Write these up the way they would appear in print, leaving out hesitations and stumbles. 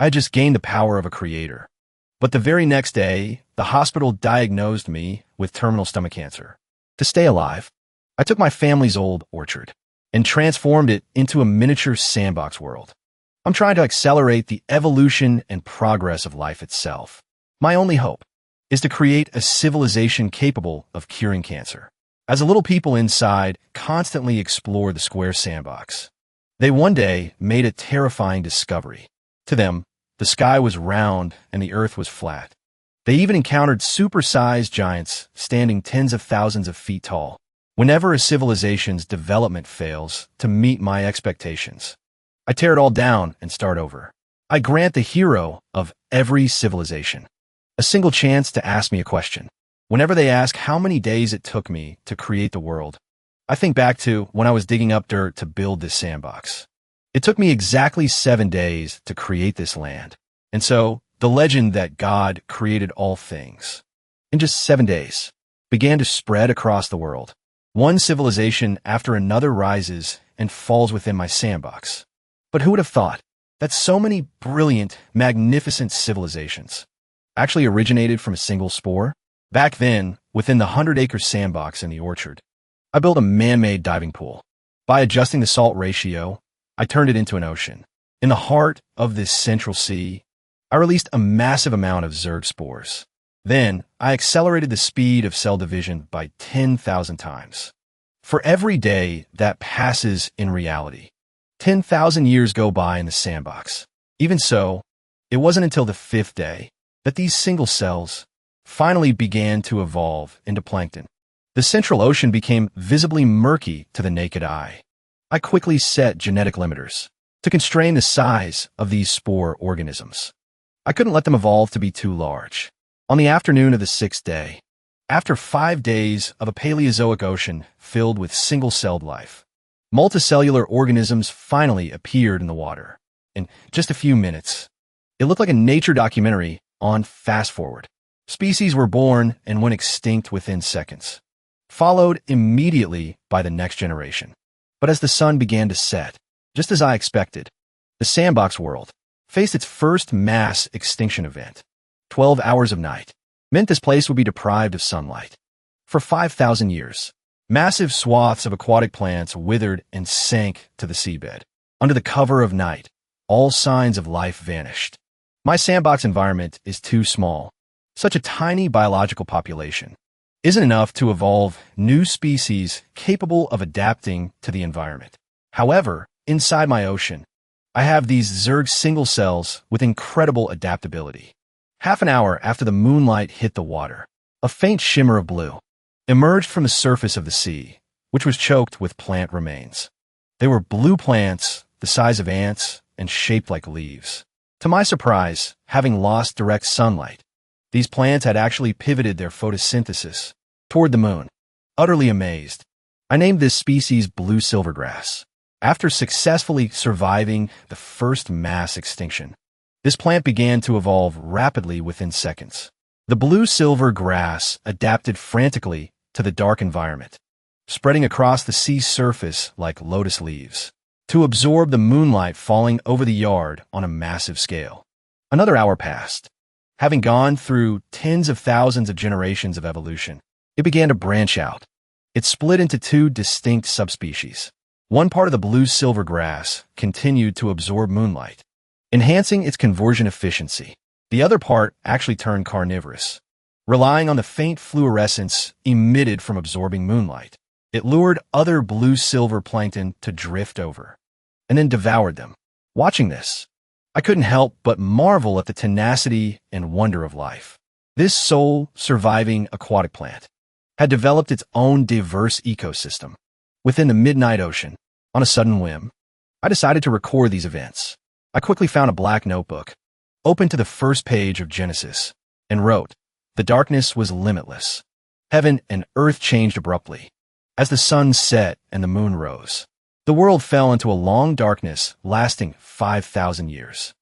I had just gained the power of a creator. But the very next day, the hospital diagnosed me with terminal stomach cancer. To stay alive, I took my family's old orchard and transformed it into a miniature sandbox world. I'm trying to accelerate the evolution and progress of life itself. My only hope is to create a civilization capable of curing cancer. As the little people inside constantly explore the square sandbox, they one day made a terrifying discovery. To them, the sky was round and the earth was flat. They even encountered supersized giants standing tens of thousands of feet tall. Whenever a civilization's development fails to meet my expectations, I tear it all down and start over. I grant the hero of every civilization a single chance to ask me a question. Whenever they ask how many days it took me to create the world, I think back to when I was digging up dirt to build this sandbox. It took me exactly 7 days to create this land. And so, the legend that God created all things in just 7 days began to spread across the world. One civilization after another rises and falls within my sandbox. But who would have thought that so many brilliant, magnificent civilizations actually originated from a single spore? Back then, within the 100-acre sandbox in the orchard, I built a man-made diving pool. By adjusting the salt ratio, I turned it into an ocean. In the heart of this central sea, I released a massive amount of zerg spores. Then, I accelerated the speed of cell division by 10,000 times. For every day that passes in reality, 10,000 years go by in the sandbox. Even so, it wasn't until the 5th day that these single cells finally began to evolve into plankton. The central ocean became visibly murky to the naked eye. I quickly set genetic limiters to constrain the size of these spore organisms. I couldn't let them evolve to be too large. On the afternoon of the 6th day, after 5 days of a Paleozoic ocean filled with single-celled life, multicellular organisms finally appeared in the water. In just a few minutes, it looked like a nature documentary on fast forward. Species were born and went extinct within seconds, followed immediately by the next generation. But as the sun began to set, just as I expected, the sandbox world faced its first mass extinction event. 12 hours of night meant this place would be deprived of sunlight. For 5,000 years, massive swaths of aquatic plants withered and sank to the seabed. Under the cover of night, all signs of life vanished. My sandbox environment is too small. Such a tiny biological population isn't enough to evolve new species capable of adapting to the environment. However, inside my ocean, I have these zerg single cells with incredible adaptability. Half an hour after the moonlight hit the water, a faint shimmer of blue emerged from the surface of the sea, which was choked with plant remains. They were blue plants, the size of ants, and shaped like leaves. To my surprise, having lost direct sunlight, these plants had actually pivoted their photosynthesis toward the moon. Utterly amazed, I named this species blue silvergrass, after successfully surviving the first mass extinction. This plant began to evolve rapidly within seconds. The blue-silver grass adapted frantically to the dark environment, spreading across the sea surface like lotus leaves, to absorb the moonlight falling over the yard on a massive scale. Another hour passed. Having gone through tens of thousands of generations of evolution, it began to branch out. It split into 2 distinct subspecies. One part of the blue-silver grass continued to absorb moonlight, enhancing its conversion efficiency. The other part actually turned carnivorous, relying on the faint fluorescence emitted from absorbing moonlight. It lured other blue-silver plankton to drift over, and then devoured them. Watching this, I couldn't help but marvel at the tenacity and wonder of life. This sole surviving aquatic plant had developed its own diverse ecosystem. Within the midnight ocean, on a sudden whim, I decided to record these events. I quickly found a black notebook, opened to the first page of Genesis, and wrote, "The darkness was limitless. Heaven and earth changed abruptly. As the sun set and the moon rose, the world fell into a long darkness lasting 5,000 years.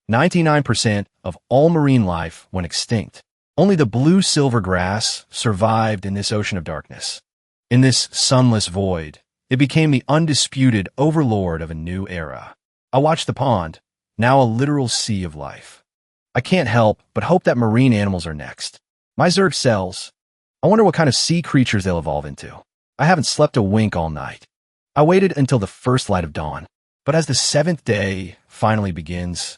99% of all marine life went extinct. Only the blue-silver grass survived in this ocean of darkness. In this sunless void, it became the undisputed overlord of a new era." I watched the pond, now a literal sea of life. I can't help but hope that marine animals are next. My Zerg cells. I wonder what kind of sea creatures they'll evolve into. I haven't slept a wink all night. I waited until the first light of dawn, but as the 7th day finally begins,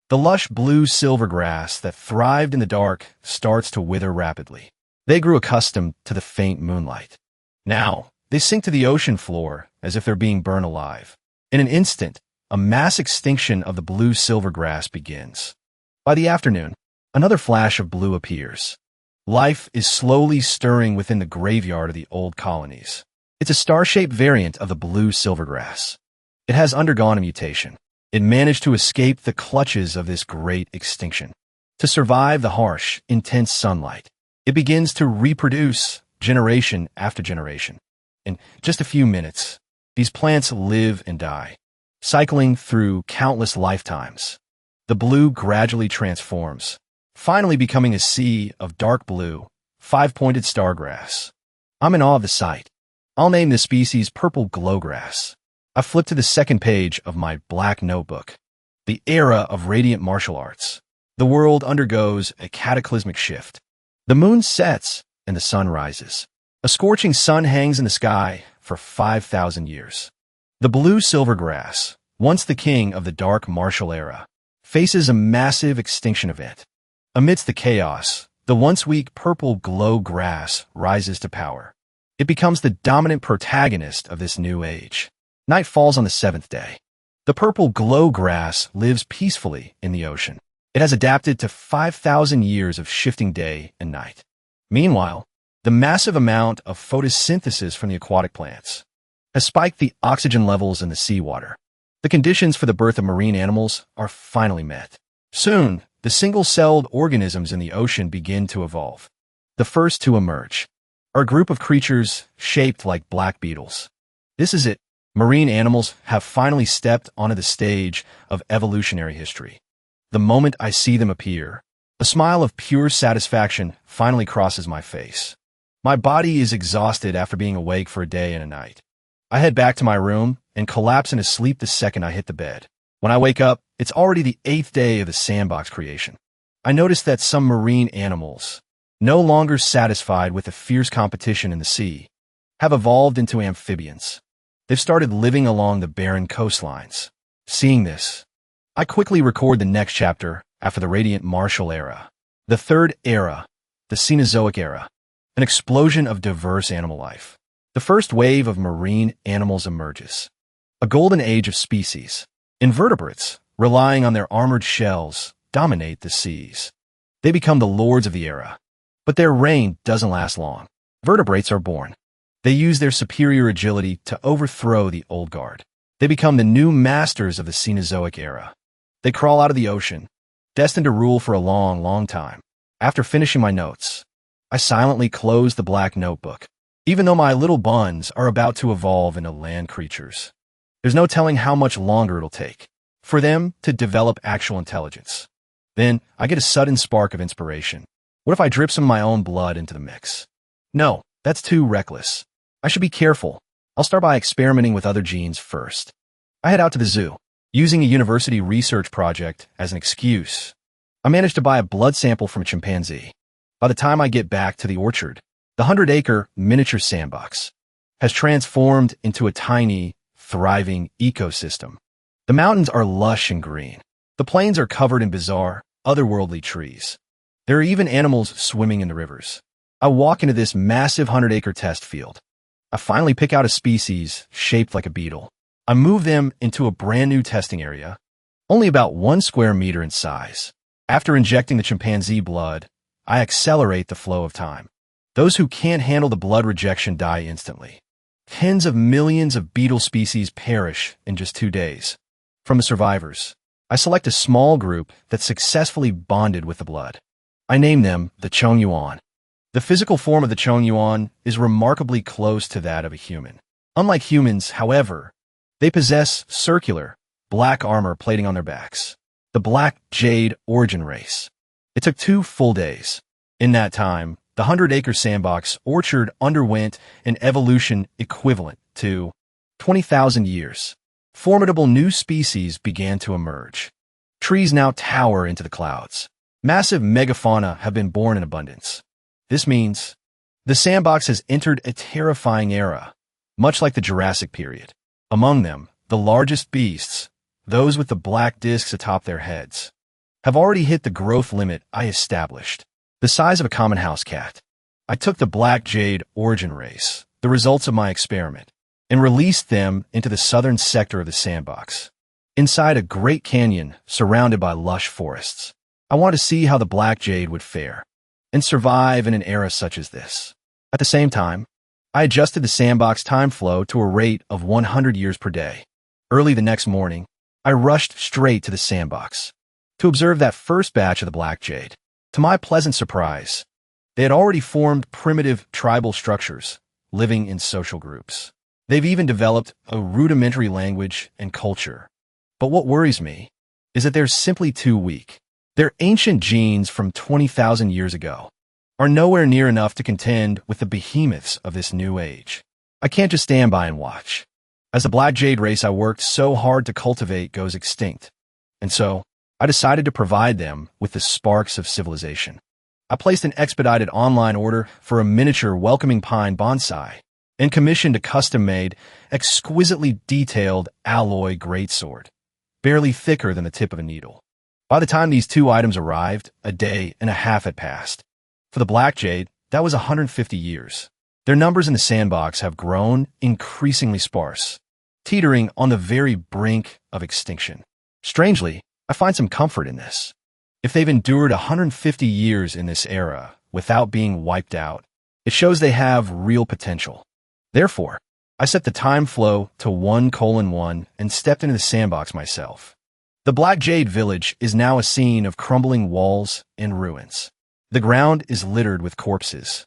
the lush blue silver grass that thrived in the dark starts to wither rapidly. They grew accustomed to the faint moonlight. Now, they sink to the ocean floor as if they're being burned alive. In an instant, a mass extinction of the blue silver grass begins. By the afternoon, another flash of blue appears. Life is slowly stirring within the graveyard of the old colonies. It's a star-shaped variant of the blue silvergrass. It has undergone a mutation. It managed to escape the clutches of this great extinction. To survive the harsh, intense sunlight, it begins to reproduce generation after generation. In just a few minutes, these plants live and die, cycling through countless lifetimes. The blue gradually transforms, finally becoming a sea of dark blue, 5-pointed stargrass. I'm in awe of the sight. I'll name this species purple glowgrass. I flip to the second page of my black notebook. The era of radiant martial arts. The world undergoes a cataclysmic shift. The moon sets and the sun rises. A scorching sun hangs in the sky for 5,000 years. The blue silvergrass, once the king of the dark martial era, faces a massive extinction event. Amidst the chaos, the once weak purple glow grass rises to power. It becomes the dominant protagonist of this new age. Night falls on the 7th day. The purple glow grass lives peacefully in the ocean. It has adapted to 5,000 years of shifting day and night. Meanwhile, the massive amount of photosynthesis from the aquatic plants has spiked the oxygen levels in the seawater. The conditions for the birth of marine animals are finally met. Soon, the single-celled organisms in the ocean begin to evolve. The first to emerge are a group of creatures shaped like black beetles. This is it. Marine animals have finally stepped onto the stage of evolutionary history. The moment I see them appear, a smile of pure satisfaction finally crosses my face. My body is exhausted after being awake for a day and a night. I head back to my room and collapse into sleep the second I hit the bed. When I wake up, it's already the 8th day of the Sandbox creation. I notice that some marine animals, no longer satisfied with the fierce competition in the sea, have evolved into amphibians. They've started living along the barren coastlines. Seeing this, I quickly record the next chapter after the radiant martial era. The third era, the Cenozoic era, an explosion of diverse animal life. The first wave of marine animals emerges. A golden age of species. Invertebrates, relying on their armored shells, dominate the seas. They become the lords of the era. But their reign doesn't last long. Vertebrates are born. They use their superior agility to overthrow the old guard. They become the new masters of the Cenozoic era. They crawl out of the ocean, destined to rule for a long, long time. After finishing my notes, I silently close the black notebook, even though my little buns are about to evolve into land creatures. There's no telling how much longer it'll take for them to develop actual intelligence. Then I get a sudden spark of inspiration. What if I drip some of my own blood into the mix? No, that's too reckless. I should be careful. I'll start by experimenting with other genes first. I head out to the zoo, using a university research project as an excuse. I managed to buy a blood sample from a chimpanzee. By the time I get back to the orchard, the 100-acre miniature sandbox has transformed into a tiny, thriving ecosystem. The mountains are lush and green. The plains are covered in bizarre, otherworldly trees. There are even animals swimming in the rivers. I walk into this massive 100-acre test field. I finally pick out a species shaped like a beetle. I move them into a brand new testing area, only about 1 square meter in size. After injecting the chimpanzee blood, I accelerate the flow of time. Those who can't handle the blood rejection die instantly. Tens of millions of beetle species perish in just 2 days. From the survivors, I select a small group that successfully bonded with the blood. I name them the Chongyuan. The physical form of the Chongyuan is remarkably close to that of a human. Unlike humans, however, they possess circular, black armor plating on their backs. The Black Jade origin race. It took 2 full days. In that time, the 100-acre sandbox orchard underwent an evolution equivalent to 20,000 years. Formidable new species began to emerge. Trees now tower into the clouds. Massive megafauna have been born in abundance. This means the sandbox has entered a terrifying era, much like the Jurassic period. Among them, the largest beasts, those with the black discs atop their heads, have already hit the growth limit I established, the size of a common house cat. I took the black jade origin race, the results of my experiment, and released them into the southern sector of the sandbox, inside a great canyon surrounded by lush forests. I wanted to see how the black jade would fare and survive in an era such as this. At the same time, I adjusted the sandbox time flow to a rate of 100 years per day. Early the next morning, I rushed straight to the sandbox to observe that first batch of the black jade. To my pleasant surprise, they had already formed primitive tribal structures, living in social groups. They've even developed a rudimentary language and culture. But what worries me is that they're simply too weak. Their ancient genes from 20,000 years ago are nowhere near enough to contend with the behemoths of this new age. I can't just stand by and watch as the black jade race I worked so hard to cultivate goes extinct. And so, I decided to provide them with the sparks of civilization. I placed an expedited online order for a miniature welcoming pine bonsai and commissioned a custom-made, exquisitely detailed alloy greatsword, barely thicker than the tip of a needle. By the time these two items arrived, a day and a half had passed. For the black jade, that was 150 years. Their numbers in the sandbox have grown increasingly sparse, teetering on the very brink of extinction. Strangely, I find some comfort in this. If they've endured 150 years in this era without being wiped out, it shows they have real potential. Therefore, I set the time flow to 1:1 and stepped into the sandbox myself. The Black Jade Village is now a scene of crumbling walls and ruins. The ground is littered with corpses.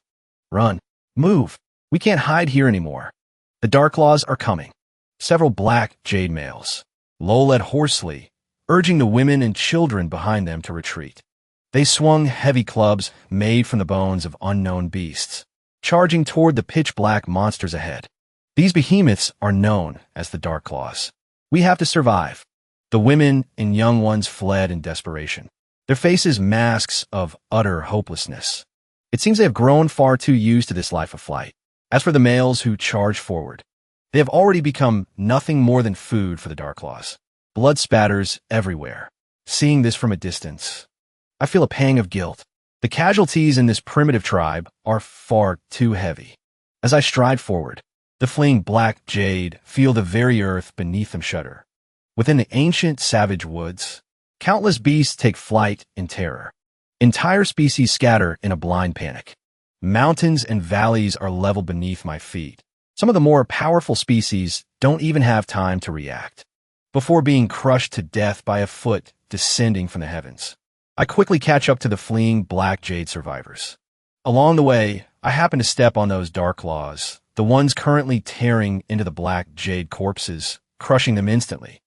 Run. Move. We can't hide here anymore. The Darklaws are coming. Several black jade males lolled hoarsely, urging the women and children behind them to retreat. They swung heavy clubs made from the bones of unknown beasts, charging toward the pitch-black monsters ahead. These behemoths are known as the Darklaws. We have to survive. The women and young ones fled in desperation, their faces masks of utter hopelessness. It seems they have grown far too used to this life of flight. As for the males who charge forward, they have already become nothing more than food for the Darklaws. Blood spatters everywhere. Seeing this from a distance, I feel a pang of guilt. The casualties in this primitive tribe are far too heavy. As I stride forward, the fleeing black jade feel the very earth beneath them shudder. Within the ancient savage woods, countless beasts take flight in terror. Entire species scatter in a blind panic. Mountains and valleys are leveled beneath my feet. Some of the more powerful species don't even have time to react before being crushed to death by a foot descending from the heavens. I quickly catch up to the fleeing black jade survivors. Along the way, I happen to step on those Darklaws, the ones currently tearing into the black jade corpses, crushing them instantly.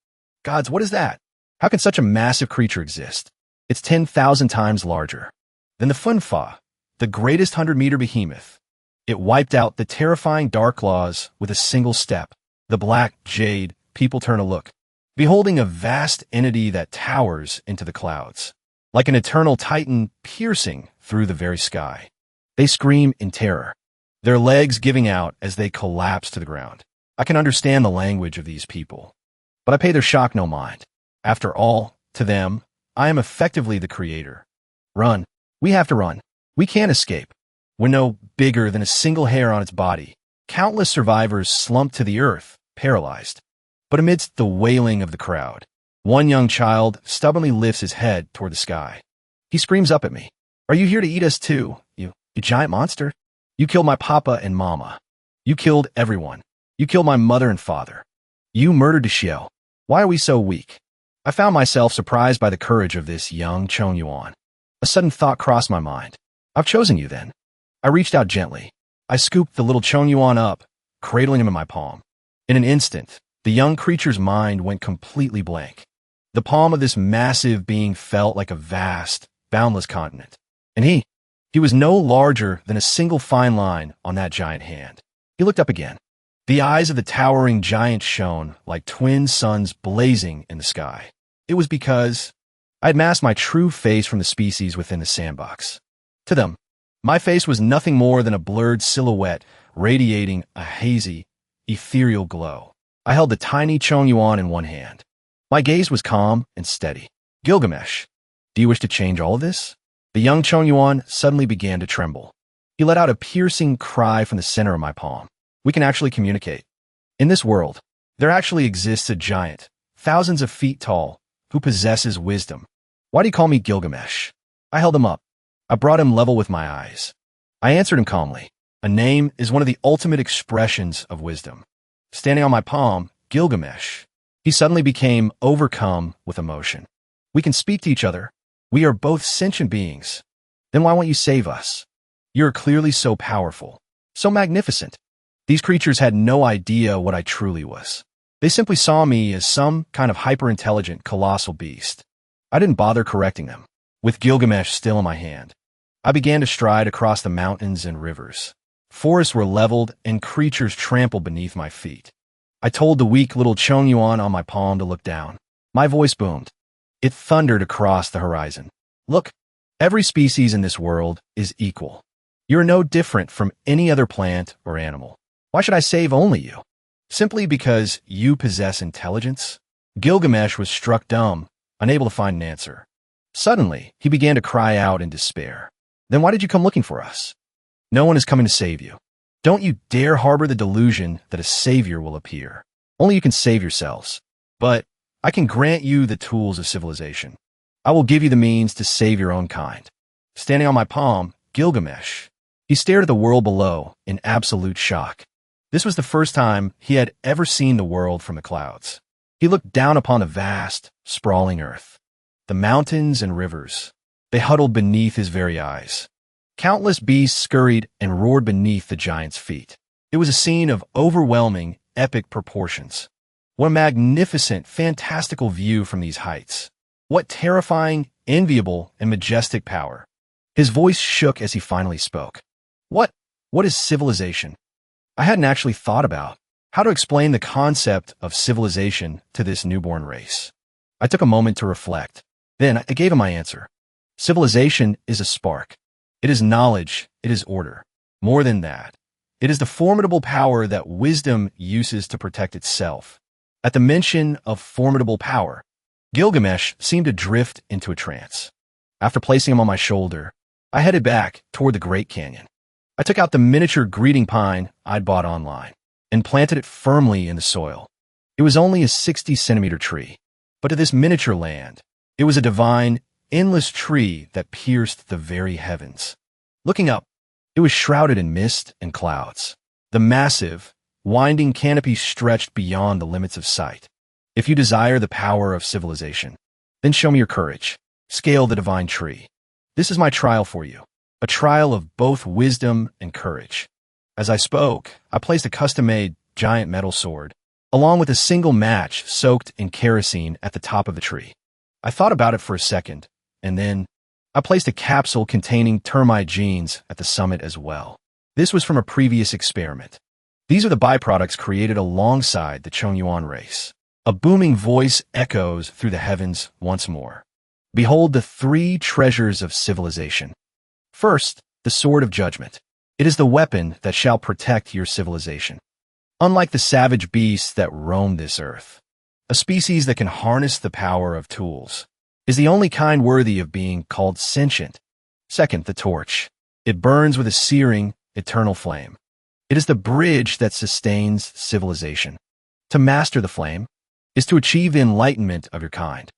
Gods, what is that? How can such a massive creature exist? It's 10,000 times larger than the Funfa, the greatest 100-meter behemoth. It wiped out the terrifying Darklaws with a single step. The black jade people turn to look, beholding a vast entity that towers into the clouds, like an eternal titan piercing through the very sky. They scream in terror, their legs giving out as they collapse to the ground. I can understand the language of these people, but I pay their shock no mind. After all, to them, I am effectively the creator. Run. We have to run. We can't escape. We're no bigger than a single hair on its body. Countless survivors slump to the earth, paralyzed. But amidst the wailing of the crowd, one young child stubbornly lifts his head toward the sky. He screams up at me. Are you here to eat us too, you giant monster? You killed my papa and mama. You killed everyone. You killed my mother and father. You murdered Xiao. Why are we so weak? I found myself surprised by the courage of this young Chongyuan. A sudden thought crossed my mind. I've chosen you then. I reached out gently. I scooped the little Chongyuan up, cradling him in my palm. In an instant, the young creature's mind went completely blank. The palm of this massive being felt like a vast, boundless continent. And he was no larger than a single fine line on that giant hand. He looked up again. The eyes of the towering giant shone like twin suns blazing in the sky. It was because I had masked my true face from the species within the sandbox. To them, my face was nothing more than a blurred silhouette radiating a hazy, ethereal glow. I held the tiny Chongyuan in one hand. My gaze was calm and steady. Gilgamesh, do you wish to change all of this? The young Chongyuan suddenly began to tremble. He let out a piercing cry from the center of my palm. We can actually communicate. In this world, there actually exists a giant, thousands of feet tall, who possesses wisdom. Why do you call me Gilgamesh? I held him up. I brought him level with my eyes. I answered him calmly. A name is one of the ultimate expressions of wisdom. Standing on my palm, Gilgamesh. He suddenly became overcome with emotion. We can speak to each other. We are both sentient beings. Then why won't you save us? You are clearly so powerful, so magnificent. These creatures had no idea what I truly was. They simply saw me as some kind of hyper-intelligent, colossal beast. I didn't bother correcting them. With Gilgamesh still in my hand, I began to stride across the mountains and rivers. Forests were leveled and creatures trampled beneath my feet. I told the weak little Chongyuan on my palm to look down. My voice boomed. It thundered across the horizon. Look, every species in this world is equal. You are no different from any other plant or animal. Why should I save only you? Simply because you possess intelligence? Gilgamesh was struck dumb, unable to find an answer. Suddenly, he began to cry out in despair. Then why did you come looking for us? No one is coming to save you. Don't you dare harbor the delusion that a savior will appear. Only you can save yourselves. But I can grant you the tools of civilization. I will give you the means to save your own kind. Standing on my palm, Gilgamesh. He stared at the world below in absolute shock. This was the first time he had ever seen the world from the clouds. He looked down upon the vast, sprawling earth. The mountains and rivers, they huddled beneath his very eyes. Countless beasts scurried and roared beneath the giant's feet. It was a scene of overwhelming, epic proportions. What a magnificent, fantastical view from these heights. What terrifying, enviable, and majestic power. His voice shook as he finally spoke. What is civilization? I hadn't actually thought about how to explain the concept of civilization to this newborn race. I took a moment to reflect. Then I gave him my answer. Civilization is a spark. It is knowledge. It is order. More than that, it is the formidable power that wisdom uses to protect itself. At the mention of formidable power, Gilgamesh seemed to drift into a trance. After placing him on my shoulder, I headed back toward the Great Canyon. I took out the miniature greeting pine I'd bought online and planted it firmly in the soil. It was only a 60-centimeter tree, but to this miniature land, it was a divine, endless tree that pierced the very heavens. Looking up, it was shrouded in mist and clouds. The massive, winding canopy stretched beyond the limits of sight. If you desire the power of civilization, then show me your courage. Scale the divine tree. This is my trial for you, a trial of both wisdom and courage. As I spoke, I placed a custom-made giant metal sword, along with a single match soaked in kerosene at the top of the tree. I thought about it for a second, and then I placed a capsule containing termite genes at the summit as well. This was from a previous experiment. These are the byproducts created alongside the Chongyuan race. A booming voice echoes through the heavens once more. Behold the 3 treasures of civilization. First, the sword of judgment. It is the weapon that shall protect your civilization. Unlike the savage beasts that roam this earth, a species that can harness the power of tools is the only kind worthy of being called sentient. Second, the torch. It burns with a searing, eternal flame. It is the bridge that sustains civilization. To master the flame is to achieve the enlightenment of your kind.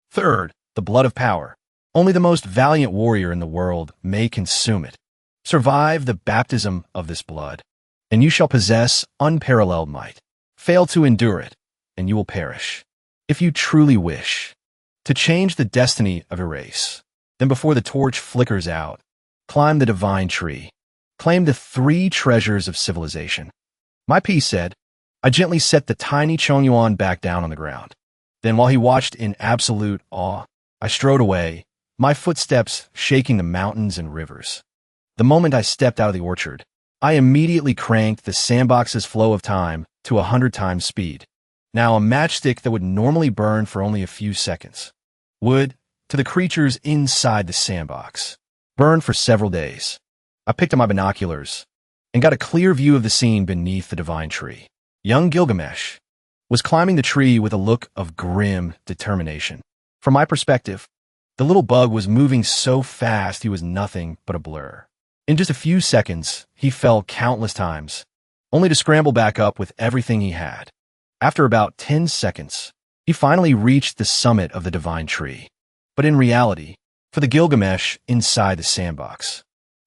Third, the blood of power. Only the most valiant warrior in the world may consume it. Survive the baptism of this blood, and you shall possess unparalleled might. Fail to endure it, and you will perish. If you truly wish to change the destiny of your race, then before the torch flickers out, climb the divine tree. Claim the 3 treasures of civilization. My piece said. I gently set the tiny Chongyuan back down on the ground. Then while he watched in absolute awe, I strode away, my footsteps shaking the mountains and rivers. The moment I stepped out of the orchard, I immediately cranked the Sandbox's flow of time to 100 times speed. Now a matchstick that would normally burn for only a few seconds would, to the creatures inside the sandbox. Burned for several days. I picked up my binoculars and got a clear view of the scene beneath the divine tree. Young Gilgamesh was climbing the tree with a look of grim determination. From my perspective, the little bug was moving so fast he was nothing but a blur. In just a few seconds, he fell countless times, only to scramble back up with everything he had. After about 10 seconds, he finally reached the summit of the divine tree. But in reality, for the Gilgamesh inside the sandbox,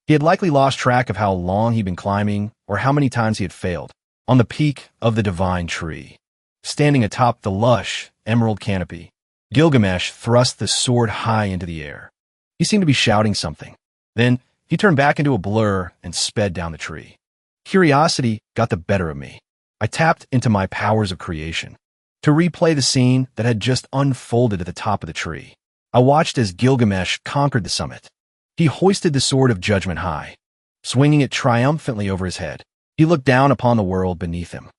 he had likely lost track of how long he'd been climbing or how many times he had failed. On the peak of the divine tree, standing atop the lush emerald canopy, Gilgamesh thrust the sword high into the air. He seemed to be shouting something. Then he turned back into a blur and sped down the tree. Curiosity got the better of me. I tapped into my powers of creation to replay the scene that had just unfolded at the top of the tree. I watched as Gilgamesh conquered the summit. He hoisted the sword of judgment high, swinging it triumphantly over his head. He looked down upon the world beneath him.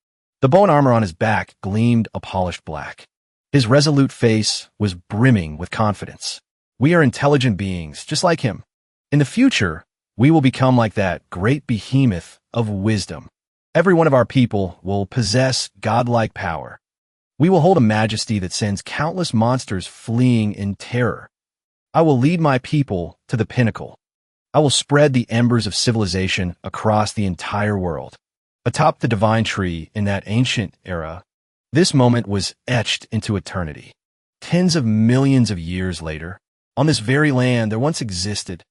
The bone armor on his back gleamed a polished black. His resolute face was brimming with confidence. We are intelligent beings, just like him. In the future, we will become like that great behemoth of wisdom. Every one of our people will possess godlike power. We will hold a majesty that sends countless monsters fleeing in terror. I will lead my people to the pinnacle. I will spread the embers of civilization across the entire world. Atop the divine tree in that ancient era, this moment was etched into eternity. Tens of millions of years later, on this very land there once existed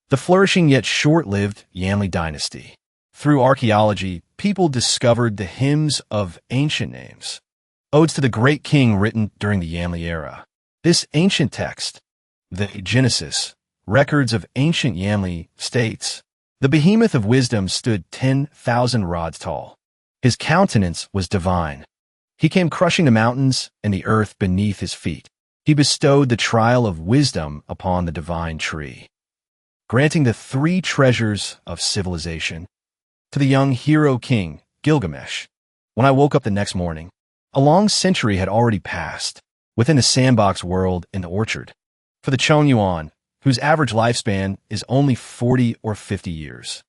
the flourishing yet short-lived Yahello dynasty. Through archaeology, people discovered the hymns of ancient names, odes to the great king written during the Yahello era. This ancient text, the Genesis, records of ancient Yahello, states, the behemoth of wisdom stood 10,000 rods tall. His countenance was divine. He came crushing the mountains and the earth beneath his feet. He bestowed the trial of wisdom upon the divine tree, granting the 3 treasures of civilization to the young hero king, Gilgamesh. When I woke up the next morning, a long century had already passed within the sandbox world in the orchard. For the Chongyuan, whose average lifespan is only 40 or 50 years,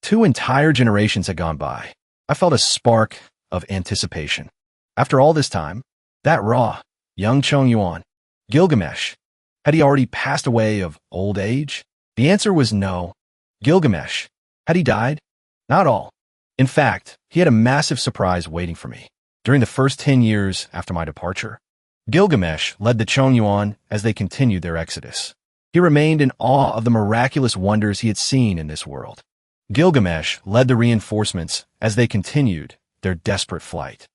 2 entire generations had gone by. I felt a spark of anticipation. After all this time, that raw, young Chongyuan, Gilgamesh, had he already passed away of old age? The answer was no. Gilgamesh, had he died? Not all. In fact, he had a massive surprise waiting for me. During the first 10 years after my departure, Gilgamesh led the Chongyuan as they continued their exodus. He remained in awe of the miraculous wonders he had seen in this world. Gilgamesh led the reinforcements as they continued their desperate flight.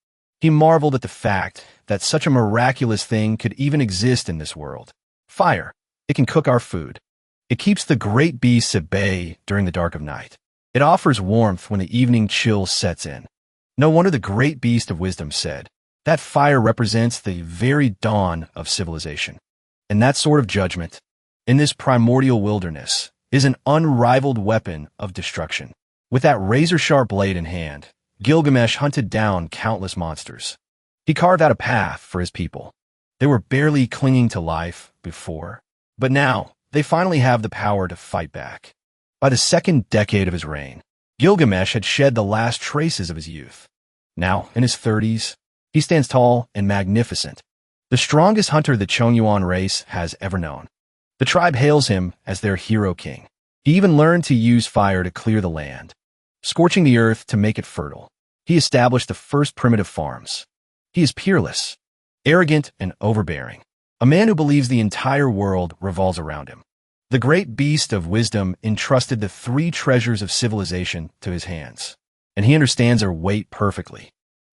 He marveled at the fact that such a miraculous thing could even exist in this world. Fire. It can cook our food. It keeps the great beasts at bay during the dark of night. It offers warmth when the evening chill sets in. No wonder the great beast of wisdom said, that fire represents the very dawn of civilization. And that sort of judgment, in this primordial wilderness, is an unrivaled weapon of destruction. With that razor-sharp blade in hand, Gilgamesh hunted down countless monsters. He carved out a path for his people. They were barely clinging to life before, but now they finally have the power to fight back. By the second decade of his reign, Gilgamesh had shed the last traces of his youth. Now, in his 30s, he stands tall and magnificent, the strongest hunter the Chongyuan race has ever known. The tribe hails him as their hero king. He even learned to use fire to clear the land, scorching the earth to make it fertile. He established the first primitive farms. He is peerless, arrogant, and overbearing, a man who believes the entire world revolves around him. The great beast of wisdom entrusted the 3 treasures of civilization to his hands, and he understands their weight perfectly.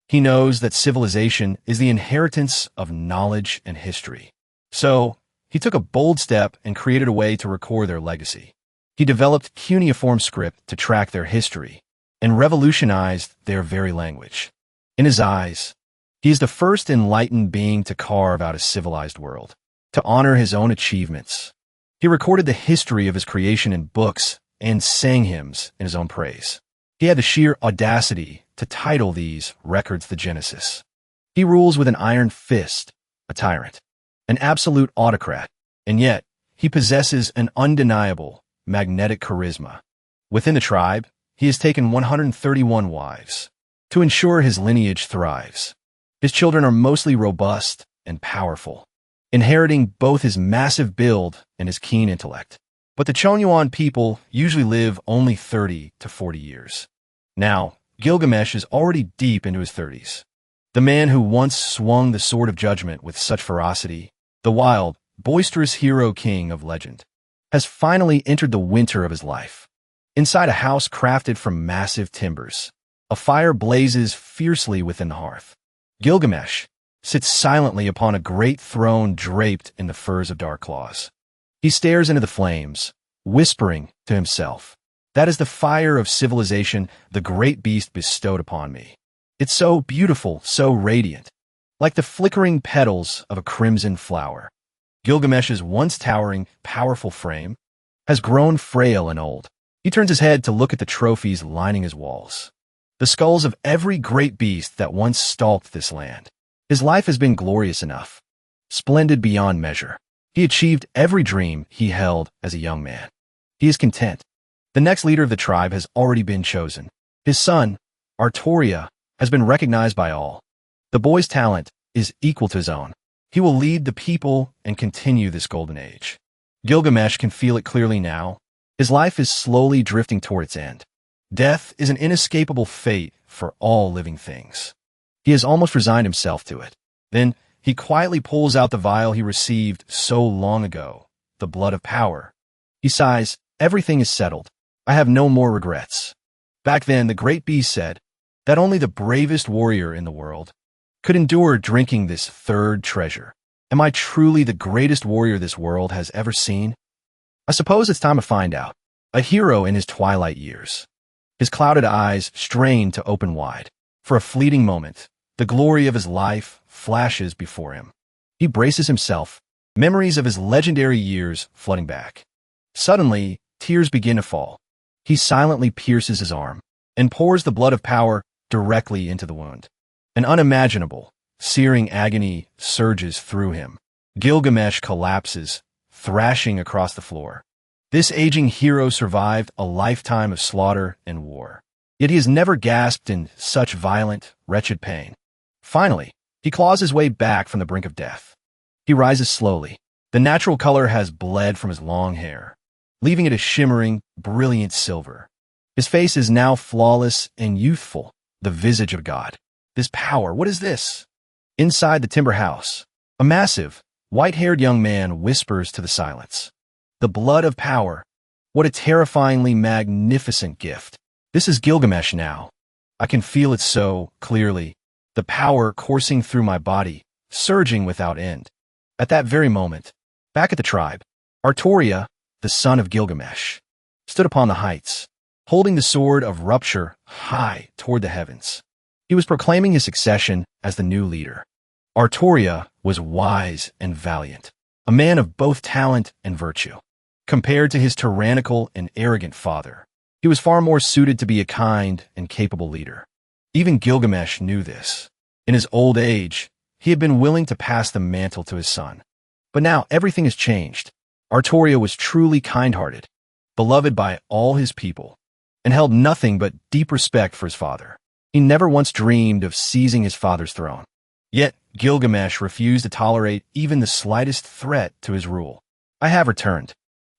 He knows that civilization is the inheritance of knowledge and history. So, he took a bold step and created a way to record their legacy. He developed cuneiform script to track their history and revolutionized their very language. In his eyes, he is the first enlightened being to carve out a civilized world, to honor his own achievements. He recorded the history of his creation in books and sang hymns in his own praise. He had the sheer audacity to title these records the Genesis. He rules with an iron fist, a tyrant, an absolute autocrat, and yet he possesses an undeniable, magnetic charisma. Within the tribe, he has taken 131 wives to ensure his lineage thrives. His children are mostly robust and powerful, inheriting both his massive build and his keen intellect. But the Chonyuan people usually live only 30 to 40 years. Now, Gilgamesh is already deep into his 30s. The man who once swung the sword of judgment with such ferocity, the wild, boisterous hero king of legend, has finally entered the winter of his life. Inside a house crafted from massive timbers, a fire blazes fiercely within the hearth. Gilgamesh sits silently upon a great throne draped in the furs of dark claws. He stares into the flames, whispering to himself, "That is the fire of civilization the great beast bestowed upon me. It's so beautiful, so radiant, like the flickering petals of a crimson flower." Gilgamesh's once towering, powerful frame has grown frail and old. He turns his head to look at the trophies lining his walls, the skulls of every great beast that once stalked this land. His life has been glorious enough, splendid beyond measure. He achieved every dream he held as a young man. He is content. The next leader of the tribe has already been chosen. His son, Artoria, has been recognized by all. The boy's talent is equal to his own. He will lead the people and continue this golden age. Gilgamesh can feel it clearly now. His life is slowly drifting toward its end. Death is an inescapable fate for all living things. He has almost resigned himself to it. Then he quietly pulls out the vial he received so long ago, the blood of power. He sighs, "Everything is settled. I have no more regrets." Back then, the great beast said that only the bravest warrior in the world could endure drinking this third treasure. Am I truly the greatest warrior this world has ever seen? I suppose it's time to find out. A hero in his twilight years. His clouded eyes strain to open wide. For a fleeting moment, the glory of his life flashes before him. He braces himself, memories of his legendary years flooding back. Suddenly, tears begin to fall. He silently pierces his arm and pours the blood of power directly into the wound. An unimaginable, searing agony surges through him. Gilgamesh collapses, thrashing across the floor. This aging hero survived a lifetime of slaughter and war. Yet he has never gasped in such violent, wretched pain. Finally, he claws his way back from the brink of death. He rises slowly. The natural color has bled from his long hair, leaving it a shimmering, brilliant silver. His face is now flawless and youthful, the visage of God. This power, what is this? Inside the timber house, a massive, white-haired young man whispers to the silence. The blood of power. What a terrifyingly magnificent gift. This is Gilgamesh now. I can feel it so clearly. The power coursing through my body, surging without end. At that very moment, back at the tribe, Artoria, the son of Gilgamesh, stood upon the heights, holding the sword of rupture high toward the heavens. He was proclaiming his succession as the new leader. Artoria was wise and valiant, a man of both talent and virtue. Compared to his tyrannical and arrogant father, he was far more suited to be a kind and capable leader. Even Gilgamesh knew this. In his old age, he had been willing to pass the mantle to his son. But now everything has changed. Artoria was truly kind-hearted, beloved by all his people, and held nothing but deep respect for his father. He never once dreamed of seizing his father's throne. Yet Gilgamesh refused to tolerate even the slightest threat to his rule. I have returned.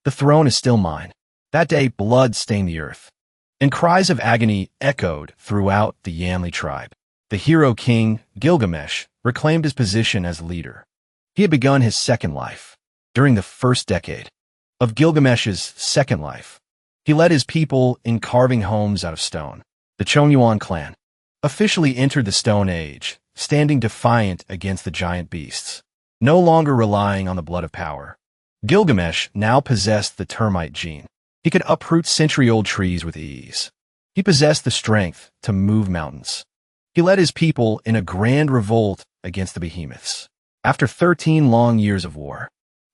The throne is still mine. That day, blood stained the earth, and cries of agony echoed throughout the Yanli tribe. The hero king, Gilgamesh, reclaimed his position as leader. He had begun his second life. During the first decade of Gilgamesh's second life, he led his people in carving homes out of stone. The Chonyuan clan officially entered the Stone Age, standing defiant against the giant beasts, no longer relying on the blood of power. Gilgamesh now possessed the termite gene. He could uproot century-old trees with ease. He possessed the strength to move mountains. He led his people in a grand revolt against the behemoths. After 13 long years of war,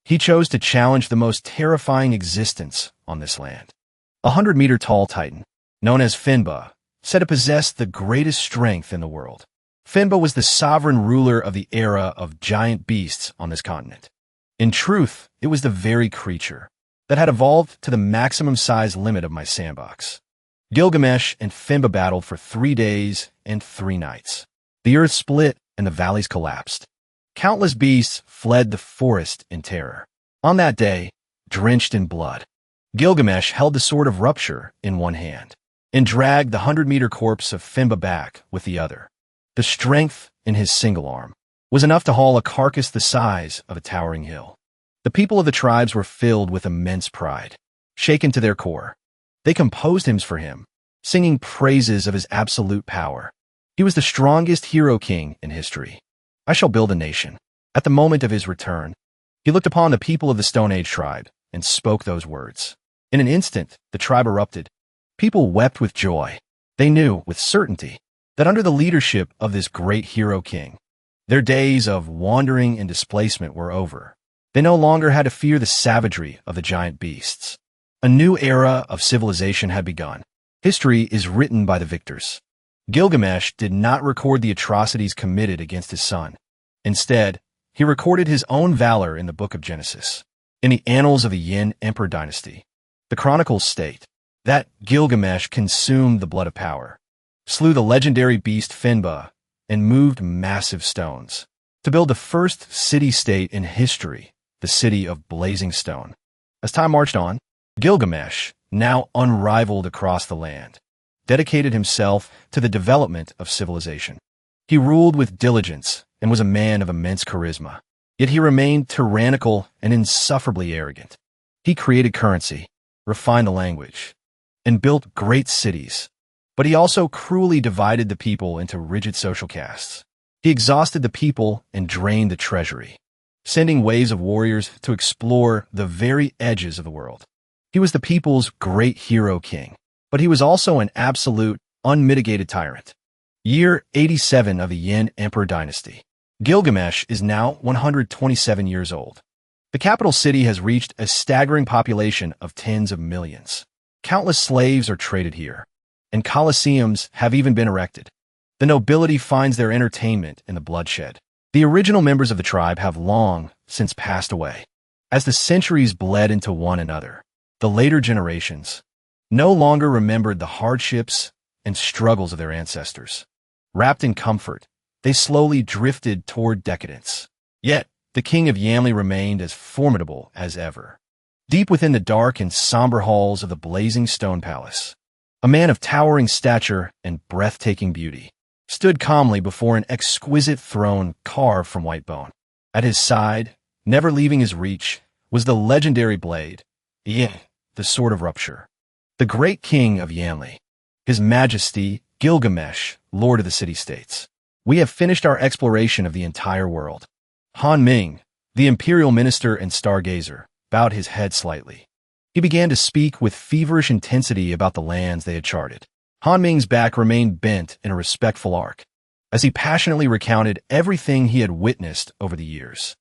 he chose to challenge the most terrifying existence on this land. A 100-meter-tall titan, known as Finba, said to possess the greatest strength in the world. Finba was the sovereign ruler of the era of giant beasts on this continent. In truth, it was the very creature that had evolved to the maximum size limit of my sandbox. Gilgamesh and Finba battled for 3 days and 3 nights. The earth split and the valleys collapsed. Countless beasts fled the forest in terror. On that day, drenched in blood, Gilgamesh held the Sword of Rupture in one hand and dragged the 100-meter corpse of Finba back with the other. The strength in his single arm was enough to haul a carcass the size of a towering hill. The people of the tribes were filled with immense pride, shaken to their core. They composed hymns for him, singing praises of his absolute power. He was the strongest hero king in history. I shall build a nation. At the moment of his return, he looked upon the people of the Stone Age tribe and spoke those words. In an instant, the tribe erupted. People wept with joy. They knew, with certainty, that under the leadership of this great hero king, their days of wandering and displacement were over. They no longer had to fear the savagery of the giant beasts. A new era of civilization had begun. History is written by the victors. Gilgamesh did not record the atrocities committed against his son. Instead, he recorded his own valor in the Book of Genesis. In the annals of the Yin Emperor dynasty, the chronicles state that Gilgamesh consumed the blood of power, slew the legendary beast Finba, and moved massive stones to build the first city-state in history, the city of Blazing Stone. As time marched on, Gilgamesh, now unrivaled across the land, dedicated himself to the development of civilization. He ruled with diligence and was a man of immense charisma, yet he remained tyrannical and insufferably arrogant. He created currency, refined the language, and built great cities, but he also cruelly divided the people into rigid social castes. He exhausted the people and drained the treasury, sending waves of warriors to explore the very edges of the world. He was the people's great hero king, but he was also an absolute, unmitigated tyrant. Year 87 of the Yin Emperor dynasty. Gilgamesh is now 127 years old. The capital city has reached a staggering population of tens of millions. Countless slaves are traded here, and colosseums have even been erected. The nobility finds their entertainment in the bloodshed. The original members of the tribe have long since passed away. As the centuries bled into one another, the later generations no longer remembered the hardships and struggles of their ancestors. Wrapped in comfort, they slowly drifted toward decadence. Yet, the king of Yamli remained as formidable as ever. Deep within the dark and somber halls of the Blazing Stone Palace, a man of towering stature and breathtaking beauty stood calmly before an exquisite throne carved from white bone. At his side, never leaving his reach, was the legendary blade, the Sword of Rupture. The great king of Yamli, His Majesty Gilgamesh, Lord of the City-States. We have finished our exploration of the entire world. Han Ming, the imperial minister and stargazer, bowed his head slightly. He began to speak with feverish intensity about the lands they had charted. Han Ming's back remained bent in a respectful arc, as he passionately recounted everything he had witnessed over the years.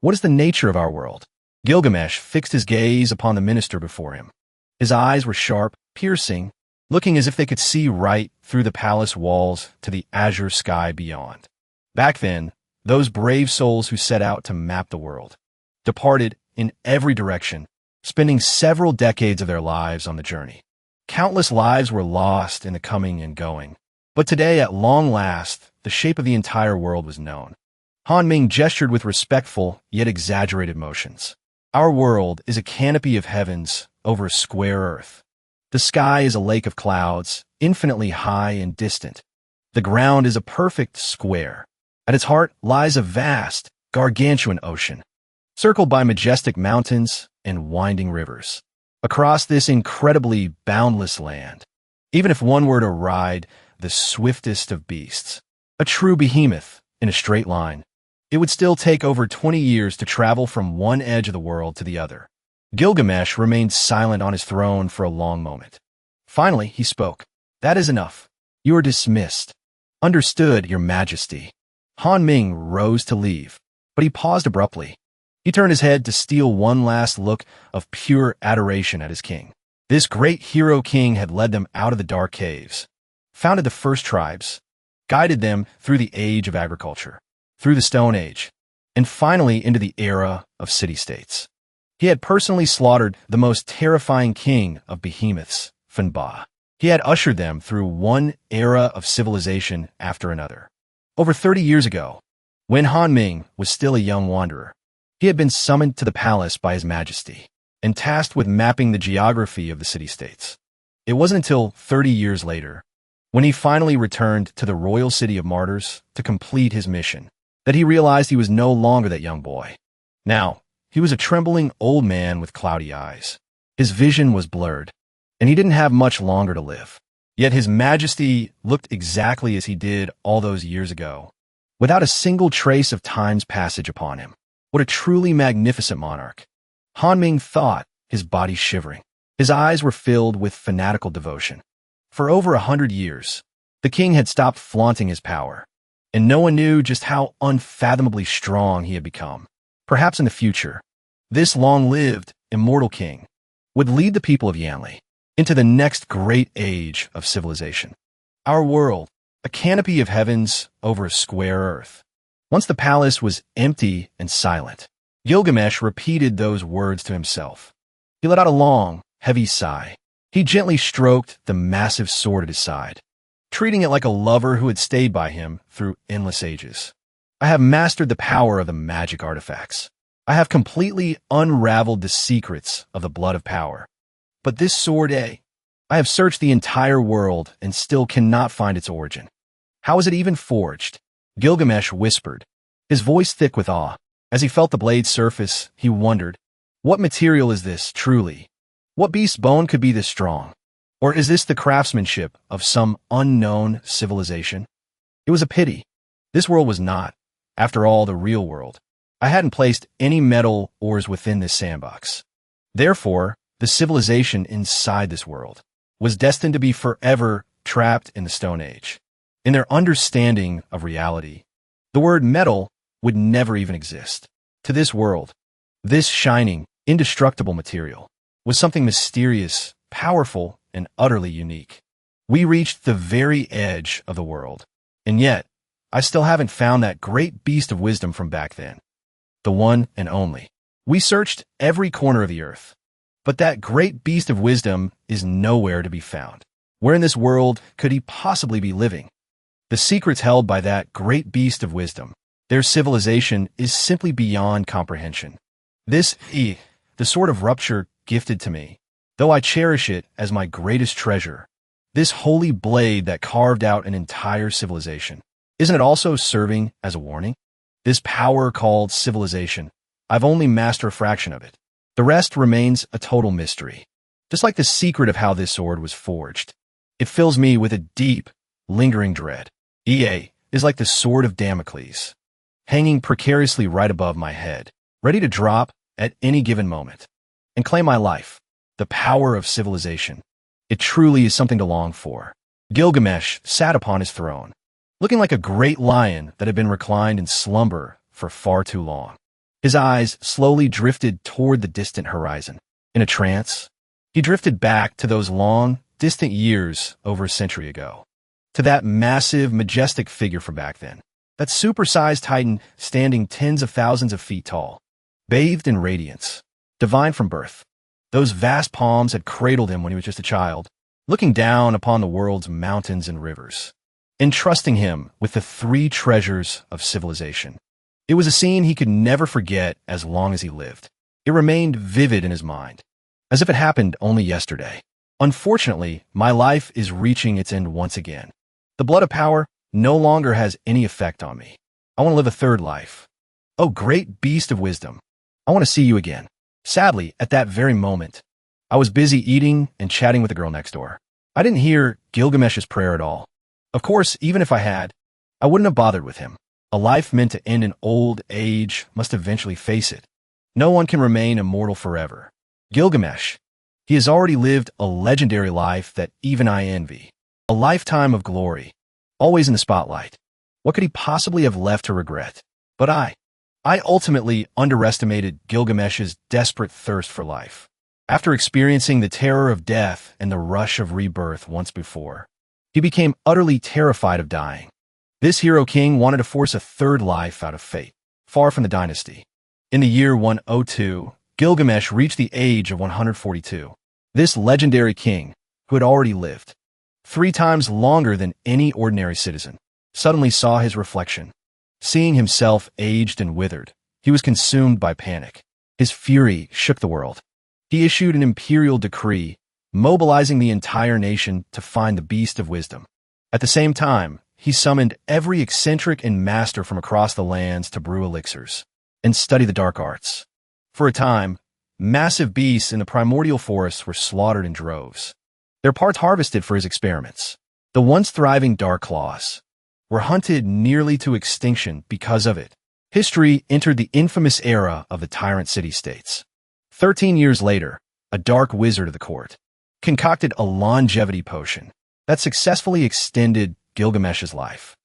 What is the nature of our world? Gilgamesh fixed his gaze upon the minister before him. His eyes were sharp, piercing, looking as if they could see right through the palace walls to the azure sky beyond. Back then, those brave souls who set out to map the world departed in every direction, spending several decades of their lives on the journey. Countless lives were lost in the coming and going. But today, at long last, the shape of the entire world was known. Han Ming gestured with respectful yet exaggerated motions. Our world is a canopy of heavens over a square earth. The sky is a lake of clouds, infinitely high and distant. The ground is a perfect square. At its heart lies a vast, gargantuan ocean, circled by majestic mountains and winding rivers. Across this incredibly boundless land, even if one were to ride the swiftest of beasts, a true behemoth, in a straight line, it would still take over 20 years to travel from one edge of the world to the other. Gilgamesh remained silent on his throne for a long moment. Finally, he spoke. That is enough. You are dismissed. Understood, Your Majesty. Han Ming rose to leave, but he paused abruptly. He turned his head to steal one last look of pure adoration at his king. This great hero king had led them out of the dark caves, founded the first tribes, guided them through the age of agriculture, through the Stone Age, and finally into the era of city-states. He had personally slaughtered the most terrifying king of behemoths, Finba. He had ushered them through one era of civilization after another. Over 30 years ago, when Han Ming was still a young wanderer, he had been summoned to the palace by His Majesty and tasked with mapping the geography of the city-states. It wasn't until 30 years later, when he finally returned to the royal city of martyrs to complete his mission, that he realized he was no longer that young boy. Now, he was a trembling old man with cloudy eyes. His vision was blurred, and he didn't have much longer to live. Yet His Majesty looked exactly as he did all those years ago, without a single trace of time's passage upon him. What a truly magnificent monarch. Han Ming thought, his body shivering. His eyes were filled with fanatical devotion. For over 100 years, the king had stopped flaunting his power, and no one knew just how unfathomably strong he had become. Perhaps in the future, this long-lived, immortal king would lead the people of Yanli into the next great age of civilization. Our world, a canopy of heavens over a square earth. Once the palace was empty and silent, Gilgamesh repeated those words to himself. He let out a long, heavy sigh. He gently stroked the massive sword at his side, treating it like a lover who had stayed by him through endless ages. I have mastered the power of the magic artifacts. I have completely unraveled the secrets of the blood of power. But this sword, I have searched the entire world and still cannot find its origin. How is it even forged? Gilgamesh whispered, his voice thick with awe. As he felt the blade's surface, he wondered, what material is this, truly? What beast's bone could be this strong? Or is this the craftsmanship of some unknown civilization? It was a pity. This world was not, after all, the real world. I hadn't placed any metal ores within this sandbox. Therefore, the civilization inside this world was destined to be forever trapped in the Stone Age. In their understanding of reality, the word metal would never even exist. To this world, this shining, indestructible material was something mysterious, powerful, and utterly unique. We reached the very edge of the world, and yet, I still haven't found that great beast of wisdom from back then. The one and only. We searched every corner of the earth, but that great beast of wisdom is nowhere to be found. Where in this world could he possibly be living? The secrets held by that great beast of wisdom, their civilization, is simply beyond comprehension. This, the sword of rupture gifted to me, though I cherish it as my greatest treasure, this holy blade that carved out an entire civilization, isn't it also serving as a warning? This power called civilization, I've only mastered a fraction of it. The rest remains a total mystery. Just like the secret of how this sword was forged, it fills me with a deep, lingering dread. EA is like the sword of Damocles, hanging precariously right above my head, ready to drop at any given moment and claim my life. The power of civilization. It truly is something to long for. Gilgamesh sat upon his throne, looking like a great lion that had been reclined in slumber for far too long. His eyes slowly drifted toward the distant horizon. In a trance, he drifted back to those long, distant years over a century ago, to that massive, majestic figure from back then, that supersized titan standing tens of thousands of feet tall, bathed in radiance, divine from birth. Those vast palms had cradled him when he was just a child, looking down upon the world's mountains and rivers, entrusting him with the three treasures of civilization. It was a scene he could never forget as long as he lived. It remained vivid in his mind, as if it happened only yesterday. Unfortunately, my life is reaching its end once again. The blood of power no longer has any effect on me. I want to live a third life. Oh, great beast of wisdom, I want to see you again. Sadly, at that very moment, I was busy eating and chatting with the girl next door. I didn't hear Gilgamesh's prayer at all. Of course, even if I had, I wouldn't have bothered with him. A life meant to end in old age must eventually face it. No one can remain immortal forever. Gilgamesh, he has already lived a legendary life that even I envy. A lifetime of glory, always in the spotlight. What could he possibly have left to regret? But I ultimately underestimated Gilgamesh's desperate thirst for life. After experiencing the terror of death and the rush of rebirth once before, he became utterly terrified of dying. This hero king wanted to force a third life out of fate. far from the dynasty. In the year 102, Gilgamesh reached the age of 142. This legendary king, who had already lived 3 times longer than any ordinary citizen, suddenly saw his reflection. Seeing himself aged and withered, he was consumed by panic. His fury shook the world. He issued an imperial decree, mobilizing the entire nation to find the beast of wisdom. At the same time, he summoned every eccentric and master from across the lands to brew elixirs and study the dark arts. For a time, massive beasts in the primordial forests were slaughtered in droves, their parts harvested for his experiments. The once thriving dark claws were hunted nearly to extinction because of it. History entered the infamous era of the tyrant city-states. 13 years later, a dark wizard of the court concocted a longevity potion that successfully extended Gilgamesh's life.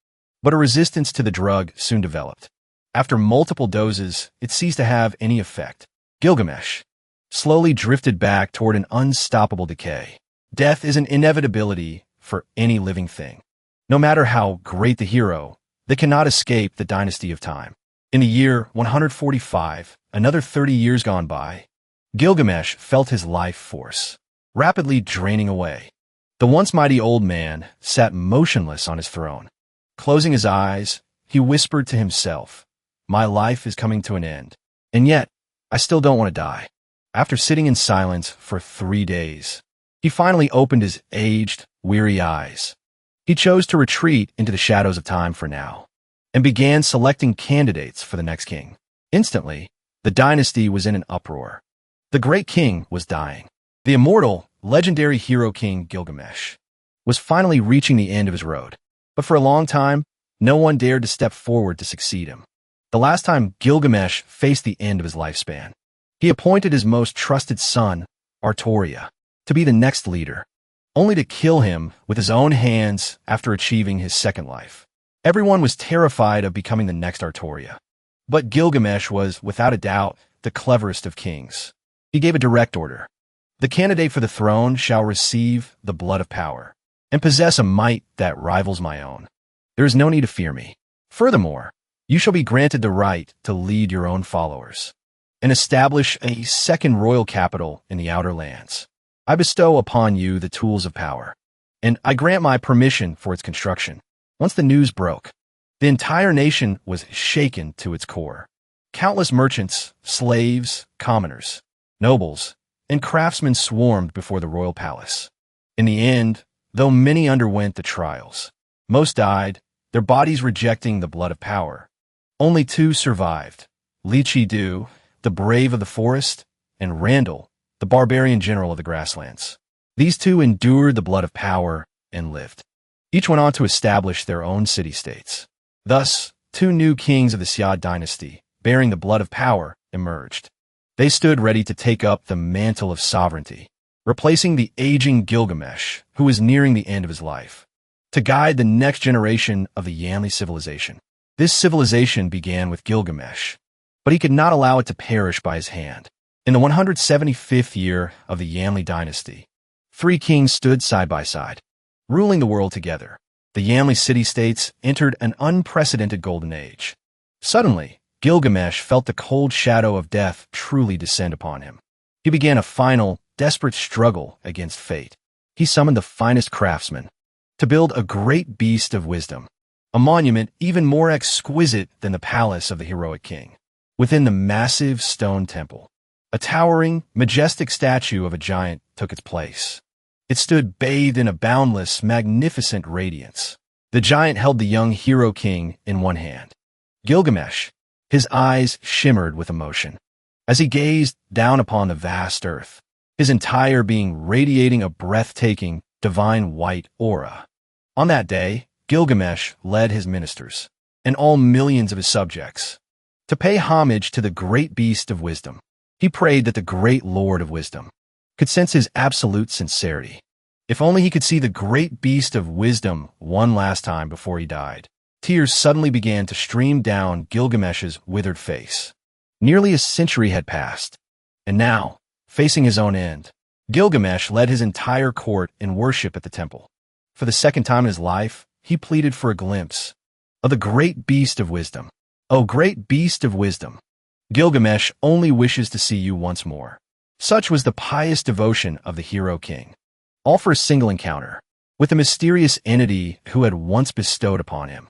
But a resistance to the drug soon developed. After multiple doses, it ceased to have any effect. Gilgamesh slowly drifted back toward an unstoppable decay. Death is an inevitability for any living thing. No matter how great the hero, they cannot escape the dynasty of time. In the year 145, another 30 years gone by, Gilgamesh felt his life force rapidly draining away. The once mighty old man sat motionless on his throne. Closing his eyes, he whispered to himself, "My life is coming to an end, and yet I still don't want to die." After sitting in silence for 3 days, he finally opened his aged, weary eyes. He chose to retreat into the shadows of time for now, and began selecting candidates for the next king. Instantly, the dynasty was in an uproar. The great king was dying. The immortal, legendary hero king Gilgamesh was finally reaching the end of his road. But for a long time, no one dared to step forward to succeed him. The last time Gilgamesh faced the end of his lifespan, he appointed his most trusted son, Artoria, to be the next leader, only to kill him with his own hands after achieving his second life. Everyone was terrified of becoming the next Artoria. But Gilgamesh was, without a doubt, the cleverest of kings. He gave a direct order. The candidate for the throne shall receive the blood of power and possess a might that rivals my own. There is no need to fear me. Furthermore, you shall be granted the right to lead your own followers and establish a second royal capital in the outer lands. I bestow upon you the tools of power, and I grant my permission for its construction. Once the news broke, the entire nation was shaken to its core. Countless merchants, slaves, commoners, nobles, and craftsmen swarmed before the royal palace. In the end, though many underwent the trials, most died, their bodies rejecting the blood of power. Only 2 survived, Lichi-Du, the brave of the forest, and Randall, the barbarian general of the grasslands. These 2 endured the blood of power and lived. Each went on to establish their own city-states. Thus, 2 new kings of the Xiad dynasty, bearing the blood of power, emerged. They stood ready to take up the mantle of sovereignty, replacing the aging Gilgamesh, who was nearing the end of his life, to guide the next generation of the Yanli civilization. This civilization began with Gilgamesh, but he could not allow it to perish by his hand. In the 175th year of the Yanli dynasty, 3 kings stood side by side, ruling the world together. The Yanli city-states entered an unprecedented golden age. Suddenly, Gilgamesh felt the cold shadow of death truly descend upon him. He began a final, desperate struggle against fate. He summoned the finest craftsmen to build a great beast of wisdom, a monument even more exquisite than the palace of the heroic king. Within the massive stone temple, a towering, majestic statue of a giant took its place. It stood bathed in a boundless, magnificent radiance. The giant held the young hero king in one hand. Gilgamesh, his eyes shimmered with emotion as he gazed down upon the vast earth, his entire being radiating a breathtaking, divine white aura. On that day, Gilgamesh led his ministers and all millions of his subjects to pay homage to the great beast of wisdom. He prayed that the great Lord of wisdom could sense his absolute sincerity. If only he could see the great beast of wisdom one last time before he died. Tears suddenly began to stream down Gilgamesh's withered face. Nearly a century had passed, and now, facing his own end, Gilgamesh led his entire court in worship at the temple. For the second time in his life, he pleaded for a glimpse of the great beast of wisdom. O great beast of wisdom, Gilgamesh only wishes to see you once more. Such was the pious devotion of the hero king, all for a single encounter with the mysterious entity who had once bestowed upon him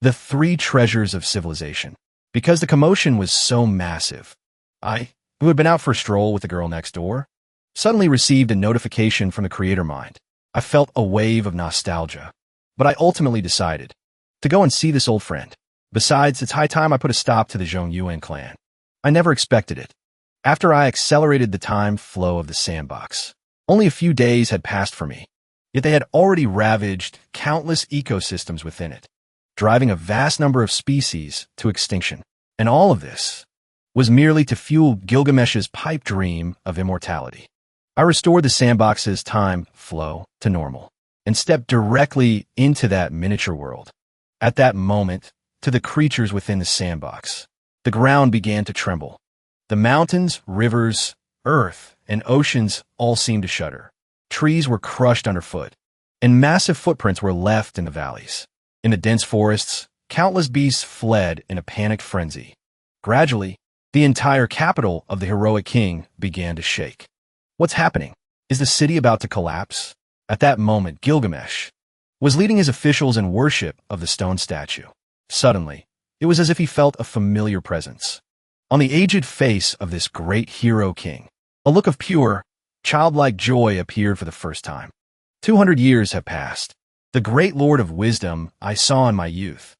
the three treasures of civilization. Because the commotion was so massive, I, who had been out for a stroll with the girl next door, suddenly received a notification from the creator mind. I felt a wave of nostalgia, but I ultimately decided to go and see this old friend. Besides, it's high time I put a stop to the Zhongyuan clan. I never expected it. After I accelerated the time flow of the Sandbox, only a few days had passed for me, yet they had already ravaged countless ecosystems within it, driving a vast number of species to extinction. And all of this was merely to fuel Gilgamesh's pipe dream of immortality. I restored the Sandbox's time flow to normal and stepped directly into that miniature world. At that moment, to the creatures within the Sandbox, the ground began to tremble. The mountains, rivers, earth, and oceans all seemed to shudder. Trees were crushed underfoot, and massive footprints were left in the valleys. In the dense forests, countless beasts fled in a panicked frenzy. Gradually, the entire capital of the heroic king began to shake. What's happening? Is the city about to collapse? At that moment, Gilgamesh was leading his officials in worship of the stone statue. Suddenly, it was as if he felt a familiar presence. On the aged face of this great hero king, a look of pure, childlike joy appeared for the first time. 200 years have passed. The great Lord of Wisdom I saw in my youth,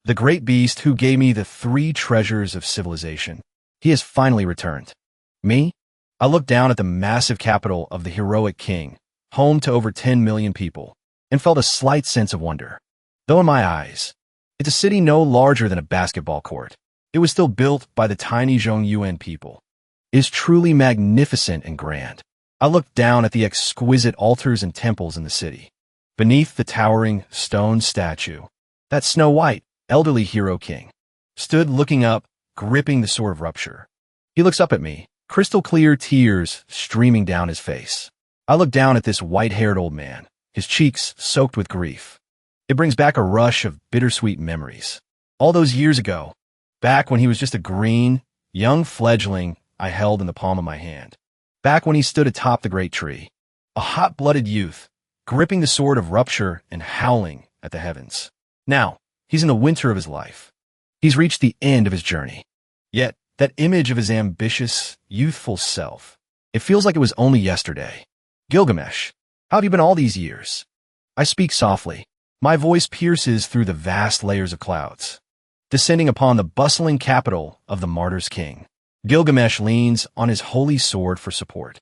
the great beast who gave me the three treasures of civilization, he has finally returned. Me? I looked down at the massive capital of the heroic king, home to over 10 million people, and felt a slight sense of wonder. Though in my eyes, it's a city no larger than a basketball court, it was still built by the tiny Zhongyuan people. It is truly magnificent and grand. I looked down at the exquisite altars and temples in the city. Beneath the towering stone statue, that snow-white, elderly hero king stood looking up, gripping the sword of rupture. He looks up at me, crystal-clear tears streaming down his face. I look down at this white-haired old man, his cheeks soaked with grief. It brings back a rush of bittersweet memories. All those years ago, back when he was just a green, young fledgling I held in the palm of my hand. Back when he stood atop the great tree, a hot-blooded youth, gripping the sword of rupture and howling at the heavens. Now, he's in the winter of his life. He's reached the end of his journey. Yet, that image of his ambitious, youthful self, it feels like it was only yesterday. Gilgamesh, how have you been all these years? I speak softly. My voice pierces through the vast layers of clouds, descending upon the bustling capital of the martyr's king. Gilgamesh leans on his holy sword for support.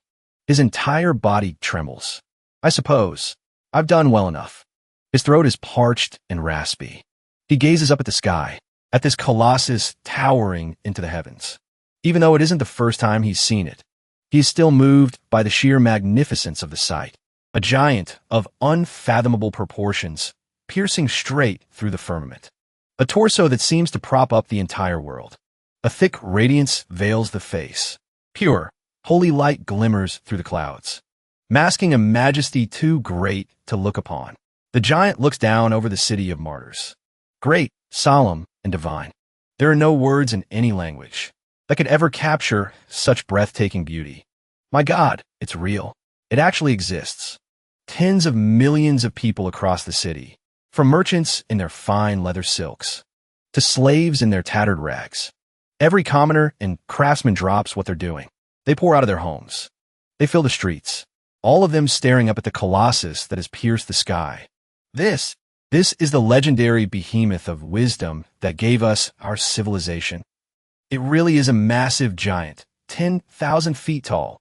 His entire body trembles. I suppose I've done well enough. His throat is parched and raspy. He gazes up at the sky, at this colossus towering into the heavens. Even though it isn't the first time he's seen it, he is still moved by the sheer magnificence of the sight. A giant of unfathomable proportions, piercing straight through the firmament. A torso that seems to prop up the entire world. A thick radiance veils the face. Pure, holy light glimmers through the clouds, masking a majesty too great to look upon. The giant looks down over the city of martyrs. Great, solemn, and divine. There are no words in any language that could ever capture such breathtaking beauty. My God, it's real. It actually exists. Tens of millions of people across the city, from merchants in their fine leather silks to slaves in their tattered rags. Every commoner and craftsman drops what they're doing. They pour out of their homes. They fill the streets, all of them staring up at the colossus that has pierced the sky. This is the legendary behemoth of wisdom that gave us our civilization. It really is a massive giant, 10,000 feet tall.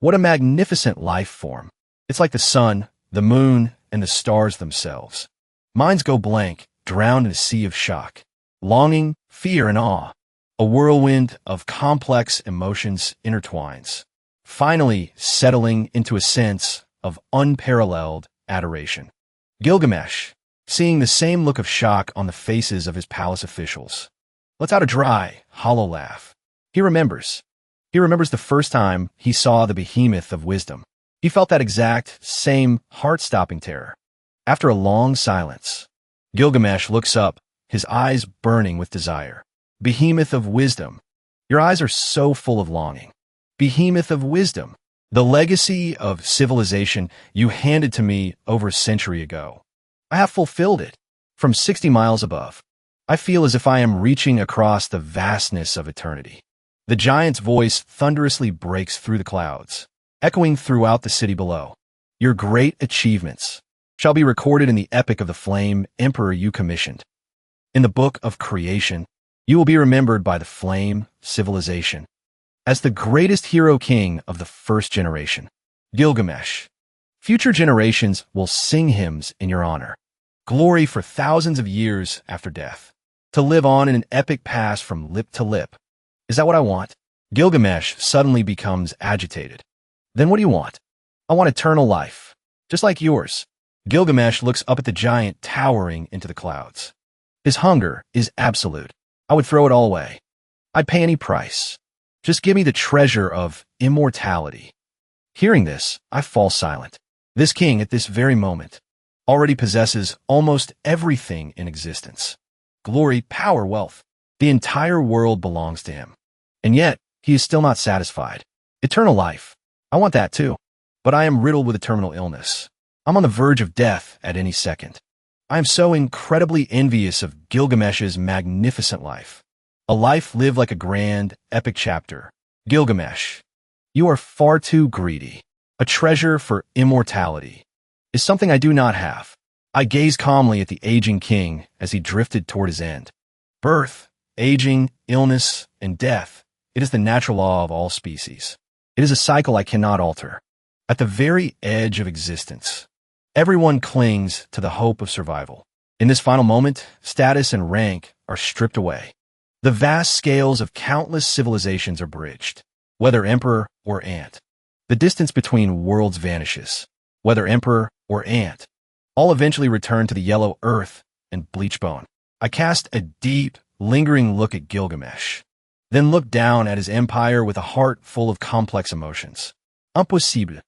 What a magnificent life form. It's like the sun, the moon, and the stars themselves. Minds go blank, drowned in a sea of shock, longing, fear, and awe. A whirlwind of complex emotions intertwines, finally settling into a sense of unparalleled adoration. Gilgamesh, seeing the same look of shock on the faces of his palace officials, lets out a dry, hollow laugh. He remembers. He remembers the first time he saw the behemoth of wisdom. He felt that exact same heart-stopping terror. After a long silence, Gilgamesh looks up, his eyes burning with desire. Behemoth of wisdom. Your eyes are so full of longing. Behemoth of wisdom. The legacy of civilization you handed to me over a century ago. I have fulfilled it. From 60 miles above, I feel as if I am reaching across the vastness of eternity. The giant's voice thunderously breaks through the clouds, echoing throughout the city below. Your great achievements shall be recorded in the epic of the flame emperor you commissioned. In the book of creation, you will be remembered by the flame civilization as the greatest hero king of the first generation, Gilgamesh. Future generations will sing hymns in your honor. Glory for thousands of years after death. To live on in an epic past from lip to lip. Is that what I want? Gilgamesh suddenly becomes agitated. Then what do you want? I want eternal life, just like yours. Gilgamesh looks up at the giant towering into the clouds. His hunger is absolute. I would throw it all away. I'd pay any price. Just give me the treasure of immortality. Hearing this, I fall silent. This king, at this very moment, already possesses almost everything in existence. Glory, power, wealth. The entire world belongs to him. And yet, he is still not satisfied. Eternal life. I want that too. But I am riddled with a terminal illness. I'm on the verge of death at any second. I am so incredibly envious of Gilgamesh's magnificent life. A life lived like a grand, epic chapter. Gilgamesh, you are far too greedy. A treasure for immortality is something I do not have. I gaze calmly at the aging king as he drifted toward his end. Birth, aging, illness, and death. It is the natural law of all species. It is a cycle I cannot alter. At the very edge of existence, everyone clings to the hope of survival. In this final moment, status and rank are stripped away. The vast scales of countless civilizations are bridged, whether emperor or ant. The distance between worlds vanishes, whether emperor or ant. All eventually return to the yellow earth and bleach bone. I cast a deep, lingering look at Gilgamesh, then looked down at his empire with a heart full of complex emotions. Impossible.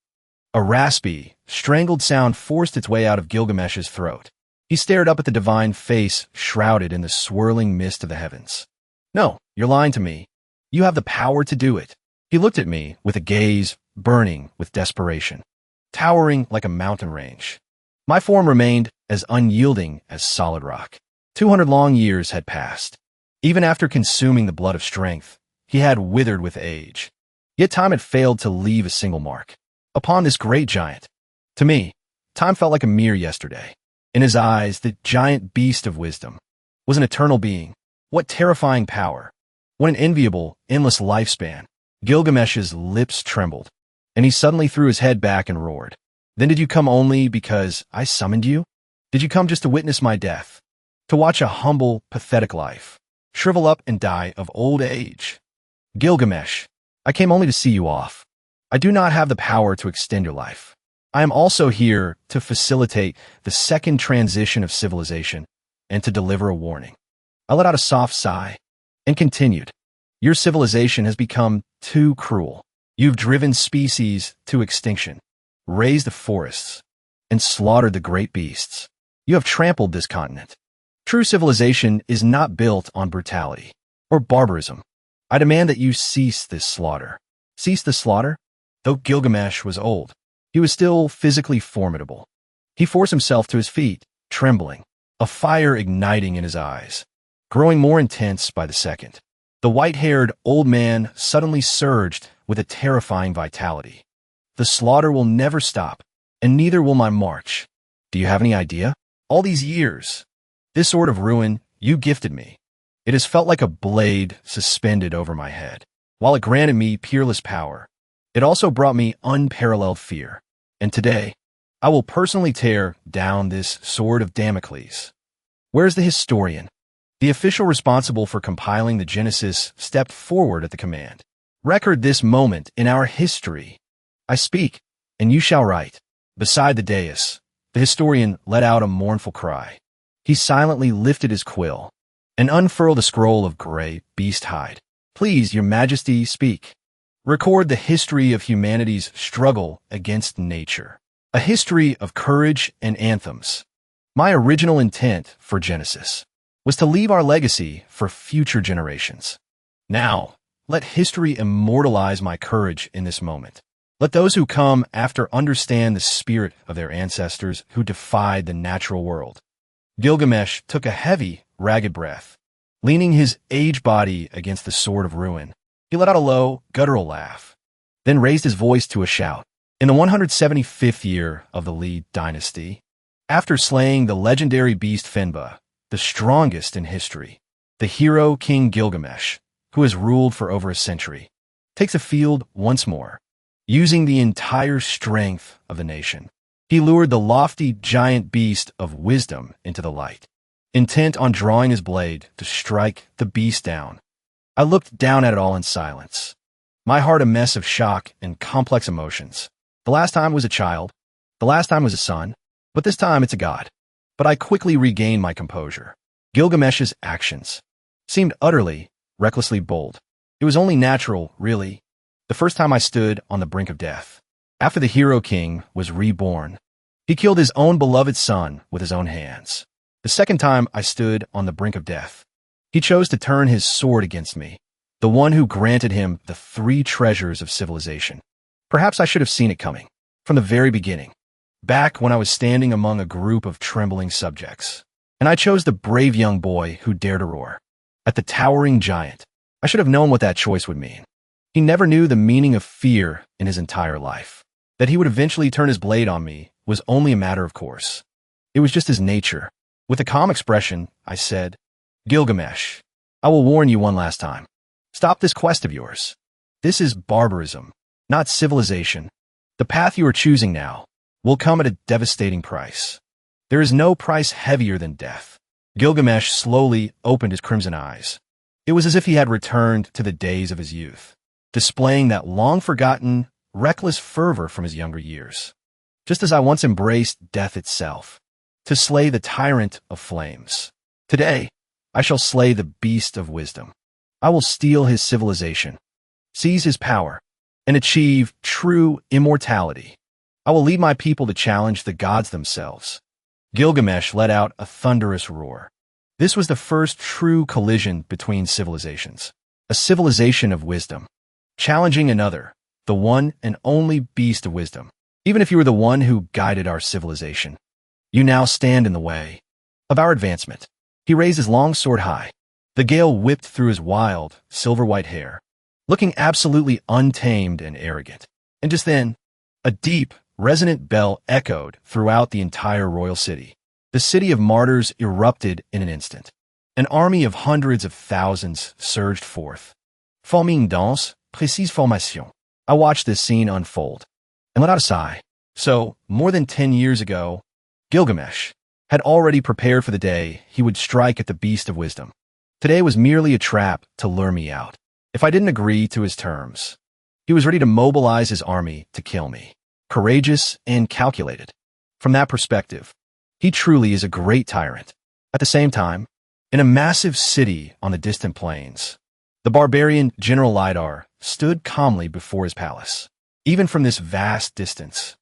A raspy, strangled sound forced its way out of Gilgamesh's throat. He stared up at the divine face shrouded in the swirling mist of the heavens. No, you're lying to me. You have the power to do it. He looked at me with a gaze burning with desperation, towering like a mountain range. My form remained as unyielding as solid rock. 200 long years had passed. Even after consuming the blood of strength, he had withered with age. Yet time had failed to leave a single mark upon this great giant. To me, time felt like a mere yesterday. In his eyes, the giant beast of wisdom was an eternal being. What terrifying power! What an enviable, endless lifespan! Gilgamesh's lips trembled, and he suddenly threw his head back and roared. Then did you come only because I summoned you? Did you come just to witness my death? To watch a humble, pathetic life shrivel up and die of old age? Gilgamesh, I came only to see you off. I do not have the power to extend your life. I am also here to facilitate the second transition of civilization and to deliver a warning. I let out a soft sigh and continued. Your civilization has become too cruel. You've driven species to extinction, razed the forests, and slaughtered the great beasts. You have trampled this continent. True civilization is not built on brutality or barbarism. I demand that you cease this slaughter. Cease the slaughter? Though Gilgamesh was old, he was still physically formidable. He forced himself to his feet, trembling, a fire igniting in his eyes, growing more intense by the second. The white-haired old man suddenly surged with a terrifying vitality. The slaughter will never stop, and neither will my march. Do you have any idea? All these years, this sort of ruin you gifted me. It has felt like a blade suspended over my head. While it granted me peerless power, it also brought me unparalleled fear. And today, I will personally tear down this sword of Damocles. Where's the historian? The official responsible for compiling the Genesis stepped forward at the command. Record this moment in our history. I speak, and you shall write. Beside the dais, the historian let out a mournful cry. He silently lifted his quill and unfurled a scroll of gray beast hide. Please, your majesty, speak. Record the history of humanity's struggle against nature. A history of courage and anthems. My original intent for Genesis was to leave our legacy for future generations. Now, let history immortalize my courage in this moment. Let those who come after understand the spirit of their ancestors who defied the natural world. Gilgamesh took a heavy, ragged breath. Leaning his aged body against the sword of ruin, he let out a low, guttural laugh, then raised his voice to a shout. In the 175th year of the Li dynasty, after slaying the legendary beast Finba, the strongest in history, the hero King Gilgamesh, who has ruled for over a century, takes the field once more. Using the entire strength of the nation, he lured the lofty giant beast of wisdom into the light. Intent on drawing his blade to strike the beast down, I looked down at it all in silence, my heart a mess of shock and complex emotions. The last time was a child, the last time was a son, but this time it's a god. But I quickly regained my composure. Gilgamesh's actions seemed utterly, recklessly bold. It was only natural, really. The first time I stood on the brink of death, after the hero king was reborn, he killed his own beloved son with his own hands. The second time I stood on the brink of death, he chose to turn his sword against me, the one who granted him the 3 treasures of civilization. Perhaps I should have seen it coming from the very beginning, back when I was standing among a group of trembling subjects, and I chose the brave young boy who dared to roar at the towering giant. I should have known what that choice would mean. He never knew the meaning of fear in his entire life. That he would eventually turn his blade on me was only a matter of course. It was just his nature. With a calm expression, I said, "Gilgamesh, I will warn you one last time. Stop this quest of yours. This is barbarism, not civilization. The path you are choosing now will come at a devastating price. There is no price heavier than death." Gilgamesh slowly opened his crimson eyes. It was as if he had returned to the days of his youth, displaying that long-forgotten, reckless fervor from his younger years. Just as I once embraced death itself, to slay the tyrant of flames. Today, I shall slay the beast of wisdom. I will steal his civilization, seize his power, and achieve true immortality. I will lead my people to challenge the gods themselves. Gilgamesh let out a thunderous roar. This was the first true collision between civilizations. A civilization of wisdom, challenging another, the one and only beast of wisdom. Even if you were the one who guided our civilization, you now stand in the way of our advancement. He raised his long sword high. The gale whipped through his wild, silver-white hair, looking absolutely untamed and arrogant. And just then, a deep, resonant bell echoed throughout the entire royal city. The city of martyrs erupted in an instant. An army of hundreds of thousands surged forth. Forming danse, précise formation. I watched this scene unfold and let out a sigh. So, more than 10 years ago, Gilgamesh had already prepared for the day he would strike at the beast of wisdom. Today was merely a trap to lure me out. If I didn't agree to his terms, he was ready to mobilize his army to kill me. Courageous and calculated. From that perspective, he truly is a great tyrant. At the same time, in a massive city on the distant plains, the barbarian General Lidar stood calmly before his palace. Even from this vast distance,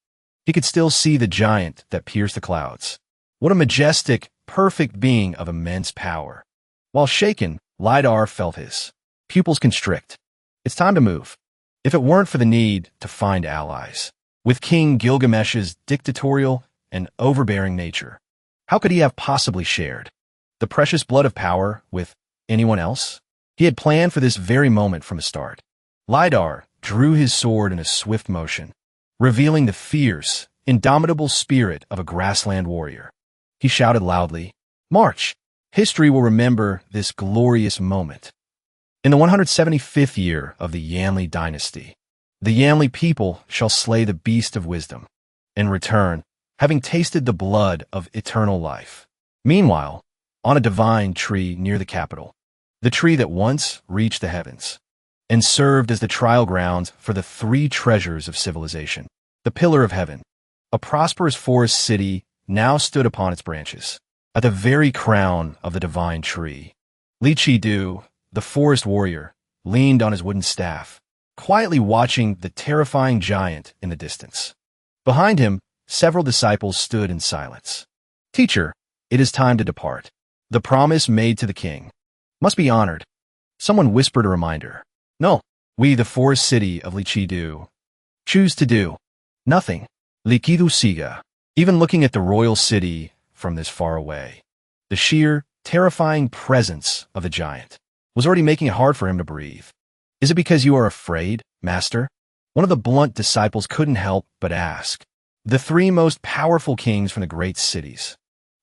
he could still see the giant that pierced the clouds. What a majestic, perfect being of immense power. While shaken, Lidar felt his pupils constrict. It's time to move. If it weren't for the need to find allies, with King Gilgamesh's dictatorial and overbearing nature, how could he have possibly shared the precious blood of power with anyone else? He had planned for this very moment from the start. Lidar drew his sword in a swift motion, revealing the fierce, indomitable spirit of a grassland warrior. He shouted loudly, "March! History will remember this glorious moment." In the 175th year of the Yanli dynasty, the Yanli people shall slay the beast of wisdom, in return, having tasted the blood of eternal life. Meanwhile, on a divine tree near the capital, the tree that once reached the heavens, and served as the trial grounds for the 3 treasures of civilization, the pillar of heaven, a prosperous forest city now stood upon its branches. At the very crown of the divine tree, Li Chi-Du, the forest warrior, leaned on his wooden staff, quietly watching the terrifying giant in the distance. Behind him, several disciples stood in silence. "Teacher, it is time to depart." The promise made to the king must be honored. Someone whispered a reminder. No, we, the forest city of Lichidu, choose to do nothing. Likidu Siga. Even looking at the royal city from this far away, the sheer, terrifying presence of the giant was already making it hard for him to breathe. Is it because you are afraid, master? One of the blunt disciples couldn't help but ask. The three most powerful kings from the great cities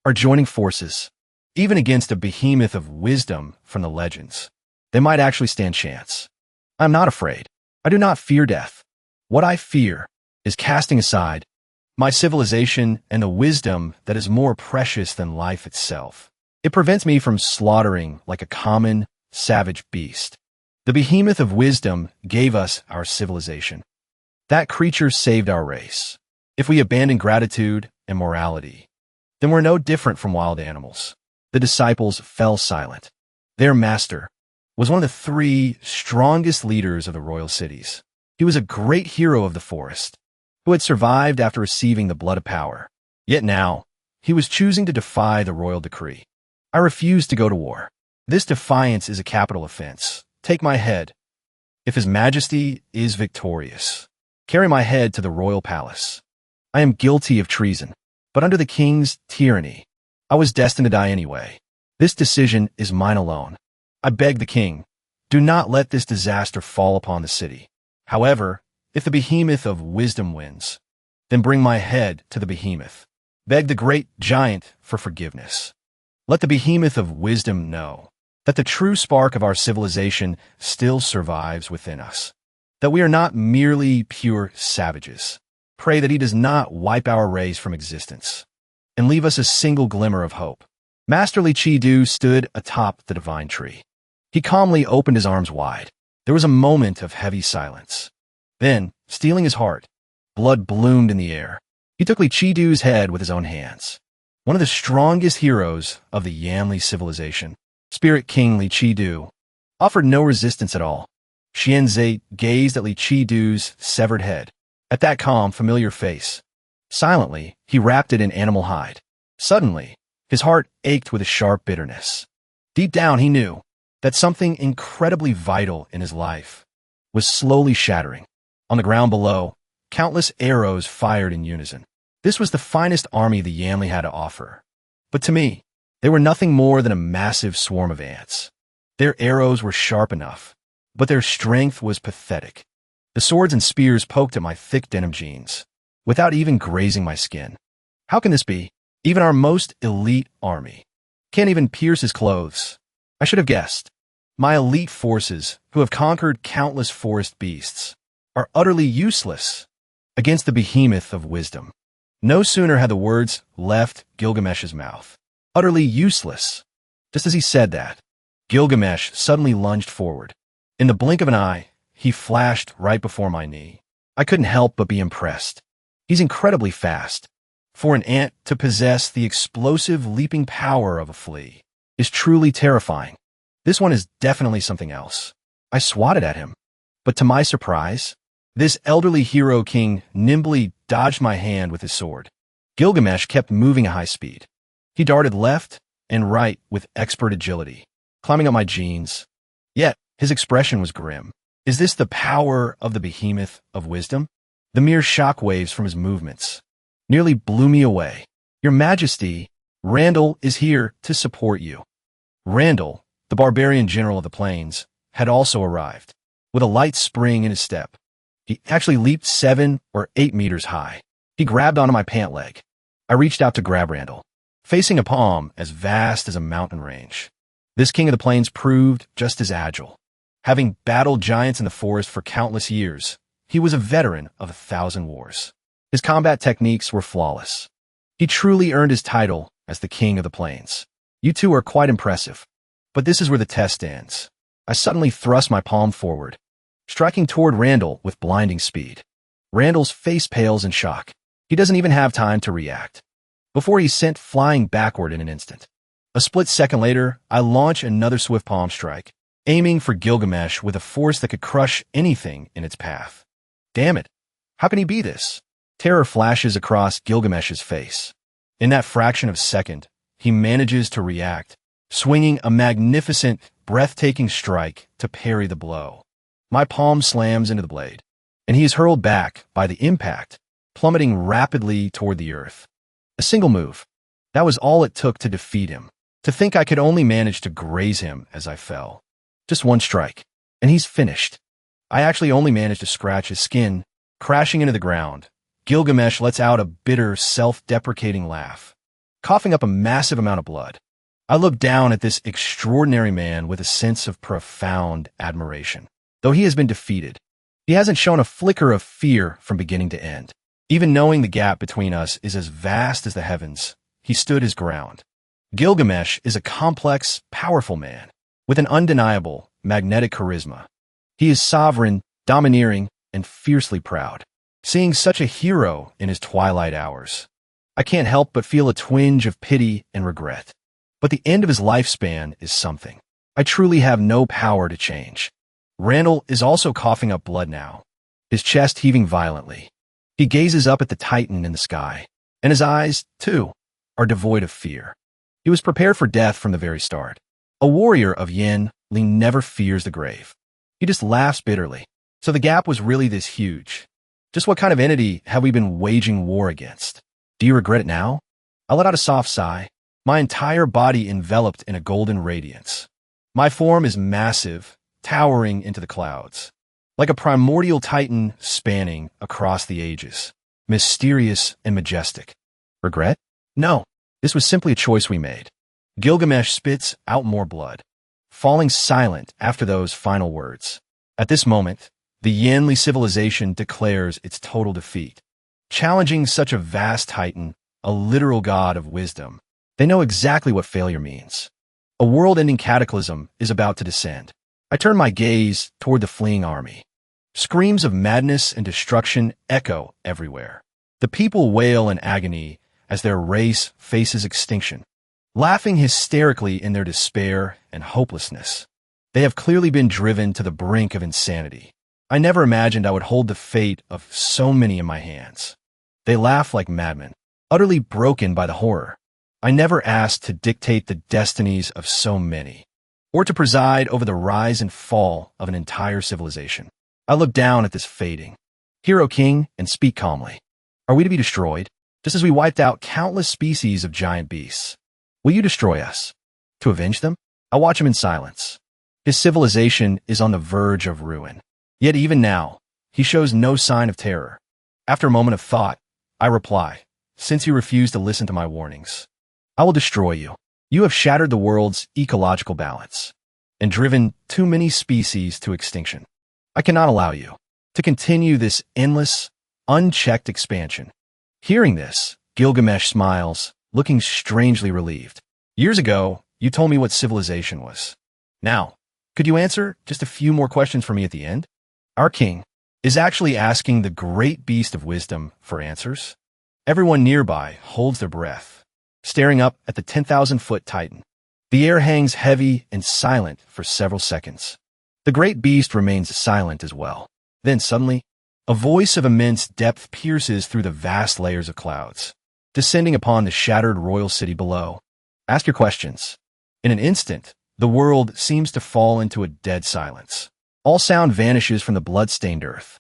are joining forces. Even against a behemoth of wisdom from the legends, they might actually stand chance. I am not afraid. I do not fear death. What I fear is casting aside my civilization and the wisdom that is more precious than life itself. It prevents me from slaughtering like a common, savage beast. The behemoth of wisdom gave us our civilization. That creature saved our race. If we abandon gratitude and morality, then we're no different from wild animals. The disciples fell silent. Their master was one of the three strongest leaders of the royal cities. He was a great hero of the forest, who had survived after receiving the blood of power. Yet now, he was choosing to defy the royal decree. I refuse to go to war. This defiance is a capital offense. Take my head. If His Majesty is victorious, carry my head to the royal palace. I am guilty of treason, but under the king's tyranny, I was destined to die anyway. This decision is mine alone. I beg the king, do not let this disaster fall upon the city. However, if the behemoth of wisdom wins, then bring my head to the behemoth. Beg the great giant for forgiveness. Let the behemoth of wisdom know that the true spark of our civilization still survives within us, that we are not merely pure savages. Pray that he does not wipe our race from existence and leave us a single glimmer of hope. Master Lichidu stood atop the divine tree. He calmly opened his arms wide. There was a moment of heavy silence. Then, steeling his heart, blood bloomed in the air. He took Lichidu's head with his own hands. One of the strongest heroes of the Yanli civilization, Spirit King Lichidu, offered no resistance at all. Xianzhe gazed at Lichidu's severed head, at that calm, familiar face. Silently, he wrapped it in animal hide. Suddenly, his heart ached with a sharp bitterness. Deep down, he knew that something incredibly vital in his life was slowly shattering. On the ground below, countless arrows fired in unison. This was the finest army the Yanli had to offer. But to me, they were nothing more than a massive swarm of ants. Their arrows were sharp enough, but their strength was pathetic. The swords and spears poked at my thick denim jeans, without even grazing my skin. How can this be? Even our most elite army can't even pierce his clothes. I should have guessed. My elite forces, who have conquered countless forest beasts, are utterly useless against the behemoth of wisdom. No sooner had the words left Gilgamesh's mouth. Utterly useless. Just as he said that, Gilgamesh suddenly lunged forward. In the blink of an eye, he flashed right before my knee. I couldn't help but be impressed. He's incredibly fast. For an ant to possess the explosive leaping power of a flea is truly terrifying. This one is definitely something else. I swatted at him, but to my surprise, this elderly hero king nimbly dodged my hand with his sword. Gilgamesh kept moving at high speed. He darted left and right with expert agility, climbing up my jeans. Yet, his expression was grim. Is this the power of the behemoth of wisdom? The mere shockwaves from his movements nearly blew me away. Your Majesty, Randall is here to support you. Randall, the barbarian general of the plains, had also arrived. With a light spring in his step, he actually leaped 7 or 8 meters high. He grabbed onto my pant leg. I reached out to grab Randall, facing a palm as vast as a mountain range. This king of the plains proved just as agile. Having battled giants in the forest for countless years, he was a veteran of 1,000 wars. His combat techniques were flawless. He truly earned his title as the king of the plains. You two are quite impressive. But this is where the test ends. I suddenly thrust my palm forward, striking toward Randall with blinding speed. Randall's face pales in shock. He doesn't even have time to react, before he's sent flying backward in an instant. A split second later, I launch another swift palm strike, aiming for Gilgamesh with a force that could crush anything in its path. Damn it! How can he be this? Terror flashes across Gilgamesh's face. In that fraction of a second, he manages to react swinging a magnificent, breathtaking strike to parry the blow. My palm slams into the blade, and he is hurled back by the impact, plummeting rapidly toward the earth. A single move. That was all it took to defeat him. To think I could only manage to graze him as I fell. Just one strike, and he's finished. I actually only managed to scratch his skin, crashing into the ground. Gilgamesh lets out a bitter, self-deprecating laugh, coughing up a massive amount of blood. I look down at this extraordinary man with a sense of profound admiration. Though he has been defeated, he hasn't shown a flicker of fear from beginning to end. Even knowing the gap between us is as vast as the heavens, he stood his ground. Gilgamesh is a complex, powerful man with an undeniable, magnetic charisma. He is sovereign, domineering, and fiercely proud. Seeing such a hero in his twilight hours, I can't help but feel a twinge of pity and regret. But the end of his lifespan is something I truly have no power to change. Randall is also coughing up blood now, his chest heaving violently. He gazes up at the Titan in the sky, and his eyes, too, are devoid of fear. He was prepared for death from the very start. A warrior of Yin, Li never fears the grave. He just laughs bitterly. So the gap was really this huge. Just what kind of entity have we been waging war against? Do you regret it now? I let out a soft sigh, my entire body enveloped in a golden radiance. My form is massive, towering into the clouds, like a primordial titan spanning across the ages, mysterious and majestic. Regret? No, this was simply a choice we made. Gilgamesh spits out more blood, falling silent after those final words. At this moment, the Yin Li civilization declares its total defeat. Challenging such a vast titan, a literal god of wisdom, they know exactly what failure means. A world-ending cataclysm is about to descend. I turn my gaze toward the fleeing army. Screams of madness and destruction echo everywhere. The people wail in agony as their race faces extinction, laughing hysterically in their despair and hopelessness. They have clearly been driven to the brink of insanity. I never imagined I would hold the fate of so many in my hands. They laugh like madmen, utterly broken by the horror. I never asked to dictate the destinies of so many, or to preside over the rise and fall of an entire civilization. I look down at this fading hero king and speak calmly. Are we to be destroyed, just as we wiped out countless species of giant beasts? Will you destroy us? To avenge them? I watch him in silence. His civilization is on the verge of ruin. Yet even now, he shows no sign of terror. After a moment of thought, I reply, since you refuse to listen to my warnings, I will destroy you. You have shattered the world's ecological balance and driven too many species to extinction. I cannot allow you to continue this endless, unchecked expansion. Hearing this, Gilgamesh smiles, looking strangely relieved. Years ago, you told me what civilization was. Now, could you answer just a few more questions for me at the end? Our king is actually asking the great beast of wisdom for answers. Everyone nearby holds their breath, staring up at the 10,000-foot titan. The air hangs heavy and silent for several seconds. The great beast remains silent as well. Then suddenly, a voice of immense depth pierces through the vast layers of clouds, descending upon the shattered royal city below. Ask your questions. In an instant, the world seems to fall into a dead silence. All sound vanishes from the blood-stained earth.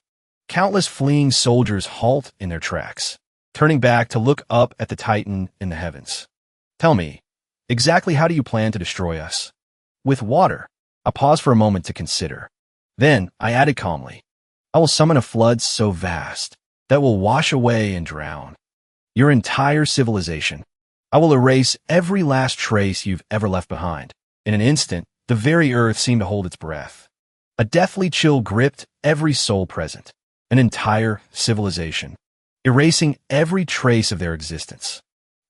Countless fleeing soldiers halt in their tracks, turning back to look up at the Titan in the heavens. Tell me, exactly how do you plan to destroy us? With water. I paused for a moment to consider. Then I added calmly, I will summon a flood so vast that will wash away and drown your entire civilization. I will erase every last trace you've ever left behind. In an instant, the very earth seemed to hold its breath. A deathly chill gripped every soul present, an entire civilization, erasing every trace of their existence.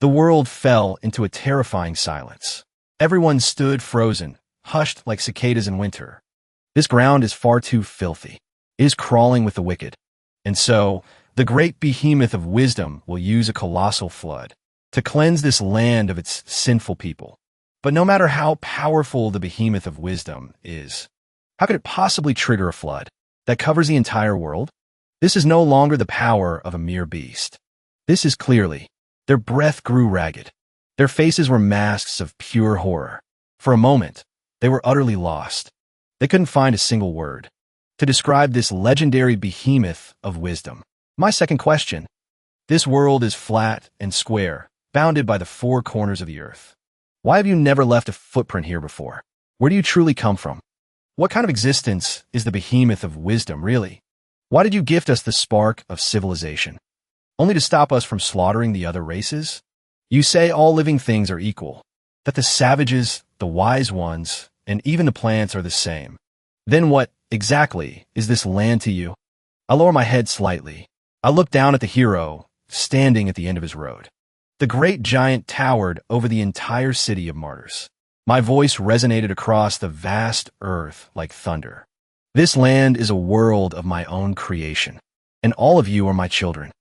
The world fell into a terrifying silence. Everyone stood frozen, hushed like cicadas in winter. This ground is far too filthy. It is crawling with the wicked. And so, the great behemoth of wisdom will use a colossal flood to cleanse this land of its sinful people. But no matter how powerful the behemoth of wisdom is, how could it possibly trigger a flood that covers the entire world? This is no longer the power of a mere beast. This is clearly, their breath grew ragged. Their faces were masks of pure horror. For a moment, they were utterly lost. They couldn't find a single word to describe this legendary behemoth of wisdom. My second question. This world is flat and square, bounded by the four corners of the earth. Why have you never left a footprint here before? Where do you truly come from? What kind of existence is the behemoth of wisdom, really? Why did you gift us the spark of civilization? Only to stop us from slaughtering the other races? You say all living things are equal, that the savages, the wise ones, and even the plants are the same. Then what, exactly, is this land to you? I lower my head slightly. I look down at the hero, standing at the end of his road. The great giant towered over the entire city of martyrs. My voice resonated across the vast earth like thunder. This land is a world of my own creation, and all of you are my children.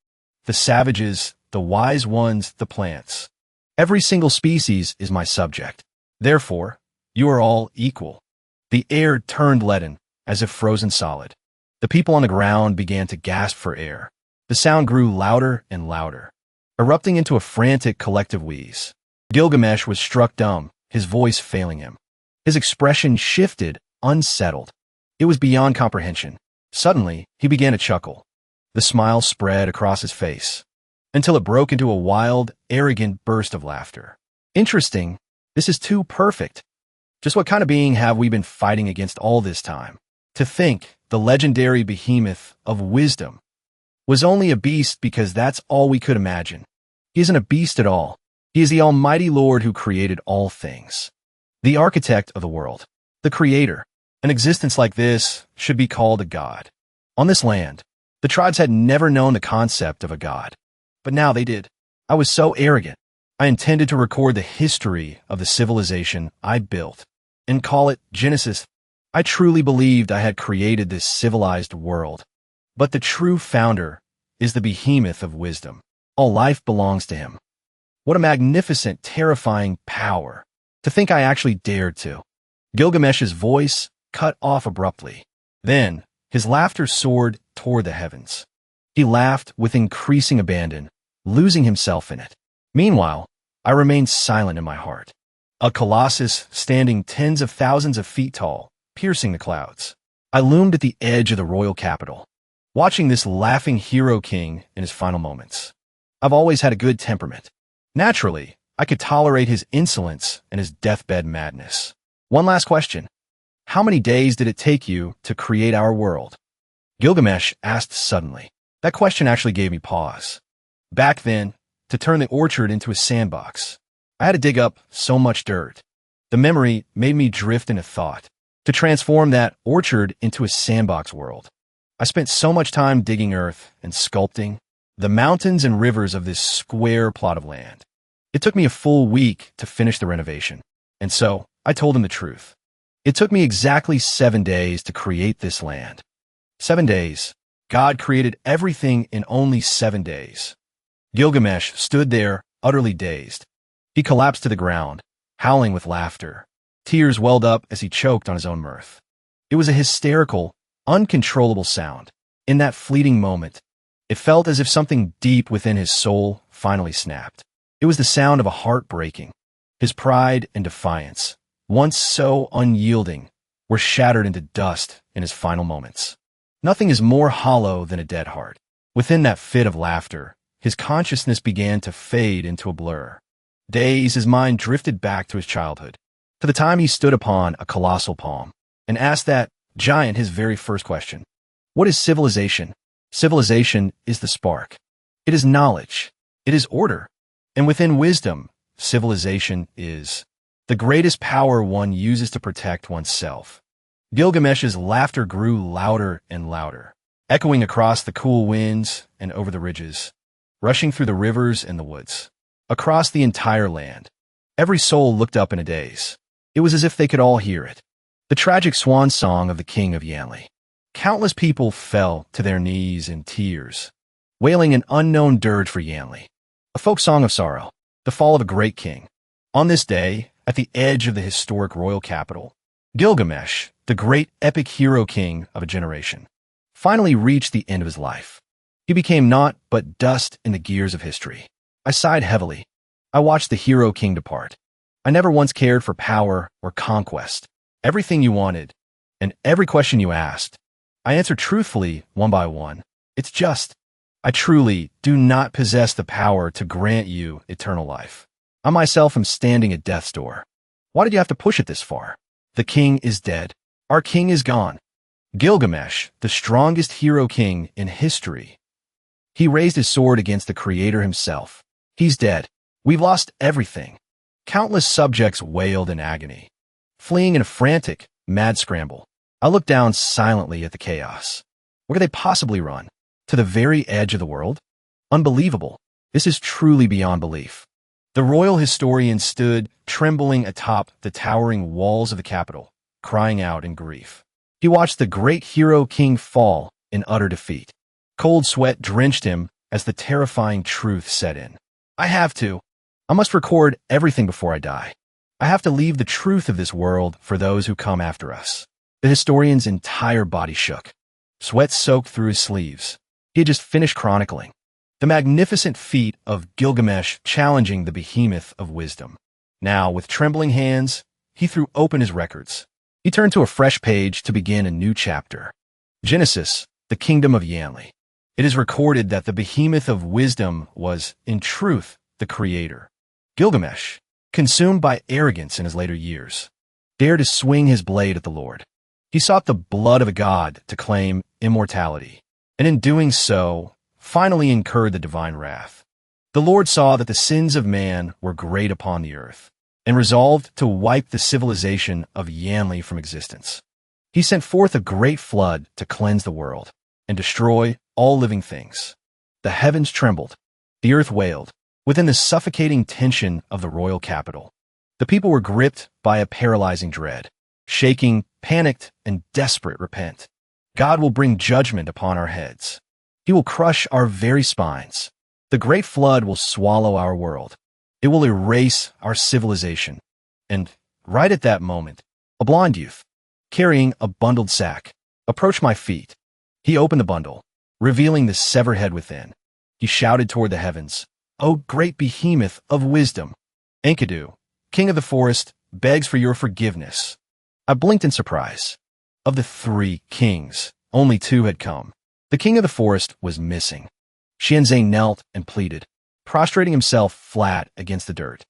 The savages, the wise ones, the plants. Every single species is my subject. Therefore, you are all equal. The air turned leaden, as if frozen solid. The people on the ground began to gasp for air. The sound grew louder and louder, erupting into a frantic collective wheeze. Gilgamesh was struck dumb, his voice failing him. His expression shifted, unsettled. It was beyond comprehension. Suddenly, he began to chuckle. The smile spread across his face, until it broke into a wild, arrogant burst of laughter. Interesting. This is too perfect. Just what kind of being have we been fighting against all this time? To think the legendary behemoth of wisdom was only a beast because that's all we could imagine. He isn't a beast at all. He is the Almighty Lord who created all things. The architect of the world. The creator. An existence like this should be called a god. On this land, the tribes had never known the concept of a god. But now they did. I was so arrogant. I intended to record the history of the civilization I built and call it Genesis. I truly believed I had created this civilized world. But the true founder is the behemoth of wisdom. All life belongs to him. What a magnificent, terrifying power. To think I actually dared to. Gilgamesh's voice cut off abruptly. Then, his laughter soared toward the heavens. He laughed with increasing abandon, losing himself in it. Meanwhile, I remained silent in my heart. A colossus standing tens of thousands of feet tall, piercing the clouds. I loomed at the edge of the royal capital, watching this laughing hero king in his final moments. I've always had a good temperament. Naturally, I could tolerate his insolence and his deathbed madness. One last question. How many days did it take you to create our world? Gilgamesh asked suddenly. That question actually gave me pause. Back then, to turn the orchard into a sandbox, I had to dig up so much dirt. The memory made me drift into thought. To transform that orchard into a sandbox world, I spent so much time digging earth and sculpting the mountains and rivers of this square plot of land. It took me a full week to finish the renovation, and so I told him the truth. It took me exactly 7 days to create this land. 7 days. God created everything in only 7 days. Gilgamesh stood there, utterly dazed. He collapsed to the ground, howling with laughter. Tears welled up as he choked on his own mirth. It was a hysterical, uncontrollable sound. In that fleeting moment, it felt as if something deep within his soul finally snapped. It was the sound of a heart breaking. His pride and defiance, once so unyielding, were shattered into dust in his final moments. Nothing is more hollow than a dead heart. Within that fit of laughter, his consciousness began to fade into a blur. Dazed, his mind drifted back to his childhood, to the time he stood upon a colossal palm and asked that giant his very first question. What is civilization? Civilization is the spark. It is knowledge. It is order. And within wisdom, civilization is the greatest power one uses to protect oneself. Gilgamesh's laughter grew louder and louder, echoing across the cool winds and over the ridges, rushing through the rivers and the woods, across the entire land. Every soul looked up in a daze. It was as if they could all hear it. The tragic swan song of the king of Yanli. Countless people fell to their knees in tears, wailing an unknown dirge for Yanli, a folk song of sorrow, the fall of a great king. On this day, at the edge of the historic royal capital, Gilgamesh, the great epic hero king of a generation, finally reached the end of his life. He became naught but dust in the gears of history. I sighed heavily. I watched the hero king depart. I never once cared for power or conquest. Everything you wanted, and every question you asked, I answered truthfully one by one. It's just, I truly do not possess the power to grant you eternal life. I myself am standing at death's door. Why did you have to push it this far? The king is dead. Our king is gone. Gilgamesh, the strongest hero king in history. He raised his sword against the creator himself. He's dead. We've lost everything. Countless subjects wailed in agony, fleeing in a frantic, mad scramble. I looked down silently at the chaos. Where could they possibly run? To the very edge of the world? Unbelievable. This is truly beyond belief. The royal historian stood, trembling atop the towering walls of the capital, crying out in grief. He watched the great hero king fall in utter defeat. Cold sweat drenched him as the terrifying truth set in. I must record everything before I die. I have to leave the truth of this world for those who come after us. The historian's entire body shook. Sweat soaked through his sleeves. He had just finished chronicling the magnificent feat of Gilgamesh challenging the behemoth of wisdom. Now, with trembling hands, he threw open his records. He turned to a fresh page to begin a new chapter. Genesis, the kingdom of Yanli. It is recorded that the behemoth of wisdom was, in truth, the creator. Gilgamesh, consumed by arrogance in his later years, dared to swing his blade at the Lord. He sought the blood of a god to claim immortality, and in doing so, finally incurred the divine wrath. The Lord saw that the sins of man were great upon the earth, and resolved to wipe the civilization of Yanli from existence. He sent forth a great flood to cleanse the world and destroy all living things. The heavens trembled, the earth wailed. Within the suffocating tension of the royal capital, the people were gripped by a paralyzing dread, shaking, panicked, and desperate repent. God will bring judgment upon our heads. He will crush our very spines. The great flood will swallow our world. It will erase our civilization. And right at that moment, a blond youth, carrying a bundled sack, approached my feet. He opened the bundle, revealing the severed head within. He shouted toward the heavens, "O great behemoth of wisdom, Enkidu, king of the forest, begs for your forgiveness." I blinked in surprise. Of the 3 kings, only 2 had come. The king of the forest was missing. Xianzhe knelt and pleaded, prostrating himself flat against the dirt.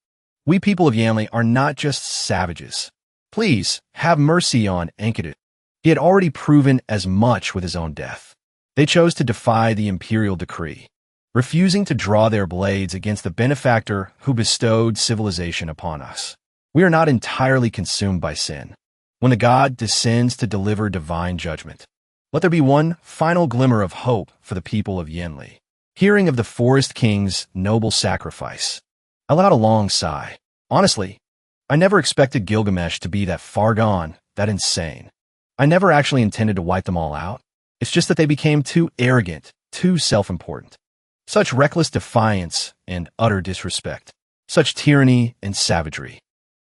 "We people of Yanli are not just savages. Please, have mercy on Enkidu." He had already proven as much with his own death. They chose to defy the imperial decree, refusing to draw their blades against the benefactor who bestowed civilization upon us. We are not entirely consumed by sin. When the god descends to deliver divine judgment, let there be one final glimmer of hope for the people of Yanli. Hearing of the forest king's noble sacrifice, I let out a long sigh. Honestly, I never expected Gilgamesh to be that far gone, that insane. I never actually intended to wipe them all out. It's just that they became too arrogant, too self-important. Such reckless defiance and utter disrespect. Such tyranny and savagery.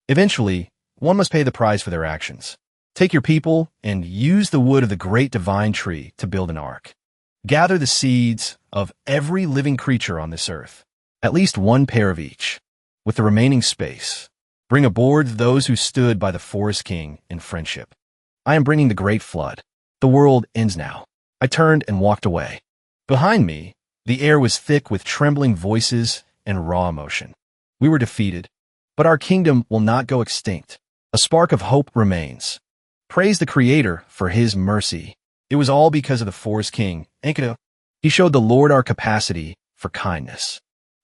Eventually, one must pay the price for their actions. Take your people and use the wood of the great divine tree to build an ark. Gather the seeds of every living creature on this earth, at least 1 pair of each. With the remaining space, bring aboard those who stood by the forest king in friendship. I am bringing the great flood. The world ends now. I turned and walked away. Behind me, the air was thick with trembling voices and raw emotion. We were defeated, but our kingdom will not go extinct. A spark of hope remains. Praise the Creator for His mercy. It was all because of the forest king, Enkidu. He showed the Lord our capacity for kindness.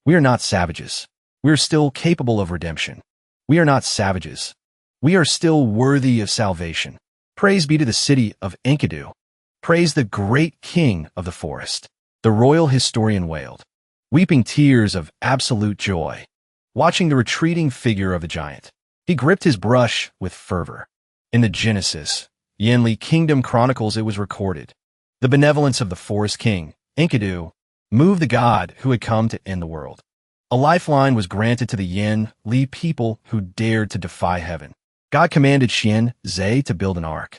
We are not savages. We are still capable of redemption. We are not savages. We are still worthy of salvation. Praise be to the city of Enkidu. Praise the great king of the forest. The royal historian wailed, weeping tears of absolute joy, watching the retreating figure of the giant. He gripped his brush with fervor. In the Genesis, Yanli Kingdom Chronicles, it was recorded. The benevolence of the forest king, Enkidu, moved the god who had come to end the world. A lifeline was granted to the Yanli people who dared to defy heaven. God commanded Xianzhe to build an ark,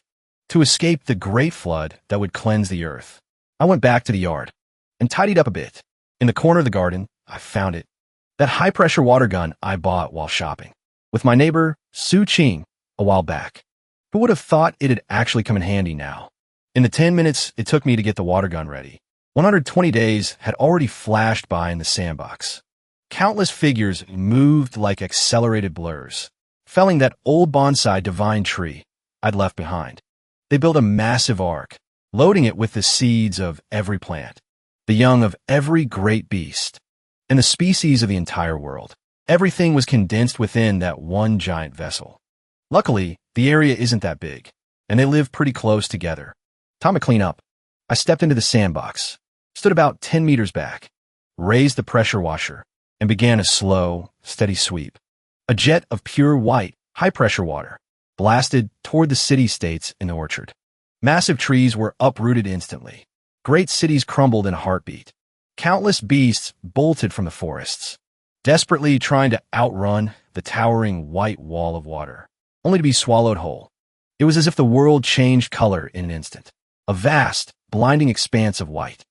to escape the great flood that would cleanse the earth. I went back to the yard and tidied up a bit. In the corner of the garden, I found it. That high-pressure water gun I bought while shopping. with my neighbor, Su Qing, a while back. Who would have thought it'd actually come in handy now? In the 10 minutes it took me to get the water gun ready, 120 days had already flashed by in the sandbox. Countless figures moved like accelerated blurs, felling that old bonsai divine tree I'd left behind. They built a massive ark, loading it with the seeds of every plant, the young of every great beast, and the species of the entire world. Everything was condensed within that one giant vessel. Luckily, the area isn't that big, and they live pretty close together. Time to clean up. I stepped into the sandbox, stood about 10 meters back, raised the pressure washer, and began a slow, steady sweep. A jet of pure white, high-pressure water blasted toward the city-states in the orchard. Massive trees were uprooted instantly. Great cities crumbled in a heartbeat. Countless beasts bolted from the forests, desperately trying to outrun the towering white wall of water, only to be swallowed whole. It was as if the world changed color in an instant. A vast, blinding expanse of white.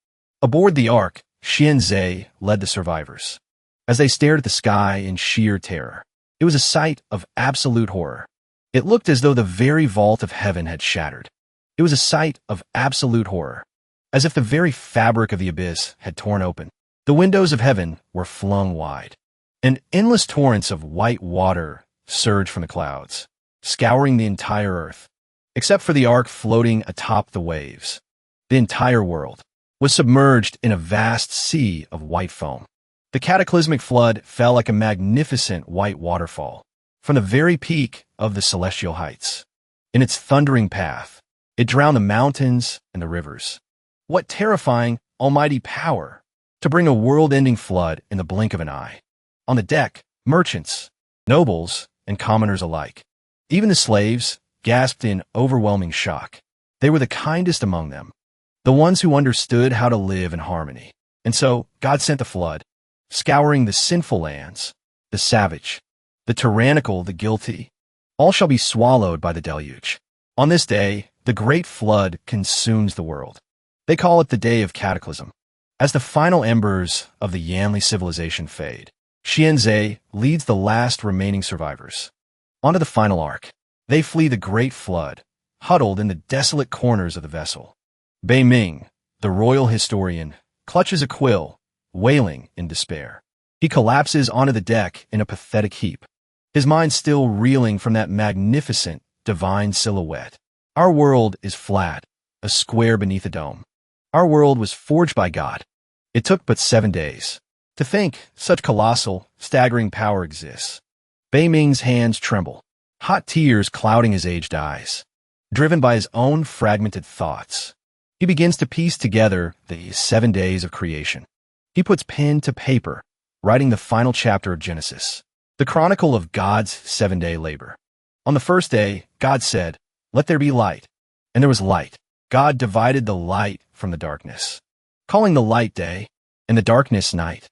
Aboard the ark, Xianzhe led the survivors. As they stared at the sky in sheer terror, it was a sight of absolute horror. It looked as though the very vault of heaven had shattered. It was a sight of absolute horror, as if the very fabric of the abyss had torn open. The windows of heaven were flung wide, and endless torrents of white water surged from the clouds, scouring the entire earth. Except for the ark floating atop the waves, the entire world was submerged in a vast sea of white foam. The cataclysmic flood fell like a magnificent white waterfall from the very peak of the celestial heights. In its thundering path, it drowned the mountains and the rivers. What terrifying, almighty power to bring a world-ending flood in the blink of an eye. On the deck, merchants, nobles, and commoners alike, even the slaves, gasped in overwhelming shock. They were the kindest among them, the ones who understood how to live in harmony. And so God sent the flood, scouring the sinful lands, the savage, the tyrannical, the guilty. All shall be swallowed by the deluge. On this day, the great flood consumes the world. They call it the day of cataclysm. As the final embers of the Yanli civilization fade, Xianzhe leads the last remaining survivors onto the final ark. They flee the great flood, huddled in the desolate corners of the vessel. Bei Ming, the royal historian, clutches a quill, wailing in despair. He collapses onto the deck in a pathetic heap, his mind still reeling from that magnificent, divine silhouette. Our world is flat, a square beneath a dome. Our world was forged by God. It took but 7 days. To think such colossal, staggering power exists. Bei Ming's hands tremble, hot tears clouding his aged eyes. Driven by his own fragmented thoughts, he begins to piece together the 7 days of creation. He puts pen to paper, writing the final chapter of Genesis, the chronicle of God's 7-day labor. On the first day, God said, "Let there be light." And there was light. God divided the light from the darkness, calling the light day and the darkness night.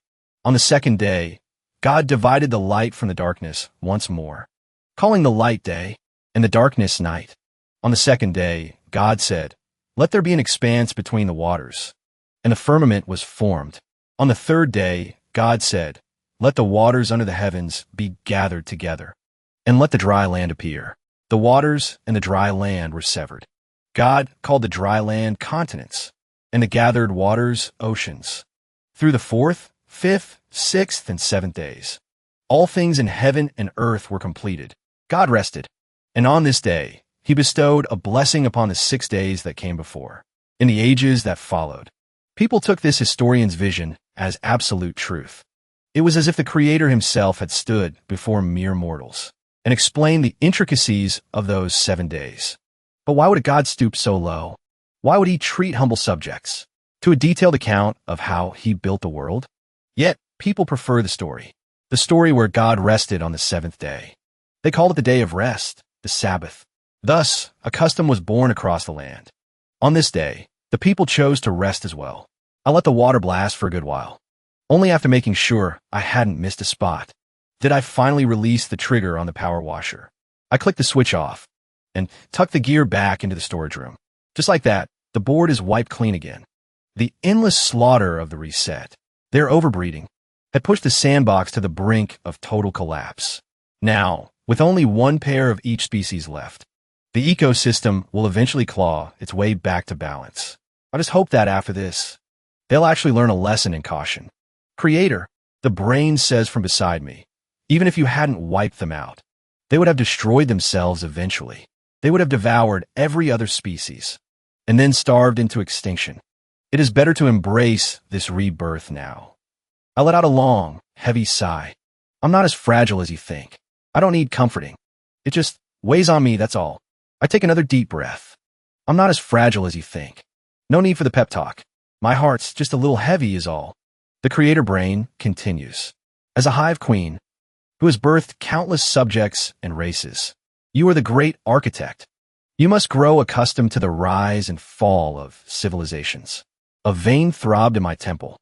On the second day, God divided the light from the darkness once more, calling the light day and the darkness night. On the second day, God said, "Let there be an expanse between the waters." And the firmament was formed. On the third day, God said, "Let the waters under the heavens be gathered together, and let the dry land appear." The waters and the dry land were severed. God called the dry land continents, and the gathered waters oceans. Through the 4th, 5th, 6th, and 7th days, all things in heaven and earth were completed. God rested, and on this day, he bestowed a blessing upon the 6 days that came before. In the ages that followed, people took this historian's vision as absolute truth. It was as if the Creator himself had stood before mere mortals and explained the intricacies of those 7 days. But why would a God stoop so low? Why would he treat humble subjects to a detailed account of how he built the world? Yet, people prefer the story where God rested on the 7th day. They called it the day of rest, the Sabbath. Thus, a custom was born across the land. On this day, the people chose to rest as well. I let the water blast for a good while. Only after making sure I hadn't missed a spot did I finally release the trigger on the power washer. I clicked the switch off and tucked the gear back into the storage room. Just like that, the board is wiped clean again. The endless slaughter of the reset, their overbreeding, had pushed the sandbox to the brink of total collapse. Now, with only one pair of each species left. The ecosystem will eventually claw its way back to balance. I just hope that after this, they'll actually learn a lesson in caution. Creator, the brain says from beside me, even if you hadn't wiped them out, they would have destroyed themselves eventually. They would have devoured every other species, and then starved into extinction. It is better to embrace this rebirth now. I let out a long, heavy sigh. I'm not as fragile as you think. I don't need comforting. It just weighs on me, that's all. I take another deep breath. I'm not as fragile as you think. No need for the pep talk. My heart's just a little heavy is all. The creator brain continues. As a hive queen, who has birthed countless subjects and races, you are the great architect. You must grow accustomed to the rise and fall of civilizations. A vein throbbed in my temple.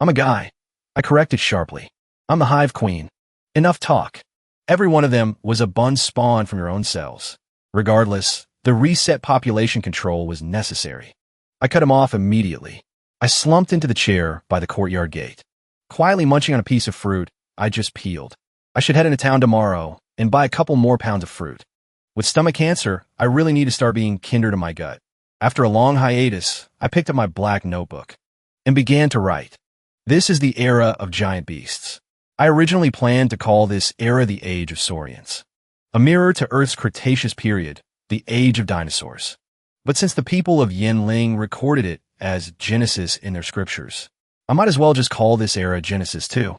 I'm a guy. I corrected sharply. I'm the hive queen. Enough talk. Every one of them was a bun spawned from your own cells. Regardless, the reset population control was necessary. I cut him off immediately. I slumped into the chair by the courtyard gate, quietly munching on a piece of fruit I just peeled. I should head into town tomorrow and buy a couple more pounds of fruit. With stomach cancer, I really need to start being kinder to my gut. After a long hiatus, I picked up my black notebook and began to write. This is the era of giant beasts. I originally planned to call this era the Age of Saurians, a mirror to Earth's Cretaceous period, the Age of Dinosaurs. But since the people of Yinling recorded it as Genesis in their scriptures, I might as well just call this era Genesis too.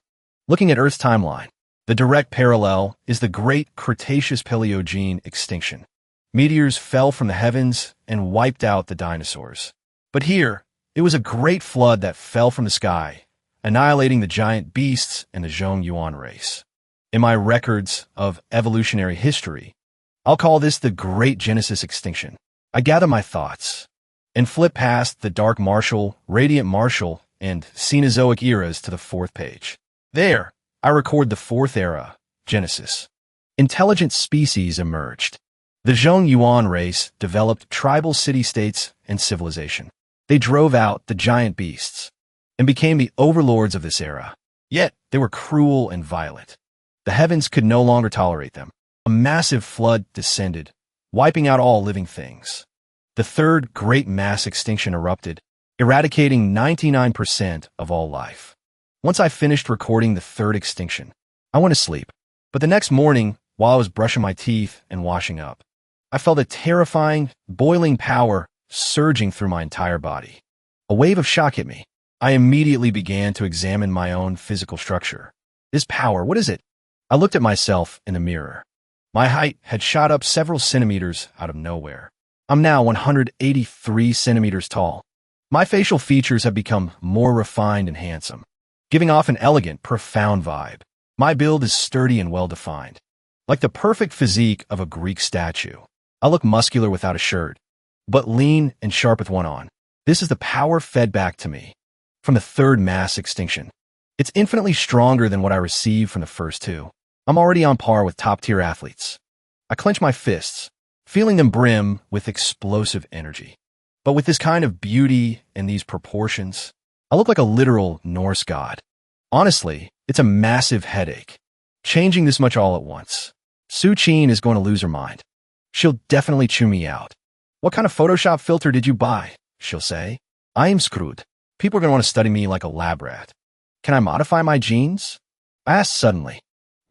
Looking at Earth's timeline, the direct parallel is the Great Cretaceous Paleogene extinction. Meteors fell from the heavens and wiped out the dinosaurs. But here, it was a great flood that fell from the sky, annihilating the giant beasts and the Zhongyuan race. In my records of evolutionary history, I'll call this the Great Genesis Extinction. I gather my thoughts and flip past the Dark Martial, Radiant Martial, and Cenozoic eras to the fourth page. There, I record the fourth era, Genesis. Intelligent species emerged. The Zhongyuan race developed tribal city-states and civilization. They drove out the giant beasts and became the overlords of this era. Yet, they were cruel and violent. The heavens could no longer tolerate them. A massive flood descended, wiping out all living things. The third great mass extinction erupted, eradicating 99% of all life. Once I finished recording the third extinction, I went to sleep. But the next morning, while I was brushing my teeth and washing up, I felt a terrifying, boiling power surging through my entire body. A wave of shock hit me. I immediately began to examine my own physical structure. This power, what is it? I looked at myself in the mirror. My height had shot up several centimeters out of nowhere. I'm now 183 centimeters tall. My facial features have become more refined and handsome, giving off an elegant, profound vibe. My build is sturdy and well-defined, like the perfect physique of a Greek statue. I look muscular without a shirt, but lean and sharp with one on. This is the power fed back to me from the third mass extinction. It's infinitely stronger than what I received from the first two. I'm already on par with top-tier athletes. I clench my fists, feeling them brim with explosive energy. But with this kind of beauty and these proportions, I look like a literal Norse god. Honestly, it's a massive headache, changing this much all at once. Su-Chin is going to lose her mind. She'll definitely chew me out. What kind of Photoshop filter did you buy? She'll say. I am screwed. People are going to want to study me like a lab rat. Can I modify my genes? I asked suddenly.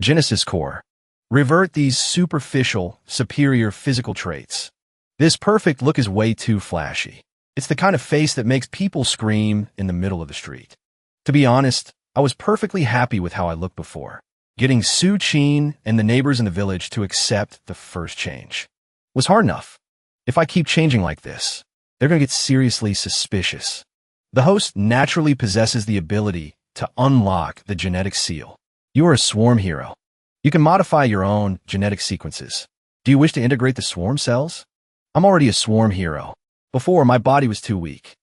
Genesis Core. Revert these superficial, superior physical traits. This perfect look is way too flashy. It's the kind of face that makes people scream in the middle of the street. To be honest, I was perfectly happy with how I looked before. Getting Su-Chin and the neighbors in the village to accept the first change was hard enough. If I keep changing like this, they're going to get seriously suspicious. The host naturally possesses the ability to unlock the genetic seal. You are a swarm hero. You can modify your own genetic sequences. Do you wish to integrate the swarm cells? I'm already a swarm hero. Before, my body was too weak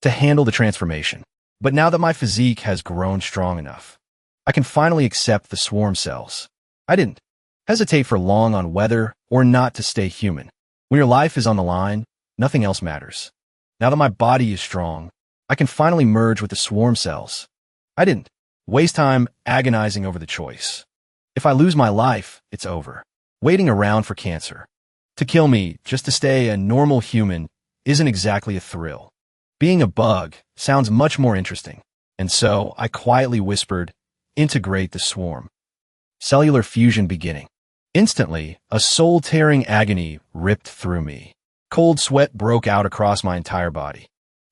to handle the transformation. But now that my physique has grown strong enough, I can finally accept the swarm cells. I didn't hesitate for long on whether or not to stay human. When your life is on the line, nothing else matters. Now that my body is strong, I can finally merge with the swarm cells. I didn't waste time agonizing over the choice. If I lose my life, it's over. waiting around for cancer to kill me just to stay a normal human isn't exactly a thrill. Being a bug sounds much more interesting, and so I quietly whispered, "Integrate the swarm." Cellular fusion beginning. Instantly, a soul-tearing agony ripped through me. Cold sweat broke out across my entire body.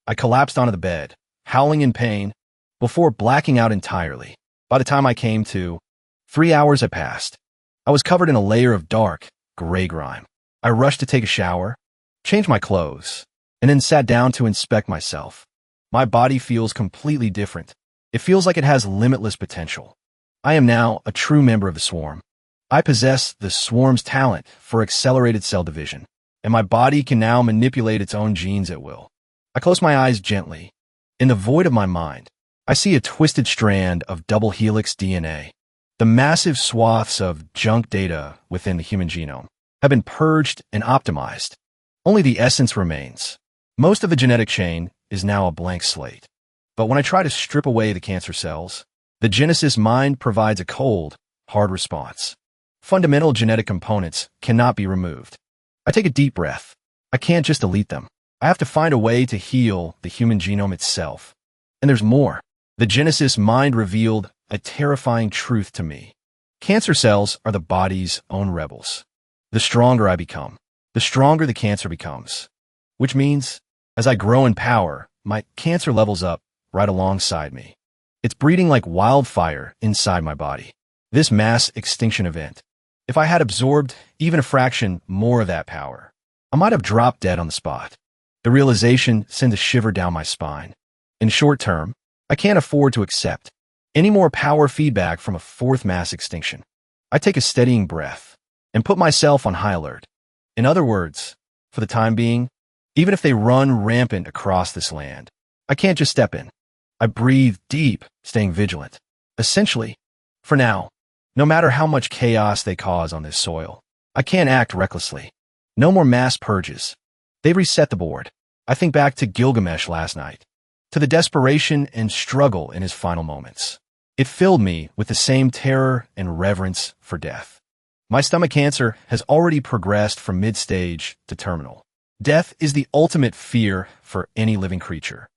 I collapsed onto the bed, howling in pain, before blacking out entirely. By the time I came to, 3 hours had passed. I was covered in a layer of dark, gray grime. I rushed to take a shower, changed my clothes, and then sat down to inspect myself. My body feels completely different. It feels like it has limitless potential. I am now a true member of the swarm. I possess the swarm's talent for accelerated cell division, and my body can now manipulate its own genes at will. I close my eyes gently. In the void of my mind, I see a twisted strand of double helix DNA. The massive swaths of junk data within the human genome have been purged and optimized. Only the essence remains. Most of the genetic chain is now a blank slate. But when I try to strip away the cancer cells, the Genesis mind provides a cold, hard response. Fundamental genetic components cannot be removed. I take a deep breath. I can't just delete them. I have to find a way to heal the human genome itself. And there's more. The Genesis mind revealed a terrifying truth to me. Cancer cells are the body's own rebels. The stronger I become, the stronger the cancer becomes. Which means, as I grow in power, my cancer levels up right alongside me. It's breeding like wildfire inside my body. This mass extinction event, if I had absorbed even a fraction more of that power, I might have dropped dead on the spot. The realization sends a shiver down my spine. In short term, I can't afford to accept any more power feedback from a fourth mass extinction. I take a steadying breath and put myself on high alert. In other words, for the time being, even if they run rampant across this land, I can't just step in. I breathe deep, staying vigilant. Essentially, for now, no matter how much chaos they cause on this soil, I can't act recklessly. No more mass purges. They reset the board. I think back to Gilgamesh last night, to the desperation and struggle in his final moments. It filled me with the same terror and reverence for death. My stomach cancer has already progressed from mid-stage to terminal. Death is the ultimate fear for any living creature.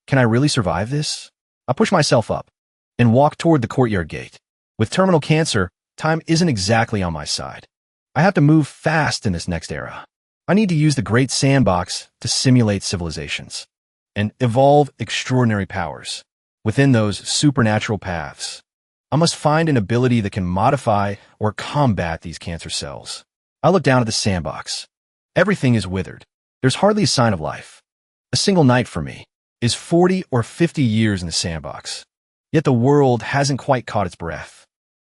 Can I really survive this? I push myself up and walk toward the courtyard gate. With terminal cancer, time isn't exactly on my side. I have to move fast in this next era. I need to use the great sandbox to simulate civilizations and evolve extraordinary powers. Within those supernatural paths, I must find an ability that can modify or combat these cancer cells. I look down at the sandbox. Everything is withered. There's hardly a sign of life. A single night for me is 40 or 50 years in the sandbox. Yet the world hasn't quite caught its breath.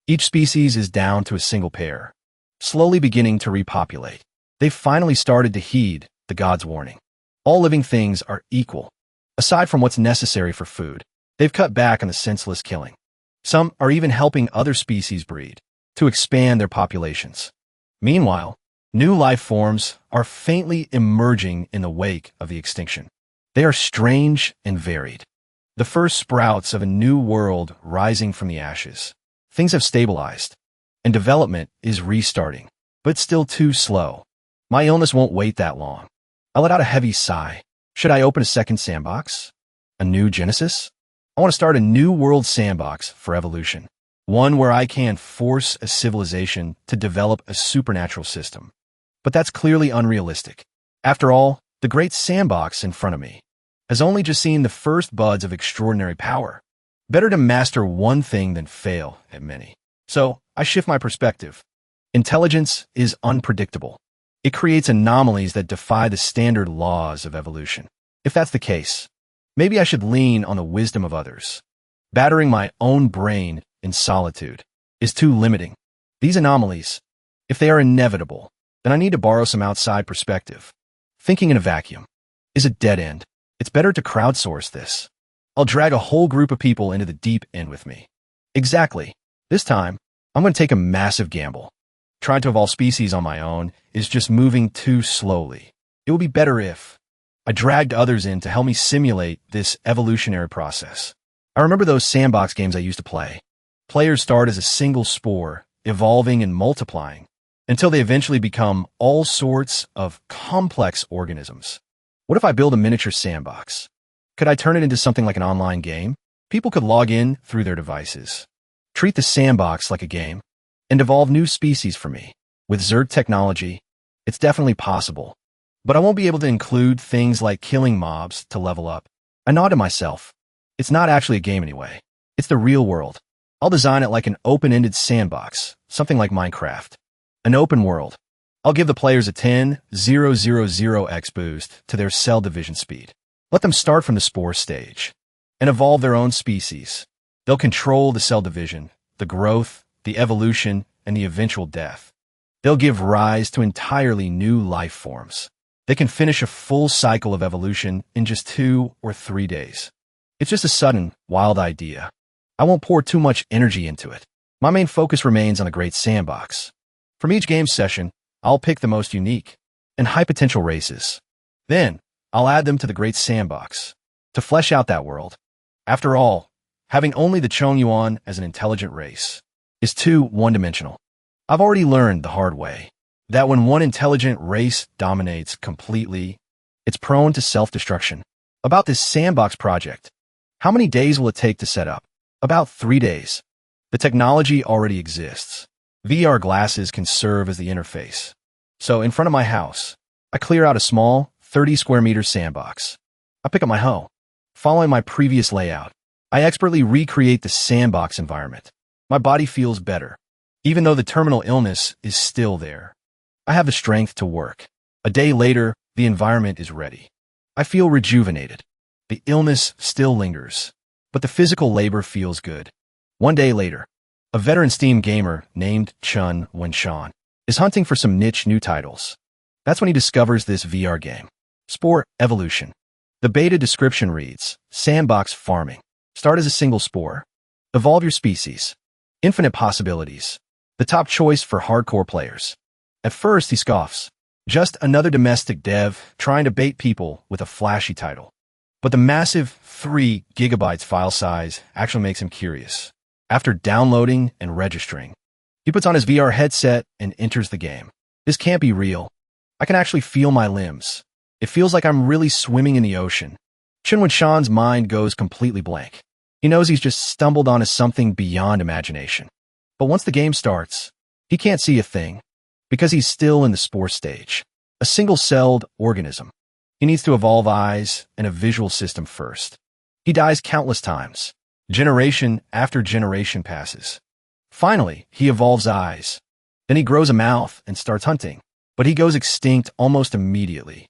Each species is down to a single pair, slowly beginning to repopulate. They've finally started to heed the gods' warning. All living things are equal. Aside from what's necessary for food, they've cut back on the senseless killing. Some are even helping other species breed to expand their populations. Meanwhile, new life forms are faintly emerging in the wake of the extinction. They are strange and varied. The first sprouts of a new world rising from the ashes. Things have stabilized, and development is restarting, but still too slow. My illness won't wait that long. I let out a heavy sigh. Should I open a second sandbox? A new Genesis? I want to start a new world sandbox for evolution. One where I can force a civilization to develop a supernatural system. But that's clearly unrealistic. After all, the great sandbox in front of me has only just seen the first buds of extraordinary power. Better to master one thing than fail at many. So I shift my perspective. Intelligence is unpredictable. It creates anomalies that defy the standard laws of evolution. If that's the case, maybe I should lean on the wisdom of others. Battering my own brain in solitude is too limiting. These anomalies, if they are inevitable, then I need to borrow some outside perspective. Thinking in a vacuum is a dead end. It's better to crowdsource this. I'll drag a whole group of people into the deep end with me. Exactly. This time, I'm going to take a massive gamble. Trying to evolve species on my own is just moving too slowly. It would be better if I dragged others in to help me simulate this evolutionary process. I remember those sandbox games I used to play. Players start as a single spore, evolving and multiplying until they eventually become all sorts of complex organisms. What if I build a miniature sandbox? Could I turn it into something like an online game? People could log in through their devices, treat the sandbox like a game, and evolve new species for me. With Zerg technology, it's definitely possible. But I won't be able to include things like killing mobs to level up. I nod to myself. It's not actually a game anyway. It's the real world. I'll design it like an open-ended sandbox, something like Minecraft. An open world. I'll give the players a 10,000x boost to their cell division speed. Let them start from the spore stage and evolve their own species. They'll control the cell division, the growth, the evolution, and the eventual death. They'll give rise to entirely new life forms. They can finish a full cycle of evolution in just 2 or 3 days. It's just a sudden, wild idea. I won't pour too much energy into it. My main focus remains on the great sandbox. From each game session, I'll pick the most unique and high-potential races. Then, I'll add them to the great sandbox to flesh out that world. After all, having only the Chongyuan as an intelligent race is too one-dimensional. I've already learned the hard way that when one intelligent race dominates completely, it's prone to self-destruction. About this sandbox project, how many days will it take to set up? About 3 days. The technology already exists. VR glasses can serve as the interface. So in front of my house, I clear out a small 30 square meter sandbox. I pick up my hoe. Following my previous layout, I expertly recreate the sandbox environment. My body feels better, even though the terminal illness is still there. I have the strength to work. A day later, the environment is ready. I feel rejuvenated. The illness still lingers, but the physical labor feels good. 1 day later, a veteran Steam gamer named Chun Wenshan is hunting for some niche new titles. That's when he discovers this VR game, Spore Evolution. The beta description reads, Sandbox farming. Start as a single spore. Evolve your species. Infinite possibilities. The top choice for hardcore players. At first, he scoffs. Just another domestic dev trying to bait people with a flashy title. But the massive 3 gigabytes file size actually makes him curious. After downloading and registering, he puts on his VR headset and enters the game. This can't be real. I can actually feel my limbs. It feels like I'm really swimming in the ocean. Chun Wenshan's mind goes completely blank. He knows he's just stumbled onto something beyond imagination. But once the game starts, he can't see a thing, because he's still in the spore stage. A single-celled organism. He needs to evolve eyes and a visual system first. He dies countless times. Generation after generation passes. Finally, he evolves eyes. Then he grows a mouth and starts hunting. But he goes extinct almost immediately.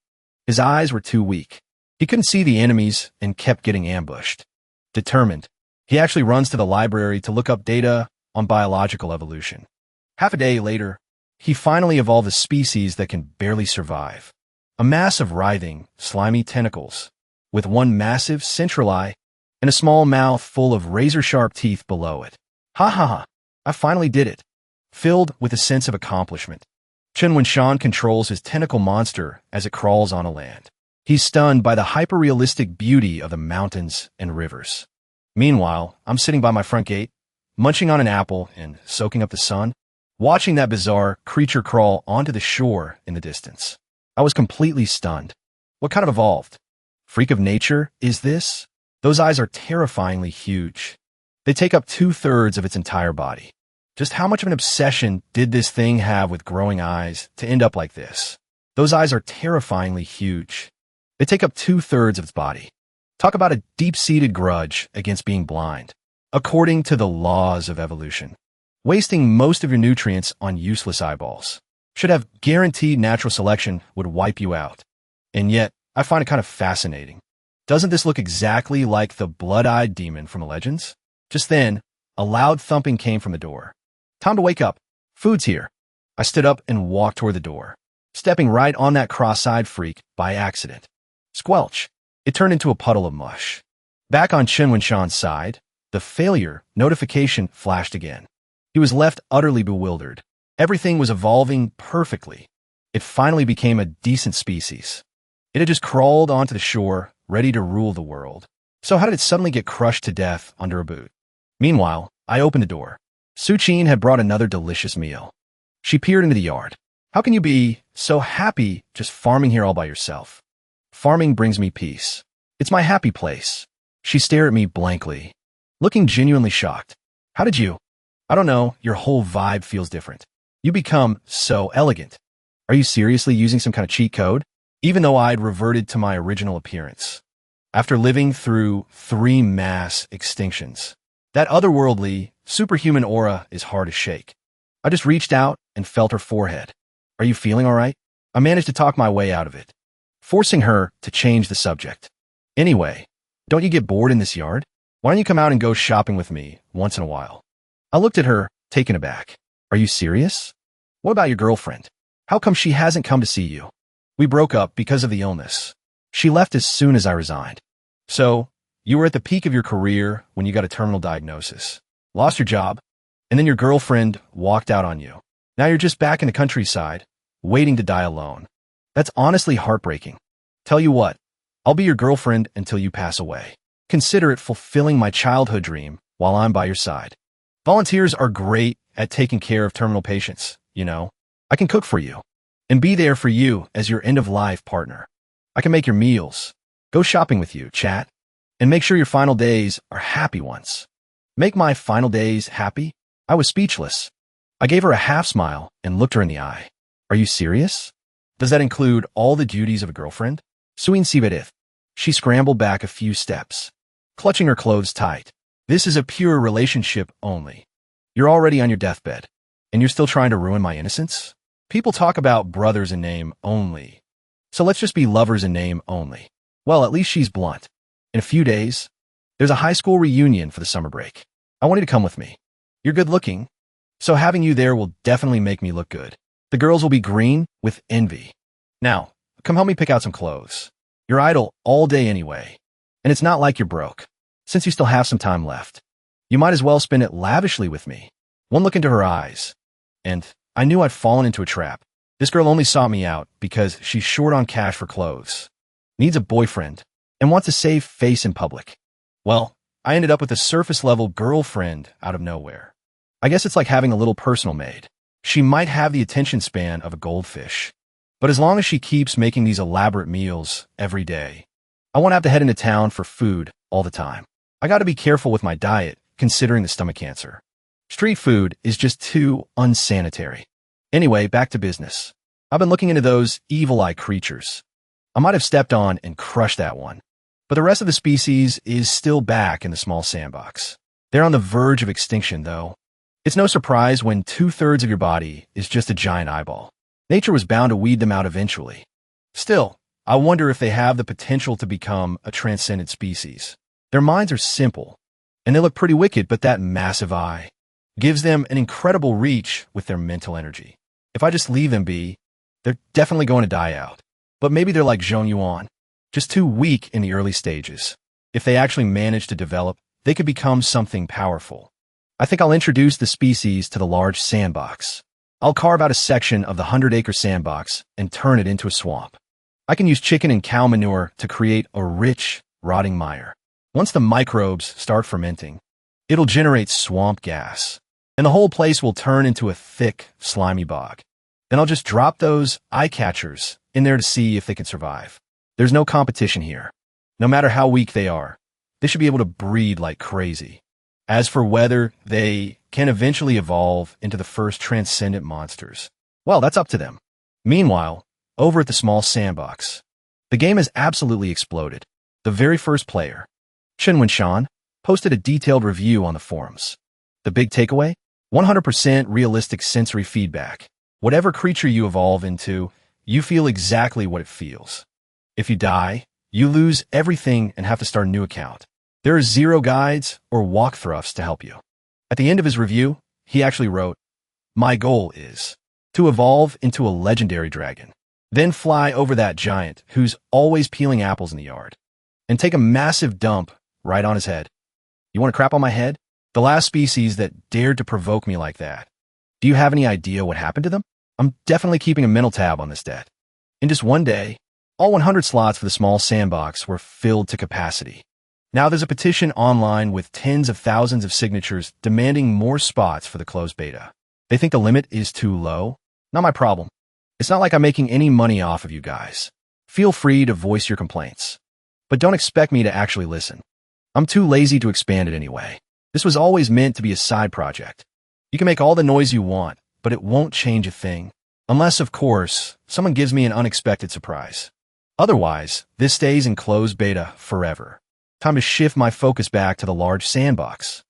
His eyes were too weak. He couldn't see the enemies and kept getting ambushed. Determined, he actually runs to the library to look up data on biological evolution. Half a day later, he finally evolved a species that can barely survive. A mass of writhing, slimy tentacles, with one massive central eye and a small mouth full of razor-sharp teeth below it. Ha ha ha, I finally did it. Filled with a sense of accomplishment, Chun Wenshan controls his tentacle monster as it crawls on a land. He's stunned by the hyper-realistic beauty of the mountains and rivers. Meanwhile, I'm sitting by my front gate, munching on an apple and soaking up the sun, watching that bizarre creature crawl onto the shore in the distance. I was completely stunned. What kind of evolved? Freak of nature is this? Those eyes are terrifyingly huge. They take up 2/3 of its entire body. Just how much of an obsession did this thing have with growing eyes to end up like this? Those eyes are terrifyingly huge. They take up 2/3 of its body. Talk about a deep-seated grudge against being blind. According to the laws of evolution, wasting most of your nutrients on useless eyeballs should have guaranteed natural selection would wipe you out. And yet, I find it kind of fascinating. Doesn't this look exactly like the blood-eyed demon from the legends? Just then, a loud thumping came from the door. Time to wake up. Food's here. I stood up and walked toward the door, stepping right on that cross-eyed freak by accident. Squelch. It turned into a puddle of mush. Back on Chun Wenshan's side, the failure notification flashed again. He was left utterly bewildered. Everything was evolving perfectly. It finally became a decent species. It had just crawled onto the shore, ready to rule the world. So how did it suddenly get crushed to death under a boot? Meanwhile, I opened the door. Suchin had brought another delicious meal. She peered into the yard. How can you be so happy just farming here all by yourself? Farming brings me peace. It's my happy place. She stared at me blankly, looking genuinely shocked. How did you? I don't know, your whole vibe feels different. You become so elegant. Are you seriously using some kind of cheat code? Even though I'd reverted to my original appearance. After living through 3 mass extinctions, that otherworldly, superhuman aura is hard to shake. I just reached out and felt her forehead. Are you feeling all right? I managed to talk my way out of it, forcing her to change the subject. Anyway, don't you get bored in this yard? Why don't you come out and go shopping with me once in a while? I looked at her, taken aback. Are you serious? What about your girlfriend? How come she hasn't come to see you? We broke up because of the illness. She left as soon as I resigned. So, you were at the peak of your career when you got a terminal diagnosis, lost your job, and then your girlfriend walked out on you. Now you're just back in the countryside, waiting to die alone. That's honestly heartbreaking. Tell you what, I'll be your girlfriend until you pass away. Consider it fulfilling my childhood dream while I'm by your side. Volunteers are great at taking care of terminal patients, you know. I can cook for you and be there for you as your end-of-life partner. I can make your meals, go shopping with you, chat, and make sure your final days are happy ones. Make my final days happy? I was speechless. I gave her a half smile and looked her in the eye. Are you serious? Does that include all the duties of a girlfriend? Suin Sivedith. She scrambled back a few steps, clutching her clothes tight. This is a pure relationship only. You're already on your deathbed, and you're still trying to ruin my innocence? People talk about brothers in name only. So let's just be lovers in name only. Well, at least she's blunt. In a few days, there's a high school reunion for the summer break. I want you to come with me. You're good looking, so having you there will definitely make me look good. The girls will be green with envy. Now, come help me pick out some clothes. You're idle all day anyway, and it's not like you're broke. Since you still have some time left, you might as well spend it lavishly with me. One look into her eyes, and I knew I'd fallen into a trap. This girl only sought me out because she's short on cash for clothes, needs a boyfriend, and wants to save face in public. Well, I ended up with a surface-level girlfriend out of nowhere. I guess it's like having a little personal maid. She might have the attention span of a goldfish, but as long as she keeps making these elaborate meals every day, I won't have to head into town for food all the time. I gotta be careful with my diet, considering the stomach cancer. Street food is just too unsanitary. Anyway, back to business. I've been looking into those evil eye creatures. I might have stepped on and crushed that one, but the rest of the species is still back in the small sandbox. They're on the verge of extinction, though. It's no surprise when 2/3 of your body is just a giant eyeball. Nature was bound to weed them out eventually. Still, I wonder if they have the potential to become a transcendent species. Their minds are simple, and they look pretty wicked, but that massive eye gives them an incredible reach with their mental energy. If I just leave them be, they're definitely going to die out. But maybe they're like Zhong Yuan, just too weak in the early stages. If they actually manage to develop, they could become something powerful. I think I'll introduce the species to the large sandbox. I'll carve out a section of the 100-acre sandbox and turn it into a swamp. I can use chicken and cow manure to create a rich, rotting mire. Once the microbes start fermenting, it'll generate swamp gas, and the whole place will turn into a thick, slimy bog. Then I'll just drop those eye catchers in there to see if they can survive. There's no competition here. No matter how weak they are, they should be able to breed like crazy. As for whether they can eventually evolve into the first transcendent monsters, well, that's up to them. Meanwhile, over at the small sandbox, the game has absolutely exploded. The very first player, Chen Wenshan, posted a detailed review on the forums. The big takeaway? 100% realistic sensory feedback. Whatever creature you evolve into, you feel exactly what it feels. If you die, you lose everything and have to start a new account. There are 0 guides or walkthroughs to help you. At the end of his review, he actually wrote, "My goal is to evolve into a legendary dragon, then fly over that giant who's always peeling apples in the yard, and take a massive dump right on his head." You want to crap on my head? The last species that dared to provoke me like that. Do you have any idea what happened to them? I'm definitely keeping a mental tab on this debt. In just one day, all 100 slots for the small sandbox were filled to capacity. Now there's a petition online with tens of thousands of signatures demanding more spots for the closed beta. They think the limit is too low. Not my problem. It's not like I'm making any money off of you guys. Feel free to voice your complaints. But don't expect me to actually listen. I'm too lazy to expand it anyway. This was always meant to be a side project. You can make all the noise you want, but it won't change a thing. Unless, of course, someone gives me an unexpected surprise. Otherwise, this stays in closed beta forever. Time to shift my focus back to the large sandbox.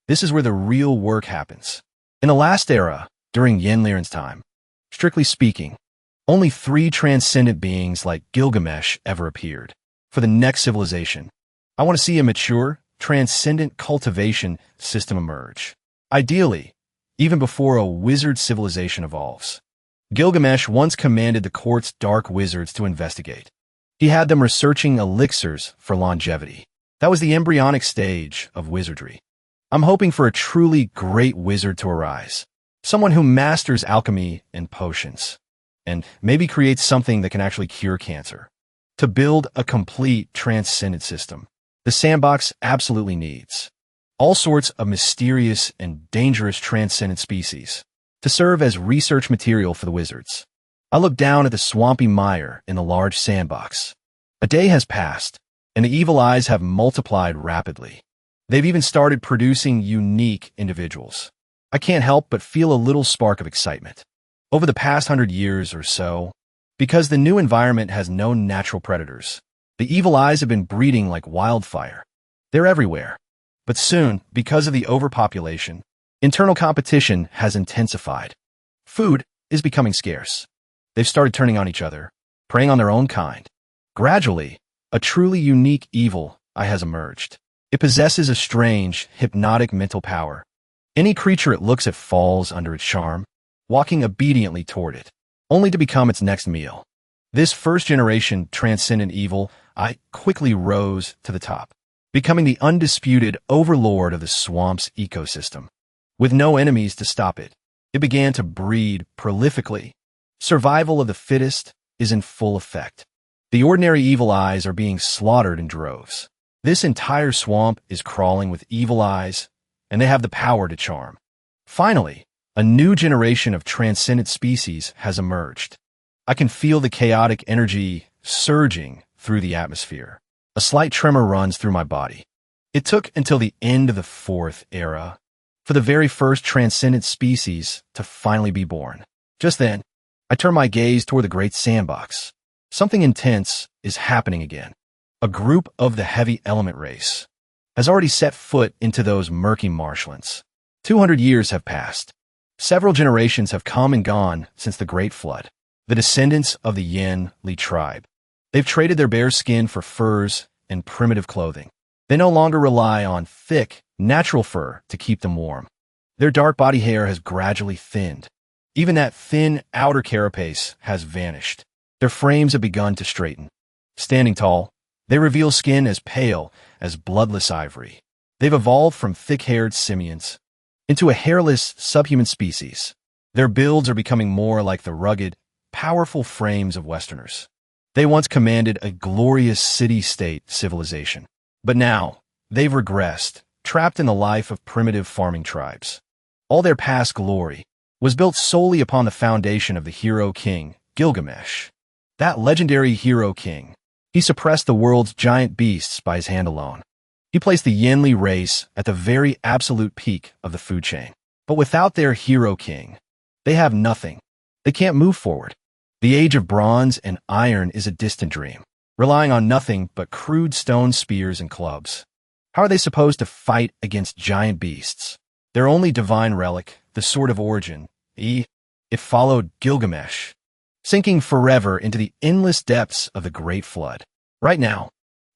This is where the real work happens. In the last era, during Yenliren's time, strictly speaking, only 3 transcendent beings like Gilgamesh ever appeared. For the next civilization, I want to see a mature, transcendent cultivation system emerge. Ideally, even before a wizard civilization evolves. Gilgamesh once commanded the court's dark wizards to investigate. He had them researching elixirs for longevity. That was the embryonic stage of wizardry. I'm hoping for a truly great wizard to arise. Someone who masters alchemy and potions, and maybe creates something that can actually cure cancer. To build a complete transcendent system, the Sandbox absolutely needs all sorts of mysterious and dangerous transcendent species to serve as research material for the wizards. I look down at the swampy mire in the large sandbox. A day has passed, and the evil eyes have multiplied rapidly. They've even started producing unique individuals. I can't help but feel a little spark of excitement. Over the past 100 years or so, because the new environment has no natural predators, the evil eyes have been breeding like wildfire. They're everywhere. But soon, because of the overpopulation, internal competition has intensified. Food is becoming scarce. They've started turning on each other, preying on their own kind. Gradually, a truly unique evil eye has emerged. It possesses a strange, hypnotic mental power. Any creature it looks at falls under its charm, walking obediently toward it, only to become its next meal. This first-generation transcendent evil eye quickly rose to the top, becoming the undisputed overlord of the swamp's ecosystem. With no enemies to stop it, it began to breed prolifically. Survival of the fittest is in full effect. The ordinary evil eyes are being slaughtered in droves. This entire swamp is crawling with evil eyes, and they have the power to charm. Finally, a new generation of transcendent species has emerged. I can feel the chaotic energy surging through the atmosphere. A slight tremor runs through my body. It took until the end of the 4th era for the very first transcendent species to finally be born. Just then, I turn my gaze toward the great sandbox. Something intense is happening again. A group of the heavy element race has already set foot into those murky marshlands. 200 years have passed. Several generations have come and gone since the Great Flood. The descendants of the Yahello tribe. They've traded their bare skin for furs and primitive clothing. They no longer rely on thick, natural fur to keep them warm. Their dark body hair has gradually thinned. Even that thin outer carapace has vanished. Their frames have begun to straighten. Standing tall, they reveal skin as pale as bloodless ivory. They've evolved from thick-haired simians into a hairless subhuman species. Their builds are becoming more like the rugged, powerful frames of Westerners. They once commanded a glorious city-state civilization. But now, they've regressed, trapped in the life of primitive farming tribes. All their past glory was built solely upon the foundation of the hero king, Gilgamesh. That legendary hero king. He suppressed the world's giant beasts by his hand alone. He placed the Yahello race at the very absolute peak of the food chain. But without their hero king, they have nothing. They can't move forward. The age of bronze and iron is a distant dream, relying on nothing but crude stone spears and clubs. How are they supposed to fight against giant beasts? Their only divine relic, the Sword of Origin, it followed Gilgamesh, sinking forever into the endless depths of the Great Flood. Right now,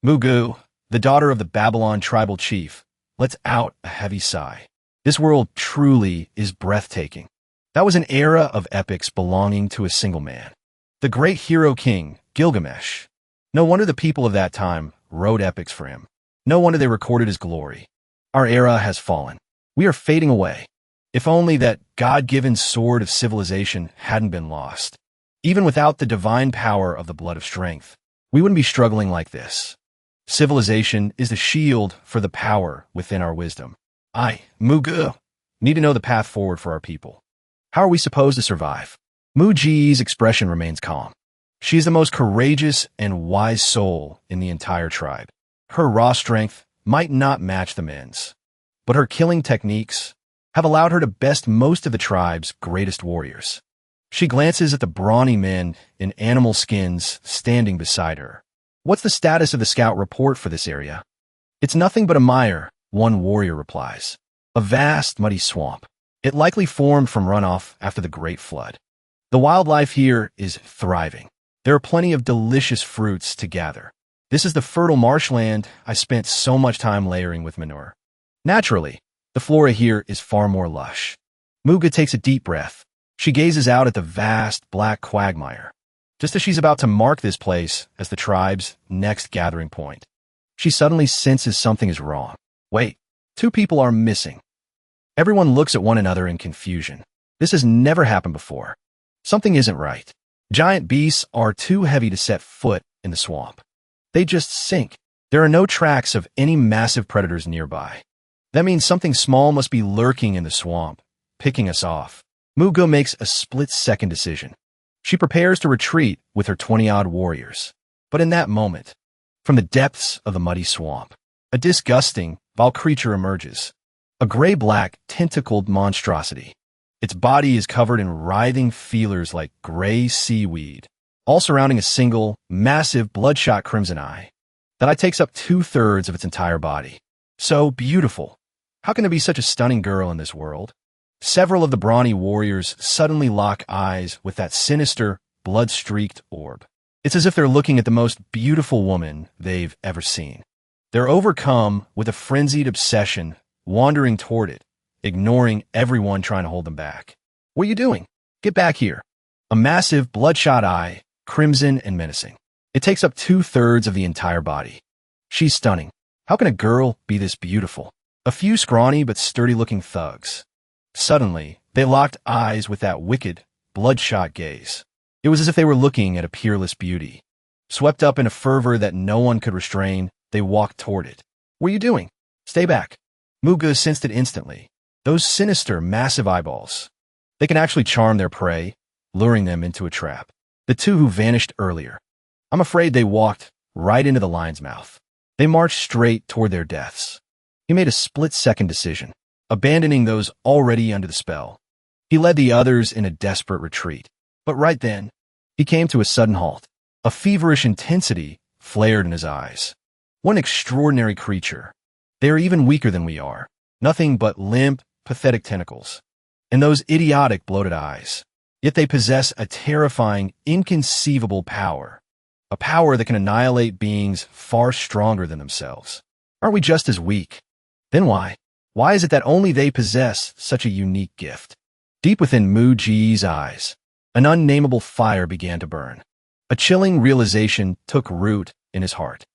Mugu, the daughter of the Babylon tribal chief, lets out a heavy sigh. This world truly is breathtaking. That was an era of epics belonging to a single man. The great hero king, Gilgamesh. No wonder the people of that time wrote epics for him. No wonder they recorded his glory. Our era has fallen. We are fading away. If only that God-given sword of civilization hadn't been lost. Even without the divine power of the blood of strength, we wouldn't be struggling like this. Civilization is the shield for the power within our wisdom. I, Mugu, need to know the path forward for our people. How are we supposed to survive? Muji's expression remains calm. She is the most courageous and wise soul in the entire tribe. Her raw strength might not match the men's, but her killing techniques have allowed her to best most of the tribe's greatest warriors. She glances at the brawny men in animal skins standing beside her. What's the status of the scout report for this area? It's nothing but a mire, one warrior replies. A vast, muddy swamp. It likely formed from runoff after the Great Flood. The wildlife here is thriving. There are plenty of delicious fruits to gather. This is the fertile marshland I spent so much time layering with manure. Naturally, the flora here is far more lush. Muga takes a deep breath. She gazes out at the vast black quagmire, just as she's about to mark this place as the tribe's next gathering point. She suddenly senses something is wrong. Wait, two people are missing. Everyone looks at one another in confusion. This has never happened before. Something isn't right. Giant beasts are too heavy to set foot in the swamp. They just sink. There are no tracks of any massive predators nearby. That means something small must be lurking in the swamp, picking us off. Muga makes a split-second decision. She prepares to retreat with her 20-odd warriors. But in that moment, from the depths of the muddy swamp, a disgusting, vile creature emerges. A gray-black, tentacled monstrosity. Its body is covered in writhing feelers like gray seaweed, all surrounding a single, massive, bloodshot crimson eye. That eye takes up 2/3 of its entire body. So beautiful. How can there be such a stunning girl in this world? Several of the brawny warriors suddenly lock eyes with that sinister, blood-streaked orb. It's as if they're looking at the most beautiful woman they've ever seen. They're overcome with a frenzied obsession, wandering toward it, ignoring everyone trying to hold them back. What are you doing? Get back here. A massive, bloodshot eye, crimson and menacing. It takes up 2/3 of the entire body. She's stunning. How can a girl be this beautiful? A few scrawny but sturdy-looking thugs. Suddenly, they locked eyes with that wicked, bloodshot gaze. It was as if they were looking at a peerless beauty. Swept up in a fervor that no one could restrain, they walked toward it. What are you doing? Stay back. Muga sensed it instantly. Those sinister, massive eyeballs. They can actually charm their prey, luring them into a trap. The two who vanished earlier. I'm afraid they walked right into the lion's mouth. They marched straight toward their deaths. He made a split-second decision, abandoning those already under the spell. He led the others in a desperate retreat. But right then, he came to a sudden halt. A feverish intensity flared in his eyes. What an extraordinary creature. They are even weaker than we are. Nothing but limp, pathetic tentacles. And those idiotic, bloated eyes. Yet they possess a terrifying, inconceivable power. A power that can annihilate beings far stronger than themselves. Aren't we just as weak? Then why? Why is it that only they possess such a unique gift? Deep within Muji's eyes, an unnameable fire began to burn. A chilling realization took root in his heart.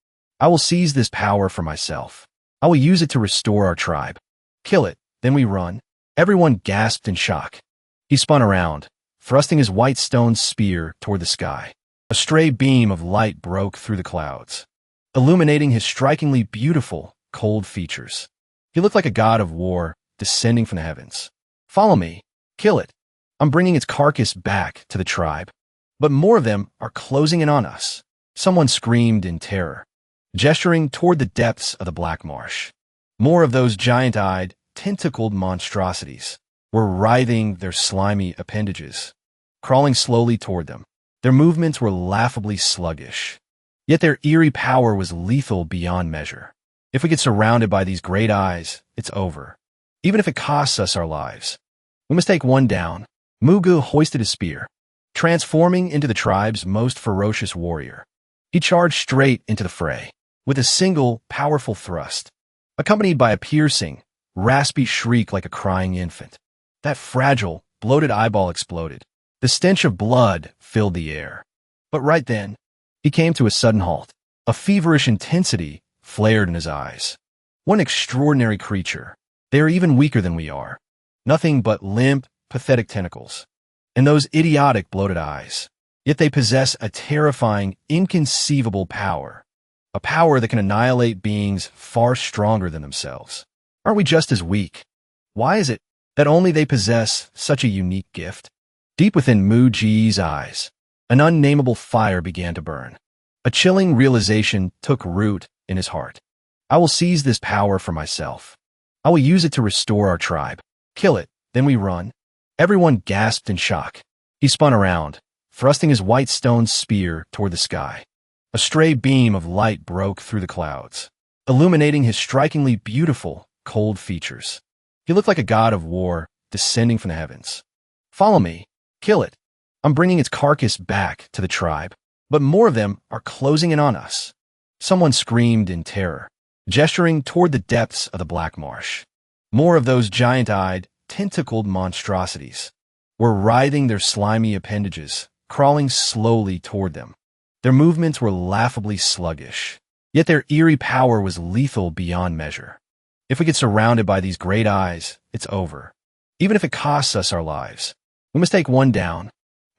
I will seize this power for myself. I will use it to restore our tribe. Kill it, then we run. Everyone gasped in shock. He spun around, thrusting his white stone spear toward the sky. A stray beam of light broke through the clouds, illuminating his strikingly beautiful, cold features. He looked like a god of war descending from the heavens. Follow me. Kill it. I'm bringing its carcass back to the tribe. But more of them are closing in on us. Someone screamed in terror, gesturing toward the depths of the black marsh. More of those giant-eyed, tentacled monstrosities were writhing their slimy appendages, crawling slowly toward them. Their movements were laughably sluggish, yet their eerie power was lethal beyond measure. If we get surrounded by these great eyes, it's over, even if it costs us our lives. We must take one down. Mugu hoisted his spear, transforming into the tribe's most ferocious warrior. He charged straight into the fray, with a single, powerful thrust, accompanied by a piercing, raspy shriek like a crying infant. That fragile, bloated eyeball exploded. The stench of blood filled the air. But right then, he came to a sudden halt. A feverish intensity flared in his eyes. What an extraordinary creature. They are even weaker than we are. Nothing but limp, pathetic tentacles. And those idiotic, bloated eyes. Yet they possess a terrifying, inconceivable power. A power that can annihilate beings far stronger than themselves. Aren't we just as weak? Why is it that only they possess such a unique gift? Deep within Mu Ji's eyes, an unnameable fire began to burn. A chilling realization took root in his heart. I will seize this power for myself. I will use it to restore our tribe. Kill it, then we run. Everyone gasped in shock. He spun around, thrusting his white stone spear toward the sky. A stray beam of light broke through the clouds, illuminating his strikingly beautiful, cold features. He looked like a god of war descending from the heavens. Follow me. Kill it. I'm bringing its carcass back to the tribe. But more of them are closing in on us. Someone screamed in terror, gesturing toward the depths of the black marsh. More of those giant-eyed, tentacled monstrosities were writhing their slimy appendages, crawling slowly toward them. Their movements were laughably sluggish, yet their eerie power was lethal beyond measure. If we get surrounded by these great eyes, it's over. Even if it costs us our lives. We must take one down.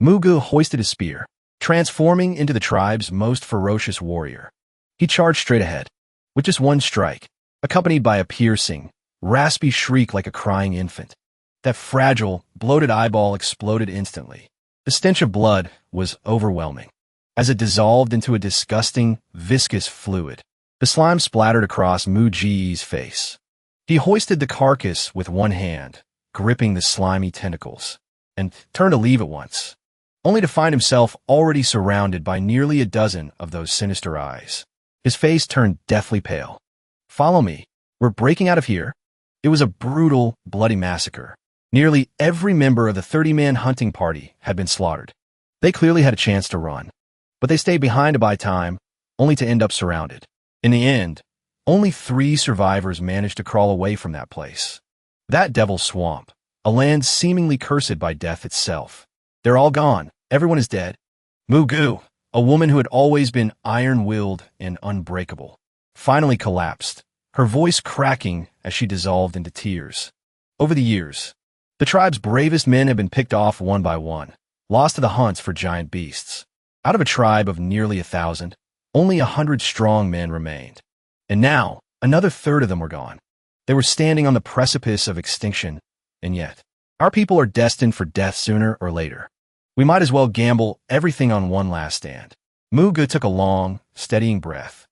Mugu hoisted his spear, transforming into the tribe's most ferocious warrior. He charged straight ahead, with just one strike, accompanied by a piercing, raspy shriek like a crying infant. That fragile, bloated eyeball exploded instantly. The stench of blood was overwhelming. As it dissolved into a disgusting, viscous fluid, the slime splattered across Mu Ji's face. He hoisted the carcass with one hand, gripping the slimy tentacles, and turned to leave at once, only to find himself already surrounded by nearly a dozen of those sinister eyes. His face turned deathly pale. Follow me. We're breaking out of here. It was a brutal, bloody massacre. Nearly every member of the 30-man hunting party had been slaughtered. They clearly had a chance to run, but they stayed behind to buy time, only to end up surrounded. In the end, only 3 survivors managed to crawl away from that place. That devil's swamp, a land seemingly cursed by death itself. They're all gone. Everyone is dead. Mugu, a woman who had always been iron-willed and unbreakable, finally collapsed, her voice cracking as she dissolved into tears. Over the years, the tribe's bravest men had been picked off one by one, lost to the hunts for giant beasts. Out of a tribe of nearly 1,000, only 100 strong men remained. And now, another third of them were gone. They were standing on the precipice of extinction, and yet, our people are destined for death sooner or later. We might as well gamble everything on one last stand. Mugu took a long, steadying breath,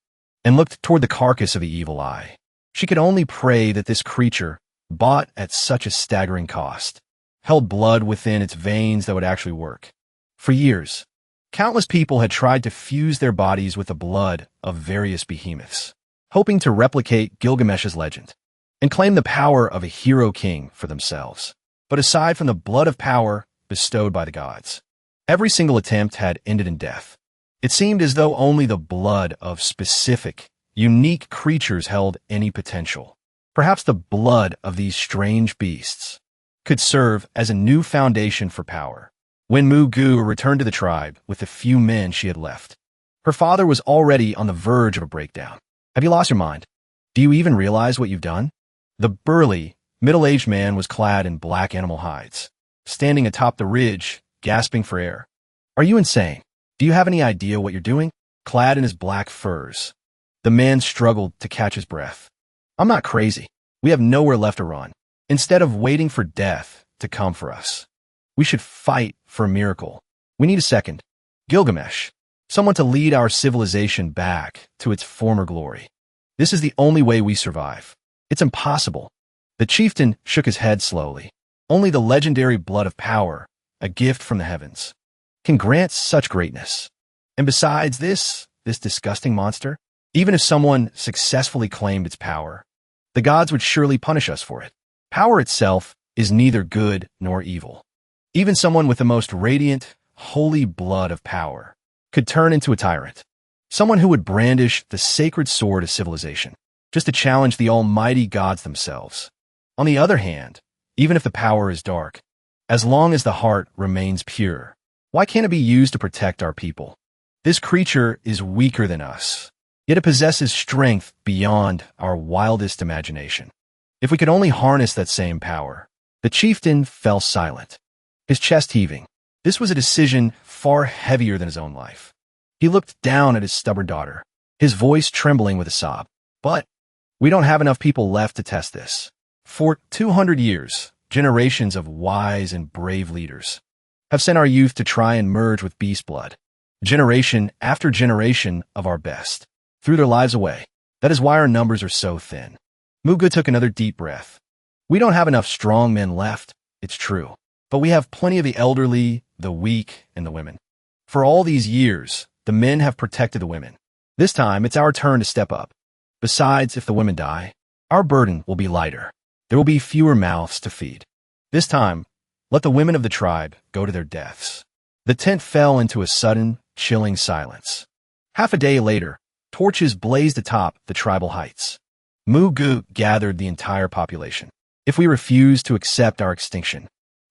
and looked toward the carcass of the evil eye. She could only pray that this creature, bought at such a staggering cost, held blood within its veins that would actually work. For years, countless people had tried to fuse their bodies with the blood of various behemoths, hoping to replicate Gilgamesh's legend and claim the power of a hero king for themselves. But aside from the blood of power bestowed by the gods, every single attempt had ended in death. It seemed as though only the blood of specific, unique creatures held any potential. Perhaps the blood of these strange beasts could serve as a new foundation for power. When Mugu returned to the tribe with the few men she had left, her father was already on the verge of a breakdown. Have you lost your mind? Do you even realize what you've done? The burly, middle-aged man was clad in black animal hides, standing atop the ridge, gasping for air. Are you insane? Do you have any idea what you're doing? Clad in his black furs, the man struggled to catch his breath. I'm not crazy. We have nowhere left to run. Instead of waiting for death to come for us, we should fight for a miracle. We need a second Gilgamesh, someone to lead our civilization back to its former glory. This is the only way we survive. It's impossible. The chieftain shook his head slowly. Only the legendary blood of power, a gift from the heavens, can grant such greatness. And besides this disgusting monster, even if someone successfully claimed its power, the gods would surely punish us for it. Power itself is neither good nor evil. Even someone with the most radiant, holy blood of power could turn into a tyrant, someone who would brandish the sacred sword of civilization, just to challenge the almighty gods themselves. On the other hand, even if the power is dark, as long as the heart remains pure, why can't it be used to protect our people? This creature is weaker than us, yet it possesses strength beyond our wildest imagination. If we could only harness that same power. The chieftain fell silent, his chest heaving. This was a decision far heavier than his own life. He looked down at his stubborn daughter, his voice trembling with a sob. But we don't have enough people left to test this. For 200 years, generations of wise and brave leaders, have sent our youth to try and merge with beast blood. Generation after generation of our best threw their lives away. That is why our numbers are so thin. Muga took another deep breath. We don't have enough strong men left, it's true. But we have plenty of the elderly, the weak, and the women. For all these years, the men have protected the women. This time, it's our turn to step up. Besides, if the women die, our burden will be lighter. There will be fewer mouths to feed. This time, let the women of the tribe go to their deaths. The tent fell into a sudden, chilling silence. Half a day later, torches blazed atop the tribal heights. Mugu gathered the entire population. If we refuse to accept our extinction,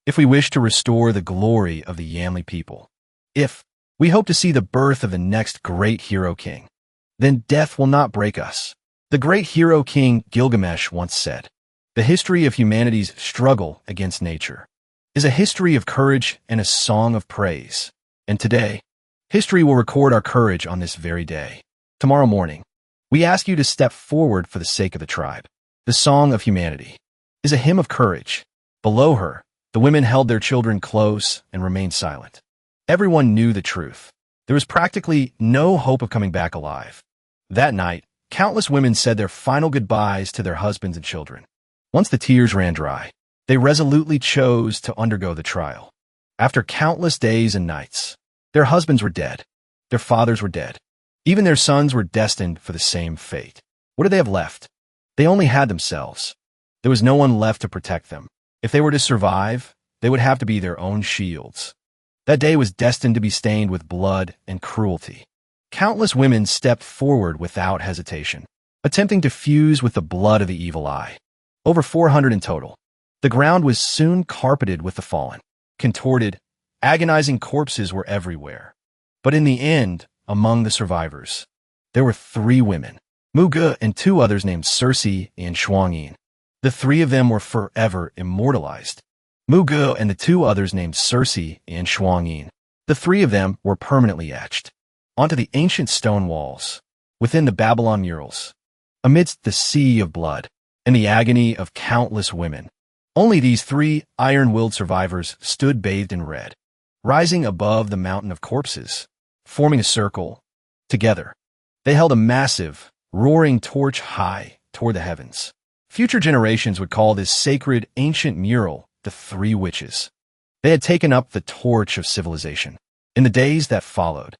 if we wish to restore the glory of the Yamli people, if we hope to see the birth of the next great hero king, then death will not break us. The great hero king Gilgamesh once said, "The history of humanity's struggle against nature is a history of courage and a song of praise." And today, history will record our courage on this very day. Tomorrow morning, we ask you to step forward for the sake of the tribe. The song of humanity is a hymn of courage. Below her, the women held their children close and remained silent. Everyone knew the truth. There was practically no hope of coming back alive. That night, countless women said their final goodbyes to their husbands and children. Once the tears ran dry, they resolutely chose to undergo the trial. After countless days and nights, their husbands were dead. Their fathers were dead. Even their sons were destined for the same fate. What did they have left? They only had themselves. There was no one left to protect them. If they were to survive, they would have to be their own shields. That day was destined to be stained with blood and cruelty. Countless women stepped forward without hesitation, attempting to fuse with the blood of the evil eye. Over 400 in total. The ground was soon carpeted with the fallen. Contorted, agonizing corpses were everywhere. But in the end, among the survivors, there were 3 women, Muga and 2 others named Circe and Shuangyin. The 3 of them were forever immortalized. Muga and the 2 others named Circe and Shuangyin. The 3 of them were permanently etched onto the ancient stone walls, within the Babylon murals, amidst the sea of blood and the agony of countless women. Only these 3 iron-willed survivors stood bathed in red, rising above the mountain of corpses, forming a circle. Together, they held a massive, roaring torch high toward the heavens. Future generations would call this sacred ancient mural the 3 Witches. They had taken up the torch of civilization. In the days that followed,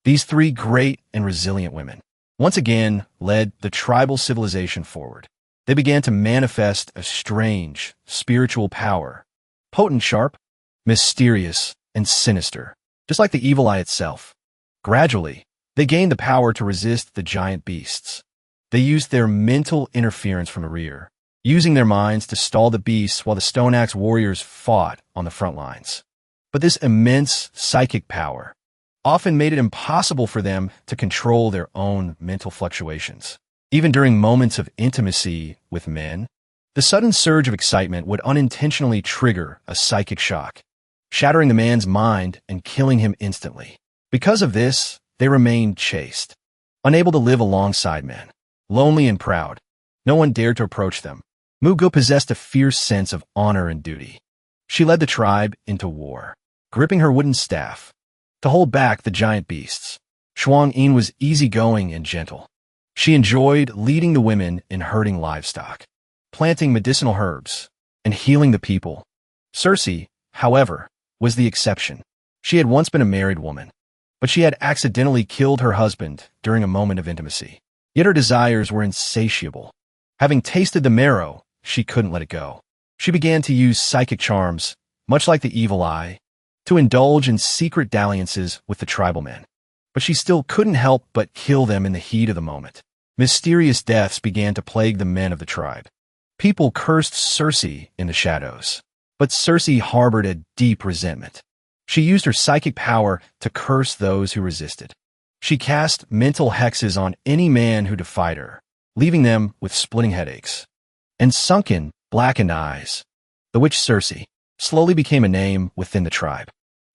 these 3 great and resilient women once again led the tribal civilization forward. They began to manifest a strange, spiritual power, potent, sharp, mysterious, and sinister, just like the evil eye itself. Gradually, they gained the power to resist the giant beasts. They used their mental interference from the rear, using their minds to stall the beasts while the Stone Axe warriors fought on the front lines. But this immense psychic power often made it impossible for them to control their own mental fluctuations. Even during moments of intimacy with men, the sudden surge of excitement would unintentionally trigger a psychic shock, shattering the man's mind and killing him instantly. Because of this, they remained chaste, unable to live alongside men, lonely and proud. No one dared to approach them. Mugo possessed a fierce sense of honor and duty. She led the tribe into war, gripping her wooden staff to hold back the giant beasts. Shuang-yin was easygoing and gentle. She enjoyed leading the women in herding livestock, planting medicinal herbs, and healing the people. Circe, however, was the exception. She had once been a married woman, but she had accidentally killed her husband during a moment of intimacy. Yet her desires were insatiable. Having tasted the marrow, she couldn't let it go. She began to use psychic charms, much like the evil eye, to indulge in secret dalliances with the tribal men. But she still couldn't help but kill them in the heat of the moment. Mysterious deaths began to plague the men of the tribe. People cursed Circe in the shadows, but Circe harbored a deep resentment. She used her psychic power to curse those who resisted. She cast mental hexes on any man who defied her, leaving them with splitting headaches and sunken, blackened eyes. The witch Circe slowly became a name within the tribe.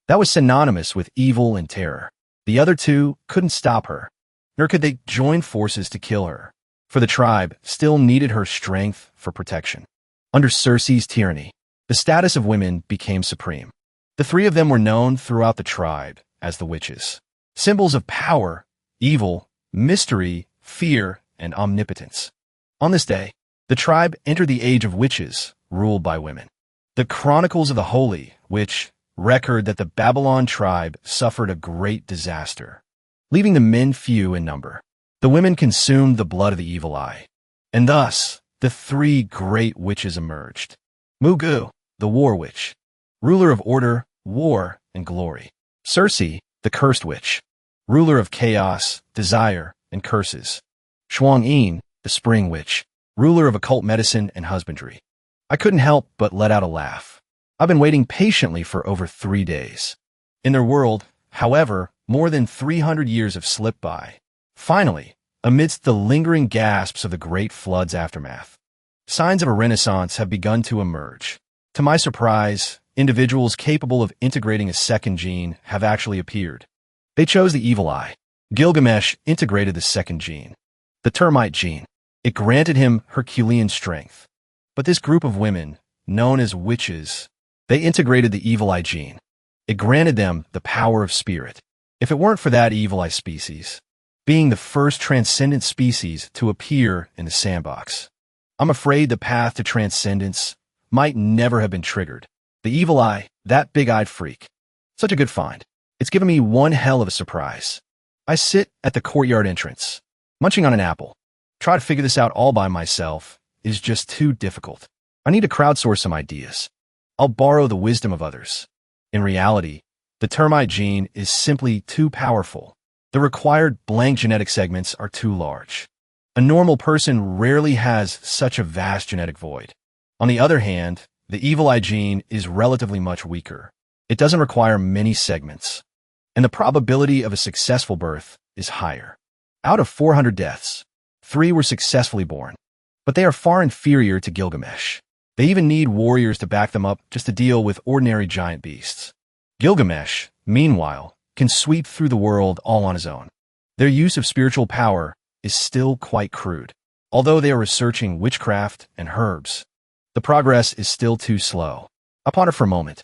That was synonymous with evil and terror. The other 2 couldn't stop her, nor could they join forces to kill her, for the tribe still needed her strength for protection. Under Circe's tyranny, the status of women became supreme. The three of them were known throughout the tribe as the witches, symbols of power, evil, mystery, fear, and omnipotence. On this day, the tribe entered the age of witches, ruled by women. The Chronicles of the Holy, which record that the Babylon tribe suffered a great disaster, leaving the men few in number. The women consumed the blood of the evil eye, and thus the three great witches emerged. Mugu, the war witch, ruler of order, war, and glory. Circe, the cursed witch, ruler of chaos, desire, and curses. Shuang-yin, the spring witch, ruler of occult medicine and husbandry. I couldn't help but let out a laugh. I've been waiting patiently for over 3 days. In their world, however, more than 300 years have slipped by. Finally, amidst the lingering gasps of the Great Flood's aftermath, signs of a renaissance have begun to emerge. To my surprise, individuals capable of integrating a second gene have actually appeared. They chose the evil eye. Gilgamesh integrated the second gene, the termite gene. It granted him Herculean strength. But this group of women, known as witches, they integrated the evil eye gene. It granted them the power of spirit. If it weren't for that evil eye species, being the first transcendent species to appear in the Sandbox, I'm afraid the path to transcendence might never have been triggered. The evil eye, that big-eyed freak. Such a good find. It's given me one hell of a surprise. I sit at the courtyard entrance, munching on an apple. Try to figure this out all by myself is just too difficult. I need to crowdsource some ideas. I'll borrow the wisdom of others. In reality, the termite gene is simply too powerful. The required blank genetic segments are too large. A normal person rarely has such a vast genetic void. On the other hand, the evil eye gene is relatively much weaker. It doesn't require many segments, and the probability of a successful birth is higher. Out of 400 deaths, 3 were successfully born, but they are far inferior to Gilgamesh. They even need warriors to back them up just to deal with ordinary giant beasts. Gilgamesh, meanwhile, can sweep through the world all on his own. Their use of spiritual power is still quite crude. Although they are researching witchcraft and herbs, the progress is still too slow. I ponder for a moment,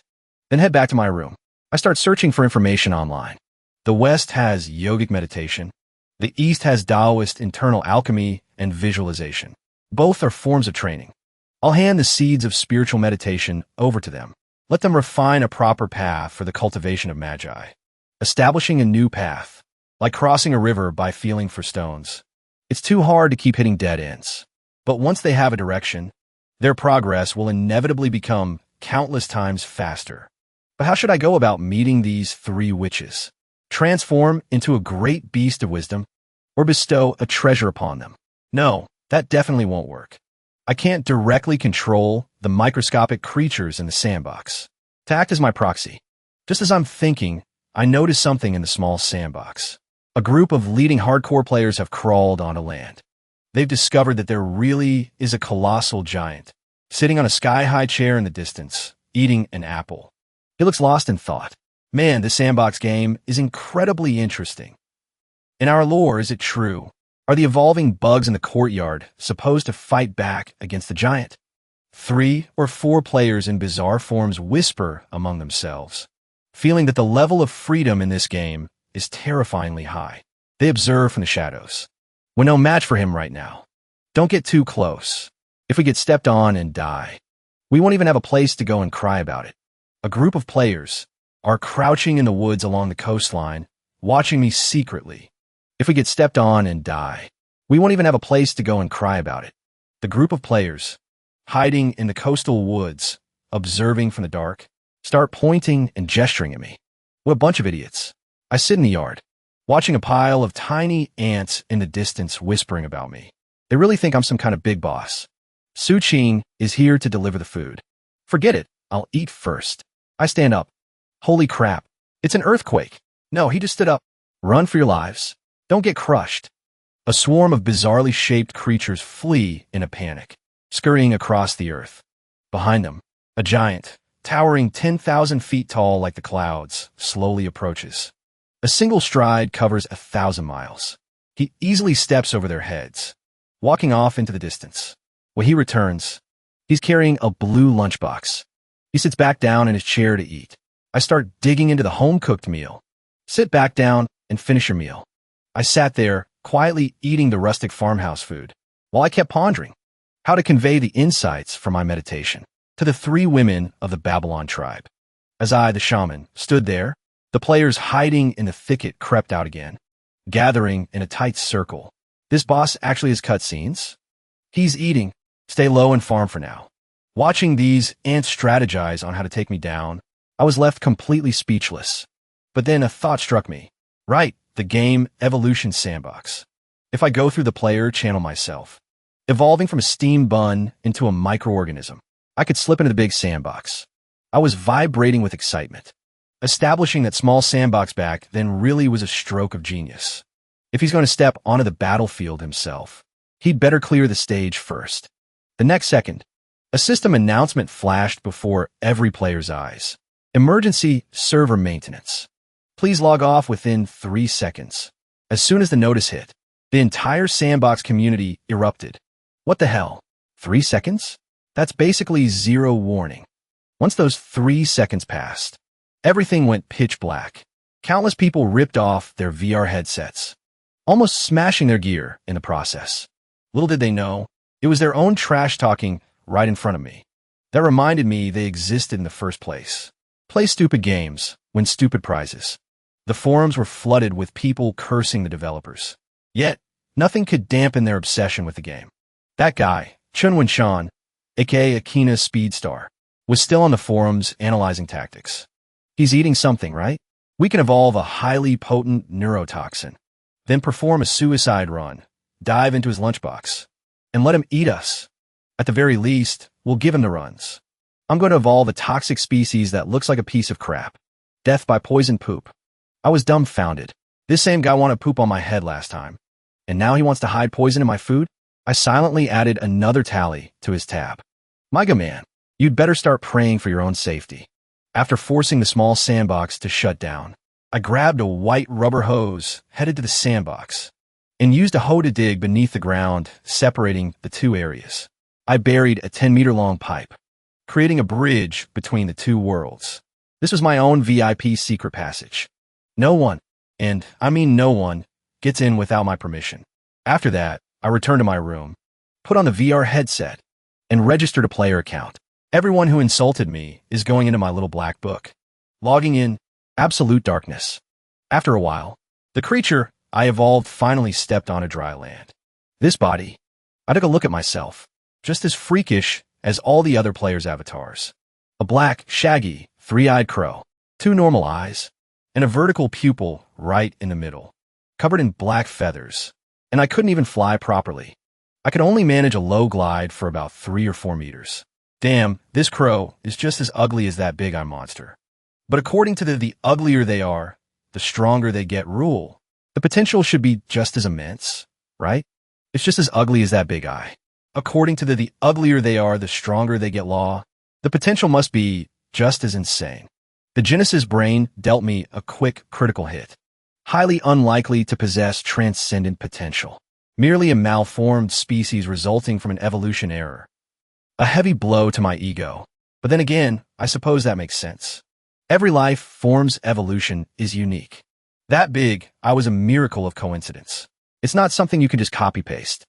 then head back to my room. I start searching for information online. The West has yogic meditation. The East has Taoist internal alchemy and visualization. Both are forms of training. I'll hand the seeds of spiritual meditation over to them. Let them refine a proper path for the cultivation of magi. Establishing a new path, like crossing a river by feeling for stones. It's too hard to keep hitting dead ends. But once they have a direction, their progress will inevitably become countless times faster. But how should I go about meeting these 3 witches? Transform into a great beast of wisdom, or bestow a treasure upon them? No, that definitely won't work. I can't directly control the microscopic creatures in the Sandbox. To act as my proxy, just as I'm thinking, I notice something in the small sandbox. A group of leading hardcore players have crawled onto land. They've discovered that there really is a colossal giant, sitting on a sky-high chair in the distance, eating an apple. He looks lost in thought. Man, this Sandbox game is incredibly interesting. In our lore, is it true? Are the evolving bugs in the courtyard supposed to fight back against the giant? 3 or 4 players in bizarre forms whisper among themselves, feeling that the level of freedom in this game is terrifyingly high. They observe from the shadows. We're no match for him right now. Don't get too close. If we get stepped on and die, we won't even have a place to go and cry about it. A group of players are crouching in the woods along the coastline, watching me secretly. If we get stepped on and die, we won't even have a place to go and cry about it. The group of players, hiding in the coastal woods, observing from the dark, start pointing and gesturing at me. What a bunch of idiots. I sit in the yard, watching a pile of tiny ants in the distance whispering about me. They really think I'm some kind of big boss. Su Qing is here to deliver the food. Forget it, I'll eat first. I stand up. Holy crap, it's an earthquake. No, he just stood up. Run for your lives. Don't get crushed. A swarm of bizarrely shaped creatures flee in a panic, scurrying across the earth. Behind them, a giant, towering 10,000 feet tall like the clouds, slowly approaches. A single stride covers 1,000 miles. He easily steps over their heads, walking off into the distance. When he returns, he's carrying a blue lunchbox. He sits back down in his chair to eat. I start digging into the home-cooked meal. Sit back down and finish your meal. I sat there, quietly eating the rustic farmhouse food, while I kept pondering how to convey the insights from my meditation to the 3 women of the Babylon tribe. As I, the shaman, stood there, the players hiding in the thicket crept out again, gathering in a tight circle. This boss actually has cutscenes. He's eating. Stay low and farm for now. Watching these ants strategize on how to take me down, I was left completely speechless. But then a thought struck me. Right, the game Evolution Sandbox. If I go through the player channel myself, evolving from a steam bun into a microorganism, I could slip into the big sandbox. I was vibrating with excitement. Establishing that small sandbox back then really was a stroke of genius. If he's going to step onto the battlefield himself, he'd better clear the stage first. The next second, a system announcement flashed before every player's eyes. Emergency server maintenance. Please log off within 3 seconds. As soon as the notice hit, the entire sandbox community erupted. What the hell? 3 seconds? That's basically 0 warning. Once those 3 seconds passed, everything went pitch black. Countless people ripped off their VR headsets, almost smashing their gear in the process. Little did they know, it was their own trash talking right in front of me that reminded me they existed in the first place. Play stupid games, win stupid prizes. The forums were flooded with people cursing the developers. Yet, nothing could dampen their obsession with the game. That guy, Chunwon Shan, aka Akina Speedstar, was still on the forums analyzing tactics. He's eating something, right? We can evolve a highly potent neurotoxin, then perform a suicide run, dive into his lunchbox, and let him eat us. At the very least, we'll give him the runs. I'm going to evolve a toxic species that looks like a piece of crap. Death by poison poop. I was dumbfounded. This same guy wanted poop on my head last time, and now he wants to hide poison in my food? I silently added another tally to his tab. Mega Man, you'd better start praying for your own safety. After forcing the small sandbox to shut down, I grabbed a white rubber hose, headed to the sandbox, and used a hoe to dig beneath the ground, separating the 2 areas. I buried a 10-meter-long pipe, creating a bridge between the 2 worlds. This was my own VIP secret passage. No one, and I mean no one, gets in without my permission. After that, I returned to my room, put on the VR headset, and registered a player account. Everyone who insulted me is going into my little black book. Logging in, absolute darkness. After a while, the creature I evolved finally stepped onto dry land. This body, I took a look at myself, just as freakish as all the other players' avatars. A black, shaggy, 3-eyed crow, 2 normal eyes, and a vertical pupil right in the middle, covered in black feathers, and I couldn't even fly properly. I could only manage a low glide for about 3 or 4 meters. Damn, this crow is just as ugly as that big eye monster. But according to the uglier they are, the stronger they get rule. The potential should be just as immense, right? It's just as ugly as that big eye. According to the uglier they are, the stronger they get law. The potential must be just as insane. The Genesis brain dealt me a quick critical hit. Highly unlikely to possess transcendent potential. Merely a malformed species resulting from an evolution error. A heavy blow to my ego. But then again, I suppose that makes sense. Every life form's evolution is unique. That big, I was a miracle of coincidence. It's not something you can just copy-paste.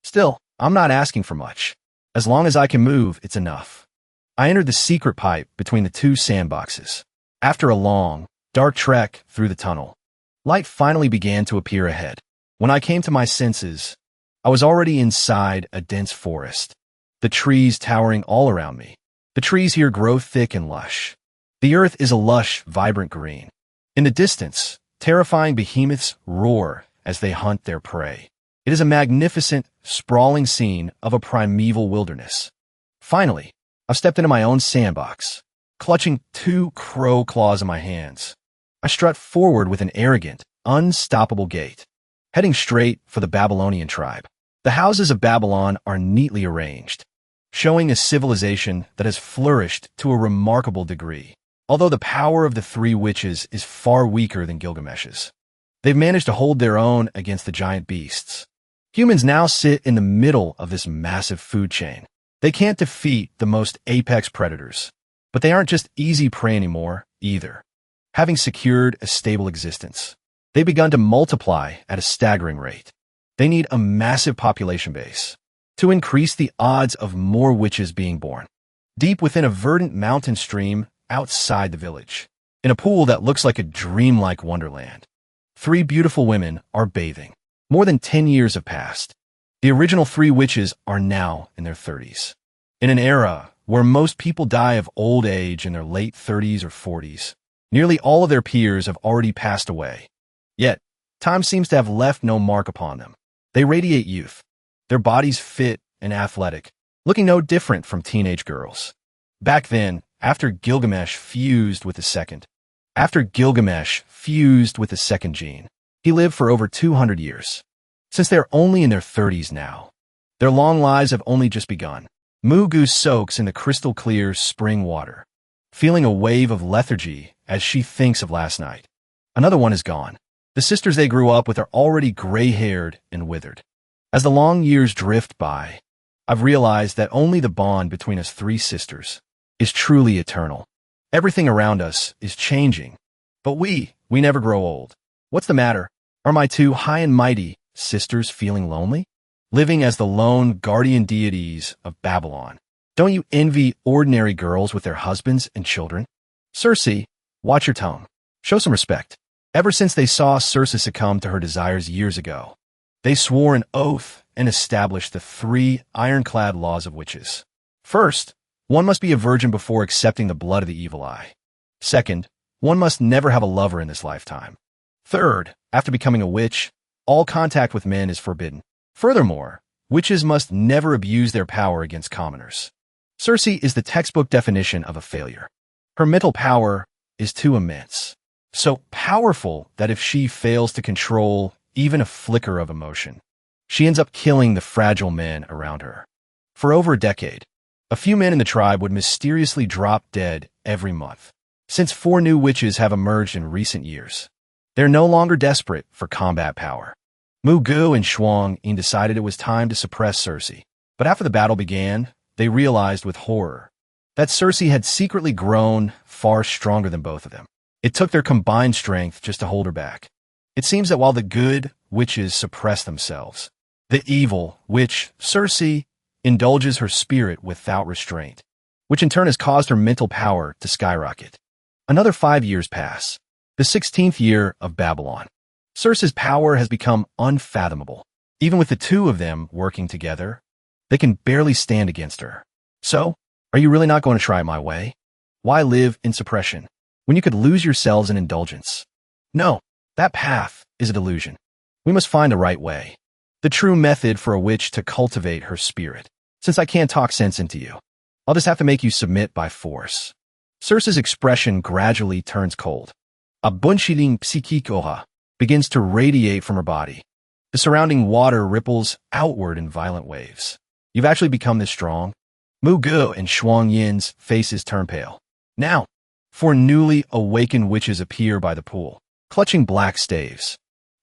Still, I'm not asking for much. As long as I can move, it's enough. I entered the secret pipe between the 2 sandboxes. After a long, dark trek through the tunnel, light finally began to appear ahead. When I came to my senses, I was already inside a dense forest, the trees towering all around me. The trees here grow thick and lush. The earth is a lush, vibrant green. In the distance, terrifying behemoths roar as they hunt their prey. It is a magnificent, sprawling scene of a primeval wilderness. Finally, I've stepped into my own sandbox, clutching 2 crow claws in my hands. I strut forward with an arrogant, unstoppable gait, heading straight for the Babylonian tribe. The houses of Babylon are neatly arranged, showing a civilization that has flourished to a remarkable degree. Although the power of the 3 witches is far weaker than Gilgamesh's, they've managed to hold their own against the giant beasts. Humans now sit in the middle of this massive food chain. They can't defeat the most apex predators, But they aren't just easy prey anymore, either. Having secured a stable existence, they've begun to multiply at a staggering rate. They need a massive population base to increase the odds of more witches being born. Deep within a verdant mountain stream outside the village, in a pool that looks like a dreamlike wonderland, 3 beautiful women are bathing. More than 10 years have passed. The original 3 witches are now in their 30s. In an era where most people die of old age in their late 30s or 40s, nearly all of their peers have already passed away. Yet, time seems to have left no mark upon them. They radiate youth, their bodies fit and athletic, looking no different from teenage girls. Back then, after Gilgamesh fused with the second gene, he lived for over 200 years. Since they're only in their 30s now, their long lives have only just begun. Mugu soaks in the crystal-clear spring water, feeling a wave of lethargy as she thinks of last night. Another one is gone. The sisters they grew up with are already gray-haired and withered. As the long years drift by, I've realized that only the bond between us 3 sisters is truly eternal. Everything around us is changing, but we never grow old. What's the matter? Are my 2 high and mighty sisters feeling lonely? Living as the lone guardian deities of Babylon. Don't you envy ordinary girls with their husbands and children? Circe, watch your tongue. Show some respect. Ever since they saw Circe succumb to her desires years ago, they swore an oath and established the 3 ironclad laws of witches. First, one must be a virgin before accepting the blood of the evil eye. Second, one must never have a lover in this lifetime. Third, after becoming a witch, all contact with men is forbidden. Furthermore, witches must never abuse their power against commoners. Circe is the textbook definition of a failure. Her mental power is too immense, so powerful that if she fails to control even a flicker of emotion, she ends up killing the fragile men around her. For over a decade, a few men in the tribe would mysteriously drop dead every month. Since 4 new witches have emerged in recent years, they're no longer desperate for combat power. Mugu and Shuang-yin decided it was time to suppress Circe. But after the battle began, they realized with horror that Circe had secretly grown far stronger than both of them. It took their combined strength just to hold her back. It seems that while the good witches suppress themselves, the evil witch, Circe, indulges her spirit without restraint, which in turn has caused her mental power to skyrocket. Another 5 years pass, the 16th year of Babylon. Circe's power has become unfathomable. Even with the 2 of them working together, they can barely stand against her. So, are you really not going to try it my way? Why live in suppression when you could lose yourselves in indulgence? No, that path is a delusion. We must find the right way, the true method for a witch to cultivate her spirit. Since I can't talk sense into you, I'll just have to make you submit by force. Circe's expression gradually turns cold. A bunshiling psychic aura begins to radiate from her body. The surrounding water ripples outward in violent waves. You've actually become this strong? Mugu and Shuang-yin's faces turn pale. Now, 4 newly awakened witches appear by the pool, clutching black staves.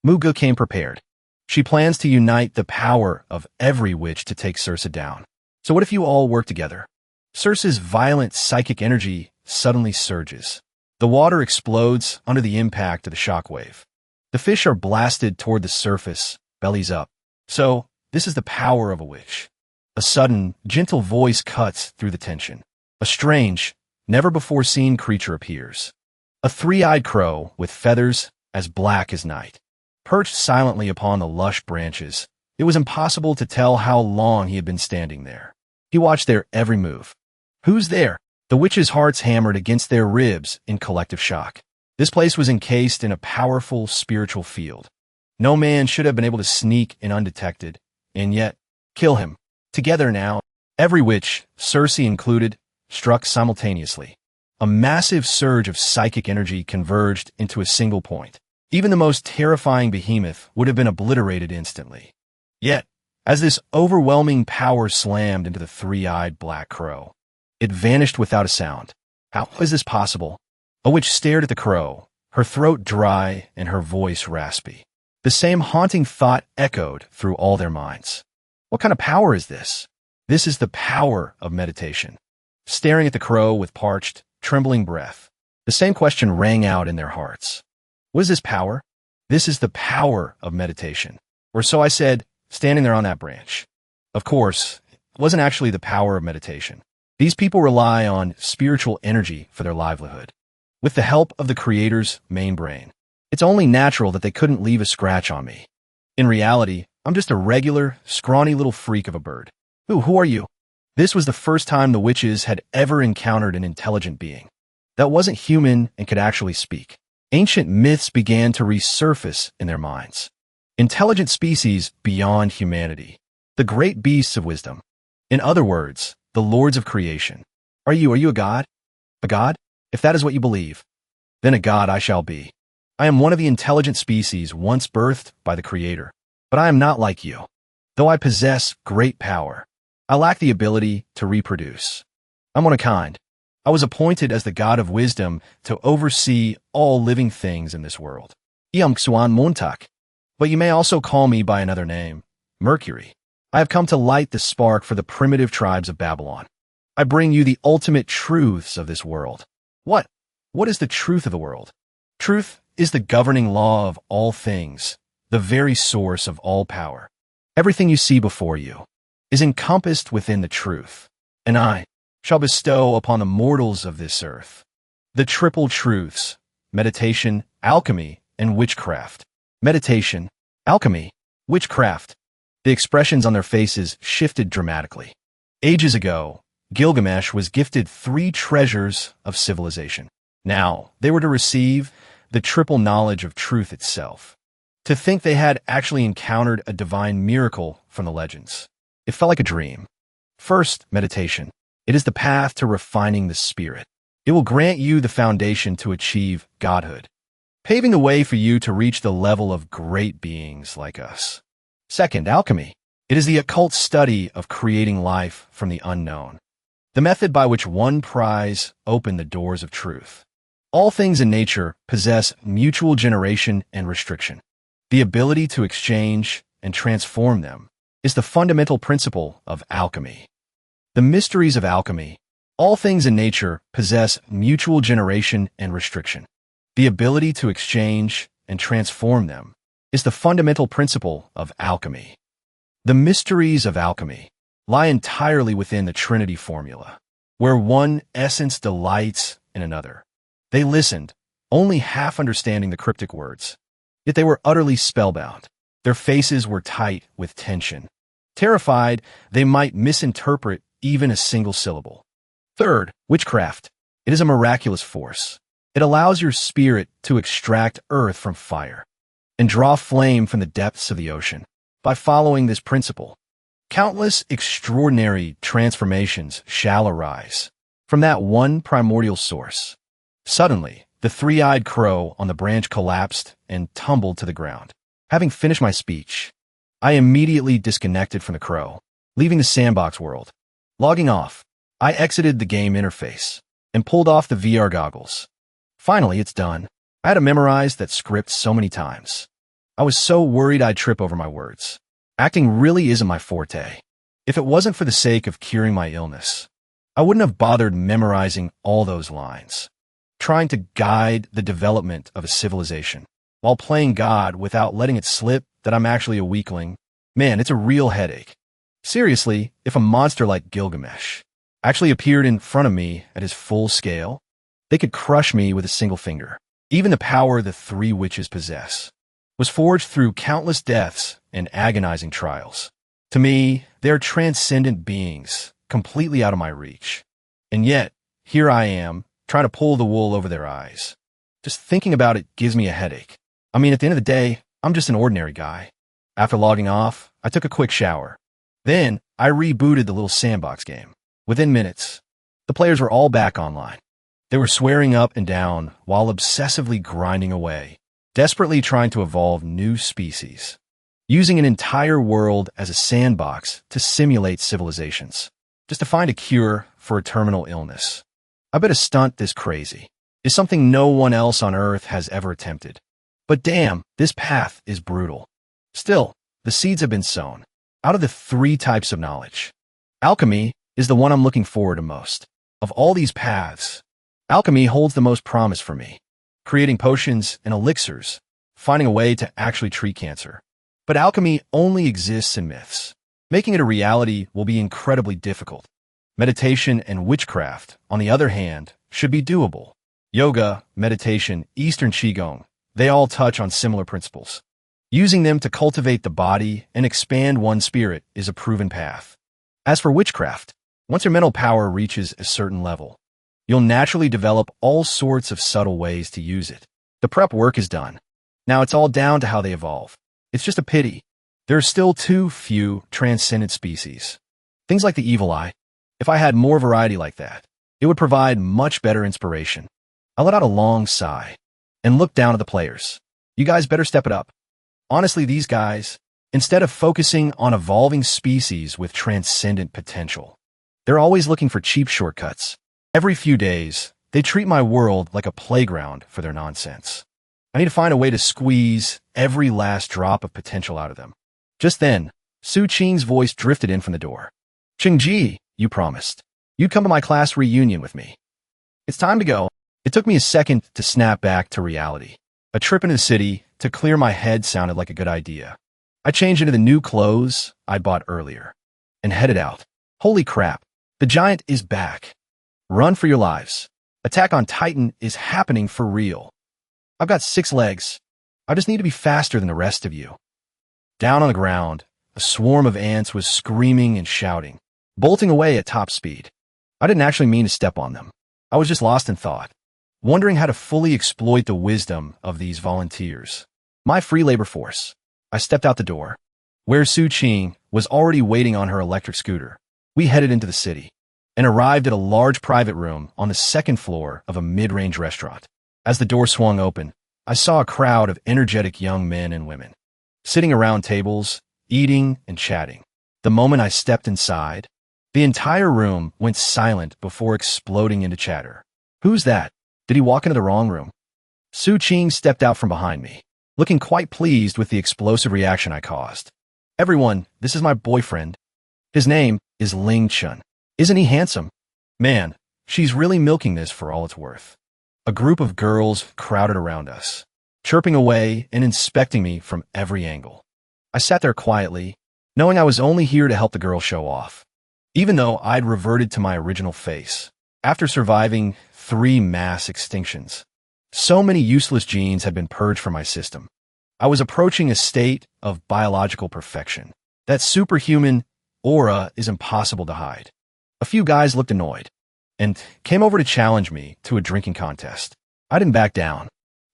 Mugu came prepared. She plans to unite the power of every witch to take Circe down. So what if you all work together? Circe's violent psychic energy suddenly surges. The water explodes under the impact of the shockwave. The fish are blasted toward the surface, bellies up. So, this is the power of a witch. A sudden, gentle voice cuts through the tension. A strange, never-before-seen creature appears. A 3-eyed crow with feathers as black as night. Perched silently upon the lush branches, it was impossible to tell how long he had been standing there. He watched their every move. Who's there? The witches' hearts hammered against their ribs in collective shock. This place was encased in a powerful spiritual field. No man should have been able to sneak in undetected, and yet, kill him. Together now, every witch, Circe included, struck simultaneously. A massive surge of psychic energy converged into a single point. Even the most terrifying behemoth would have been obliterated instantly. Yet, as this overwhelming power slammed into the 3-eyed black crow, it vanished without a sound. How is this possible? A witch stared at the crow, her throat dry and her voice raspy. The same haunting thought echoed through all their minds. What kind of power is this? This is the power of meditation. staring at the crow with parched, trembling breath. The same question rang out in their hearts. What is this power? This is the power of meditation. Or so I said, standing there on that branch. Of course, it wasn't actually the power of meditation. These people rely on spiritual energy for their livelihood. With the help of the creator's main brain. It's only natural that they couldn't leave a scratch on me. In reality, I'm just a regular, scrawny little freak of a bird. Who are you? This was the first time the witches had ever encountered an intelligent being that wasn't human and could actually speak. Ancient myths began to resurface in their minds. Intelligent species beyond humanity. The great beasts of wisdom. In other words, the lords of creation. Are you a god? A god? If that is what you believe, then a god I shall be. I am one of the intelligent species once birthed by the Creator. But I am not like you. Though I possess great power, I lack the ability to reproduce. I'm one of a kind. I was appointed as the god of wisdom to oversee all living things in this world. Iamxuan Montak. But you may also call me by another name, Mercury. I have come to light the spark for the primitive tribes of Babylon. I bring you the ultimate truths of this world. What? What is the truth of the world? Truth is the governing law of all things, the very source of all power. Everything you see before you is encompassed within the truth, and I shall bestow upon the mortals of this earth the triple truths: meditation, alchemy, and witchcraft. Meditation, alchemy, witchcraft. The expressions on their faces shifted dramatically. Ages ago, Gilgamesh was gifted 3 treasures of civilization. Now, they were to receive the triple knowledge of truth itself. To think they had actually encountered a divine miracle from the legends. It felt like a dream. First, meditation. It is the path to refining the spirit. It will grant you the foundation to achieve godhood, paving the way for you to reach the level of great beings like us. Second, alchemy. It is the occult study of creating life from the unknown. The method by which one pries open the doors of truth. All things in nature possess mutual generation and restriction. The ability to exchange and transform them is the fundamental principle of alchemy. The mysteries of alchemy. All things in nature possess mutual generation and restriction. The ability to exchange and transform them is the fundamental principle of alchemy. The mysteries of alchemy lie entirely within the Trinity formula, where one essence delights in another. They listened, only half understanding the cryptic words. Yet they were utterly spellbound. Their faces were tight with tension. Terrified, they might misinterpret even a single syllable. Third, witchcraft. It is a miraculous force. It allows your spirit to extract earth from fire and draw flame from the depths of the ocean. By following this principle, countless extraordinary transformations shall arise from that one primordial source. Suddenly, the 3-eyed crow on the branch collapsed and tumbled to the ground. Having finished my speech, I immediately disconnected from the crow, leaving the Sandbox world. Logging off, I exited the game interface and pulled off the VR goggles. Finally, it's done. I had to memorize that script so many times. I was so worried I'd trip over my words. Acting really isn't my forte. If it wasn't for the sake of curing my illness, I wouldn't have bothered memorizing all those lines. Trying to guide the development of a civilization while playing God without letting it slip that I'm actually a weakling. Man, it's a real headache. Seriously, if a monster like Gilgamesh actually appeared in front of me at his full scale, they could crush me with a single finger. Even the power the 3 witches possess was forged through countless deaths and agonizing trials. To me, they're transcendent beings, completely out of my reach. And yet, here I am, trying to pull the wool over their eyes. Just thinking about it gives me a headache. I mean, at the end of the day, I'm just an ordinary guy. After logging off, I took a quick shower. Then, I rebooted the little Sandbox game. Within minutes, the players were all back online. They were swearing up and down while obsessively grinding away, desperately trying to evolve new species, using an entire world as a sandbox to simulate civilizations, just to find a cure for a terminal illness. I bet a stunt this crazy is something no one else on Earth has ever attempted. But damn, this path is brutal. Still, the seeds have been sown. Out of the 3 types of knowledge, alchemy is the one I'm looking forward to most. Of all these paths, alchemy holds the most promise for me, creating potions and elixirs, finding a way to actually treat cancer. But alchemy only exists in myths. Making it a reality will be incredibly difficult. Meditation and witchcraft, on the other hand, should be doable. Yoga, meditation, Eastern Qigong, they all touch on similar principles. Using them to cultivate the body and expand one's spirit is a proven path. As for witchcraft, once your mental power reaches a certain level, you'll naturally develop all sorts of subtle ways to use it. The prep work is done. Now it's all down to how they evolve. It's just a pity there are still too few transcendent species. Things like the evil eye. If I had more variety like that, it would provide much better inspiration. I let out a long sigh and looked down at the players. You guys better step it up. Honestly, these guys, instead of focusing on evolving species with transcendent potential, they're always looking for cheap shortcuts. Every few days, they treat my world like a playground for their nonsense. I need to find a way to squeeze every last drop of potential out of them. Just then, Su Qing's voice drifted in from the door. Qingji, you promised. You'd come to my class reunion with me. It's time to go. It took me a second to snap back to reality. A trip into the city to clear my head sounded like a good idea. I changed into the new clothes I'd bought earlier and headed out. Holy crap, the giant is back. Run for your lives. Attack on Titan is happening for real. I've got 6 legs. I just need to be faster than the rest of you. Down on the ground, a swarm of ants was screaming and shouting, bolting away at top speed. I didn't actually mean to step on them. I was just lost in thought, wondering how to fully exploit the wisdom of these volunteers. My free labor force. I stepped out the door, where Su Qing was already waiting on her electric scooter. We headed into the city and arrived at a large private room on the 2nd floor of a mid-range restaurant. As the door swung open, I saw a crowd of energetic young men and women, sitting around tables, eating and chatting. The moment I stepped inside, the entire room went silent before exploding into chatter. Who's that? Did he walk into the wrong room? Su Qing stepped out from behind me, looking quite pleased with the explosive reaction I caused. Everyone, this is my boyfriend. His name is Ling Chun. Isn't he handsome? Man, she's really milking this for all it's worth. A group of girls crowded around us, chirping away and inspecting me from every angle. I sat there quietly, knowing I was only here to help the girl show off. Even though I'd reverted to my original face, after surviving 3 mass extinctions, so many useless genes had been purged from my system. I was approaching a state of biological perfection. That superhuman aura is impossible to hide. A few guys looked annoyed and came over to challenge me to a drinking contest. I didn't back down.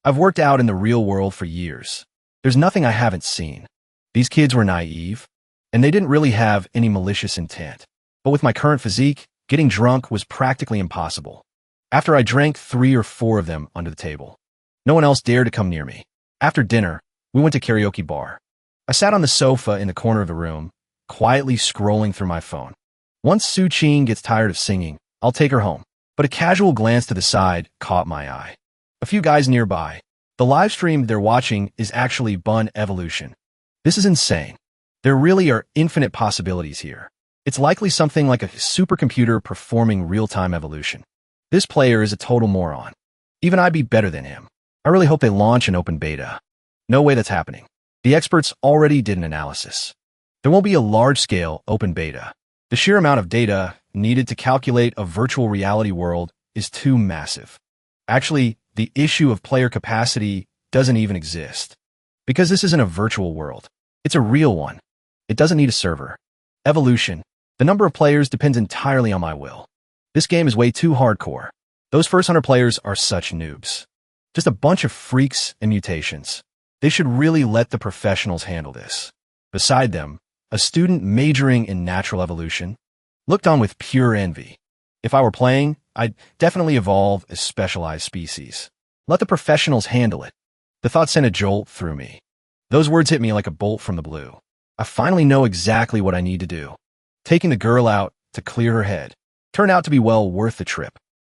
I've worked out in the real world for years. There's nothing I haven't seen. These kids were naive, and they didn't really have any malicious intent. But with my current physique, getting drunk was practically impossible. After I drank 3 or 4 of them under the table, no one else dared to come near me. After dinner, we went to karaoke bar. I sat on the sofa in the corner of the room, quietly scrolling through my phone. Once Su Qing gets tired of singing, I'll take her home. But a casual glance to the side caught my eye. A few guys nearby. The live stream they're watching is actually Bun Evolution. This is insane. There really are infinite possibilities here. It's likely something like a supercomputer performing real-time evolution. This player is a total moron. Even I'd be better than him. I really hope they launch an open beta. No way that's happening. The experts already did an analysis. There won't be a large-scale open beta. The sheer amount of data needed to calculate a virtual reality world is too massive. Actually, the issue of player capacity doesn't even exist. Because this isn't a virtual world. It's a real one. It doesn't need a server. Evolution. The number of players depends entirely on my will. This game is way too hardcore. Those first 100 players are such noobs. Just a bunch of freaks and mutations. They should really let the professionals handle this. Beside them, a student majoring in natural evolution looked on with pure envy. If I were playing, I'd definitely evolve a specialized species. Let the professionals handle it. The thought sent a jolt through me. Those words hit me like a bolt from the blue. I finally know exactly what I need to do. Taking the girl out to clear her head turned out to be well worth the trip.